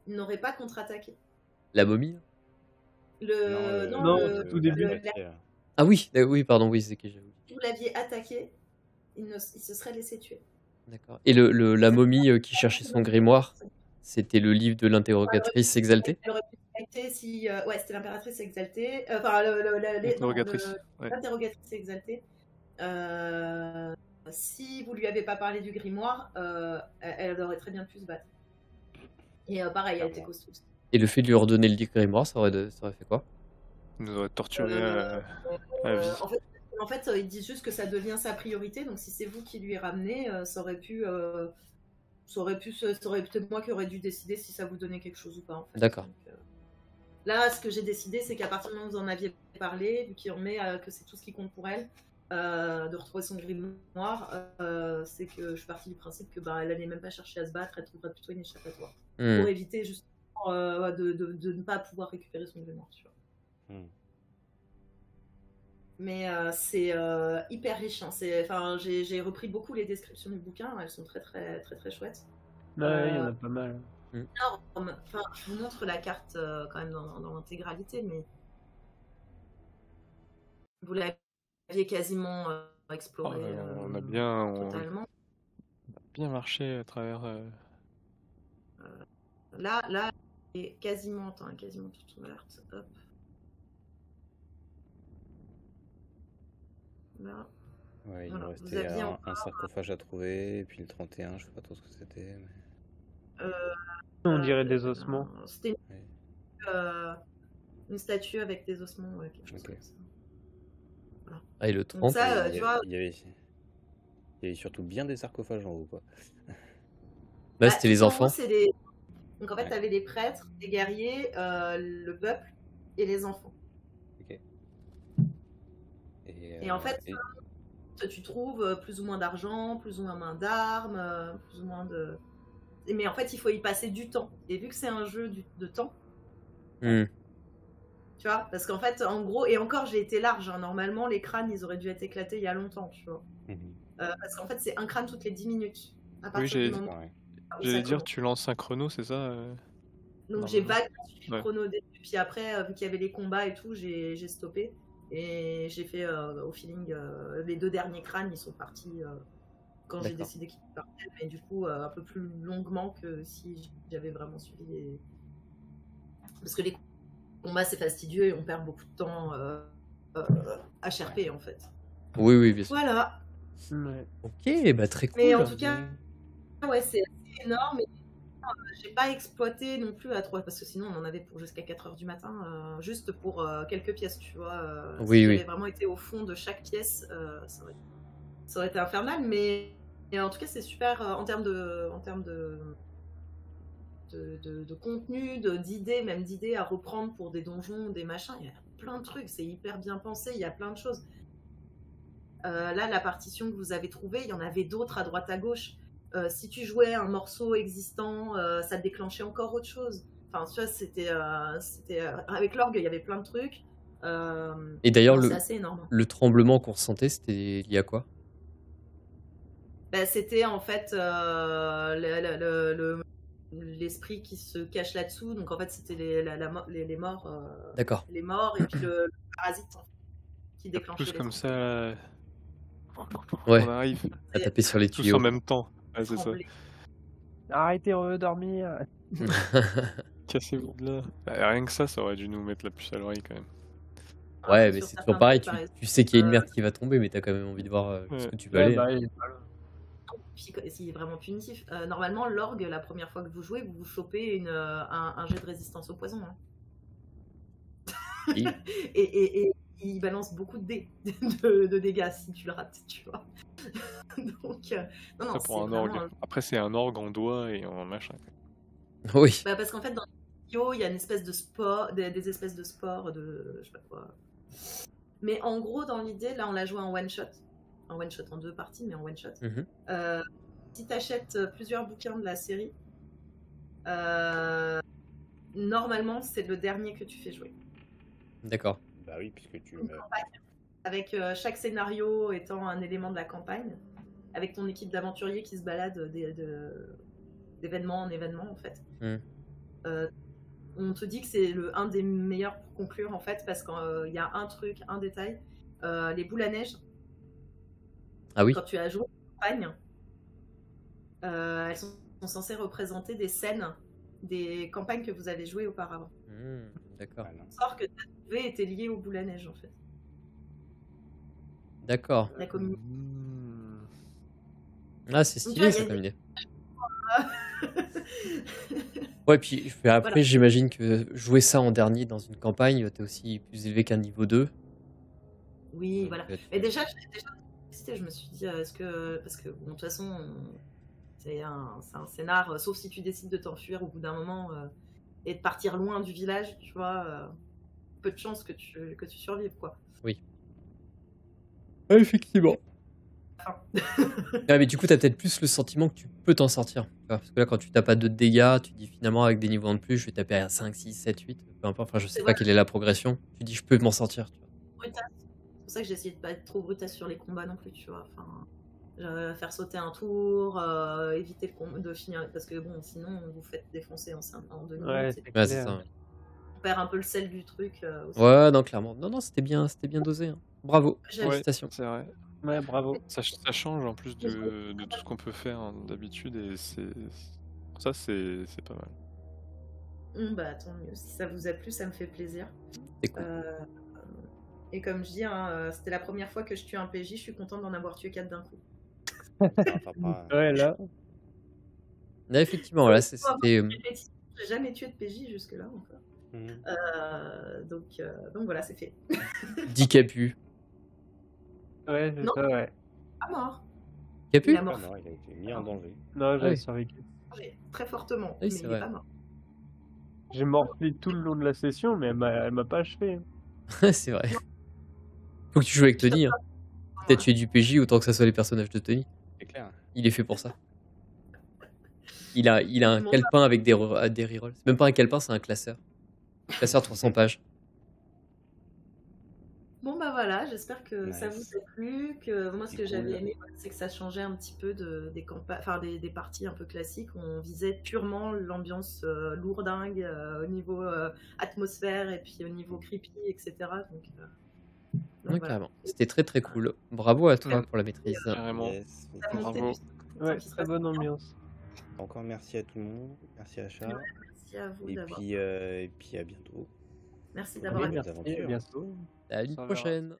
Il n'aurait pas contre-attaqué. La momie? Non, le- tout début. Ah oui, oui, pardon, oui, c'est que j'avoue. Si vous l'aviez attaqué, il se serait laissé tuer. D'accord. Et la momie qui cherchait son grimoire, c'était le livre de l'interrogatrice exaltée? Elle aurait pu s'arrêter si. Ouais, c'était l'impératrice exaltée. L'interrogatrice. Ouais. L'interrogatrice exaltée. Si vous lui avez pas parlé du grimoire, elle aurait très bien pu se battre. Et pareil, elle était costaud. Et le fait de lui redonner le grimoire, ça aurait fait quoi? Il nous aurait torturé à vie. En fait, ils disent juste que ça devient sa priorité. Donc, si c'est vous qui lui ramenez, ça aurait pu peut-être moi qui aurais dû décider si ça vous donnait quelque chose ou pas. En fait. D'accord. Donc, là, ce que j'ai décidé, c'est qu'à partir du moment où vous en aviez parlé, vu qu'il remet que c'est tout ce qui compte pour elle, de retrouver son grimoire, c'est que je suis partie du principe que elle n'allait même pas chercher à se battre, elle trouverait plutôt une échappatoire. Pour éviter justement de ne pas pouvoir récupérer son mémoire, tu vois. Mais c'est hyper riche. Hein. J'ai repris beaucoup les descriptions du bouquin. Elles sont très très très très chouettes. Ouais, il y en a pas mal. Énorme. Enfin, je vous montre la carte quand même dans l'intégralité, mais vous l'aviez quasiment exploré On a bien, totalement. bien marché à travers. Là, est quasiment toute ouverte. Hop. Là. Ouais, il Voilà, nous vous restait aviez un encore- sarcophage à trouver, et puis le 31, je sais pas trop ce que c'était. Mais... On dirait des ossements. C'était Ouais. une statue avec des ossements, ouais, quelque chose Ok. comme ça. Ah, et le Donc 30, ça, il tu y vois, avait surtout bien des sarcophages en haut, quoi. là, c'était les tout en haut, enfants. c'est des... Donc en fait, Ouais. tu avais les prêtres, les guerriers, le peuple et les enfants. Ok. Et en fait, tu trouves plus ou moins d'argent, plus ou moins d'armes, plus ou moins de... Mais en fait, il faut y passer du temps. Et vu que c'est un jeu de temps, Hmm. tu vois, parce qu'en fait, en gros, et encore, j'ai été large. Hein. Normalement, les crânes, ils auraient dû être éclatés il y a longtemps, tu vois. Parce qu'en fait, c'est un crâne toutes les 10 minutes. À partir du moment Ouais. où J'allais ça dire, commence. tu lances un chrono, c'est ça Donc j'ai vaguement suivi Ouais. le chrono au début, puis après, vu qu'il y avait les combats et tout, j'ai stoppé. Et j'ai fait au feeling, les 2 derniers crânes, ils sont partis quand j'ai D'accord. décidé qu'ils partaient, mais du coup, un peu plus longuement que si j'avais vraiment suivi les... Parce que les combats, c'est fastidieux et on perd beaucoup de temps à HRP, en fait. Oui, bien sûr. Voilà. Ouais. Ok, bah très cool. Mais en tout cas, ouais, c'est assez énorme. J'ai pas exploité non plus à 3, parce que sinon on en avait pour jusqu'à 4h du matin, juste pour quelques pièces, tu vois. Oui, si oui. j'avais vraiment été au fond de chaque pièce, ça aurait été infernal, mais en tout cas c'est super en termes de contenu, d'idées, même d'idées à reprendre pour des donjons, des machins. Il y a plein de trucs, c'est hyper bien pensé, il y a plein de choses. Là, la partition que vous avez trouvée, il y en avait d'autres à droite à gauche. Si tu jouais un morceau existant, ça déclenchait encore autre chose. Enfin, tu vois, c'était avec l'orgue, il y avait plein de trucs. Et d'ailleurs, c'est assez énorme. le tremblement qu'on ressentait, c'était lié à quoi? Bah, c'était en fait l'esprit qui se cache là-dessous. Donc en fait, c'était les morts. D'accord. Les morts et puis le parasite qui déclenchait Tous les comme trucs. ça. Ouais. On arrive À taper sur les tous tuyaux. en même temps. Ouais, c'est ça. Trembler. Arrêtez de dormir. Cassez-vous de là. Bah, rien que ça aurait dû nous mettre la puce à l'oreille quand même. Ouais, Ah, mais sur c'est certains toujours pareil. trucs, Tu sais qu'il y a une merde qui va tomber, mais t'as quand même envie de voir Ouais. ce que tu peux aller. bah, Puis s'il est vraiment punitif. Normalement, l'orgue, la première fois que vous jouez, vous chopez un jet de résistance au poison. Hein. Oui. et il balance beaucoup de dés de dégâts si tu le rates, tu vois. Donc, non, Ça c'est pour un vraiment orgue. Après, c'est un orgue en doigt et en machin. Oui. Bah, parce qu'en fait, dans les tuyaux, il y a une espèce de sport, des espèces de spores, de je sais pas quoi. Mais en gros, dans l'idée, là, on l'a joué en one shot. En one shot, en 2 parties, mais en one shot. Mhm. Si tu achètes plusieurs bouquins de la série, normalement, c'est le dernier que tu fais jouer. D'accord. Bah oui, puisque tu Une campagne, avec chaque scénario étant un élément de la campagne, avec ton équipe d'aventuriers qui se balade d'événement en événement, en fait. On te dit que c'est un des meilleurs pour conclure, en fait, parce qu'il y a un détail. Les boules à neige, Ah oui. quand tu as joué en campagne, elles sont censées représenter des scènes des campagnes que vous avez jouées auparavant. D'accord. On sort que ta trouvé était lié aux boules à neige, en fait. D'accord. La communauté. Ah, c'est stylé ça comme idée. Ouais, puis après, Voilà. j'imagine que jouer ça en dernier dans une campagne, t'es aussi plus élevé qu'un niveau 2. Oui, Donc, voilà. Mais déjà, je me suis dit, est-ce que... Parce que, bon, de toute façon, c'est un scénar, sauf si tu décides de t'enfuir au bout d'un moment et de partir loin du village, tu vois, peu de chances que tu survives, quoi. Oui. Effectivement. fin. Ah, mais du coup, t'as peut-être plus le sentiment que tu peux t'en sortir. Tu vois, parce que là, quand tu tapes pas de dégâts, tu dis finalement, avec des niveaux en plus, je vais taper à 5, 6, 7, 8, peu importe. Enfin, je sais C'est pas vrai. quelle est la progression. Tu dis, je peux m'en sortir. Tu vois. Brutasse. C'est pour ça que j'ai essayé de pas être trop brutasse sur les combats non plus, tu vois. Enfin, faire sauter un tour, éviter de finir. Parce que bon, sinon, vous faites défoncer en 2 minutes. Ouais, et c'est puis Ouais, c'est clair. ça. Ouais. on perd un peu le sel du truc aussi. Ouais, non, clairement. Non, non, c'était bien dosé. Hein. Bravo. J'ai- Ouais, Félicitations. c'est vrai. Ouais, bravo. Ça change en plus de tout ce qu'on peut faire hein, d'habitude et ça c'est pas mal. Bah tant mieux. Si ça vous a plu, ça me fait plaisir. C'est cool. Et comme je dis, hein, c'était la première fois que je tue un PJ, je suis contente d'en avoir tué 4 d'un coup. Enfin, pas- Ouais, là. Là, effectivement, là, c'était. J'ai jamais tué de PJ jusque-là encore. Mhm. Donc voilà, c'est fait. 10 capus. Ouais, c'est Non. ça, ouais. Pas mort. Capus Il a Ah mort non, il a été mis en danger. Non, j'ai oui. survécu. très fortement, Oui, mais c'est il vrai. est pas mort. J'ai morflé tout le long de la session, mais elle m'a pas achevé. C'est vrai. Faut que tu joues avec Tony. Hein. Si t'as tué du PJ, autant que ça soit les personnages de Tony. C'est clair. Il est fait pour ça. Il a un Bon, calepin avec des rerolls. C'est même pas un calepin, c'est un classeur. Classeur 300 pages. Bon bah voilà, j'espère que ça Nice. vous a plu, que moi ce C'est que j'avais cool. aimé, c'est que ça changeait un petit peu des parties un peu classiques. On visait purement l'ambiance lourdingue au niveau atmosphère et puis au niveau creepy, etc. Donc Ouais, voilà. carrément. C'était très très cool. Bravo à toi Ouais. pour la maîtrise. Carrément. Yes. Ça montait Bravo. du- Ouais, qui se très passe bonne bien. ambiance. Encore merci à tout le monde. Merci à Chat. Merci à vous Et d'avoir. puis à bientôt. Merci Oui, d'avoir Oui, été. bonnes merci, à aventures. bientôt. À la Ça verra. prochaine.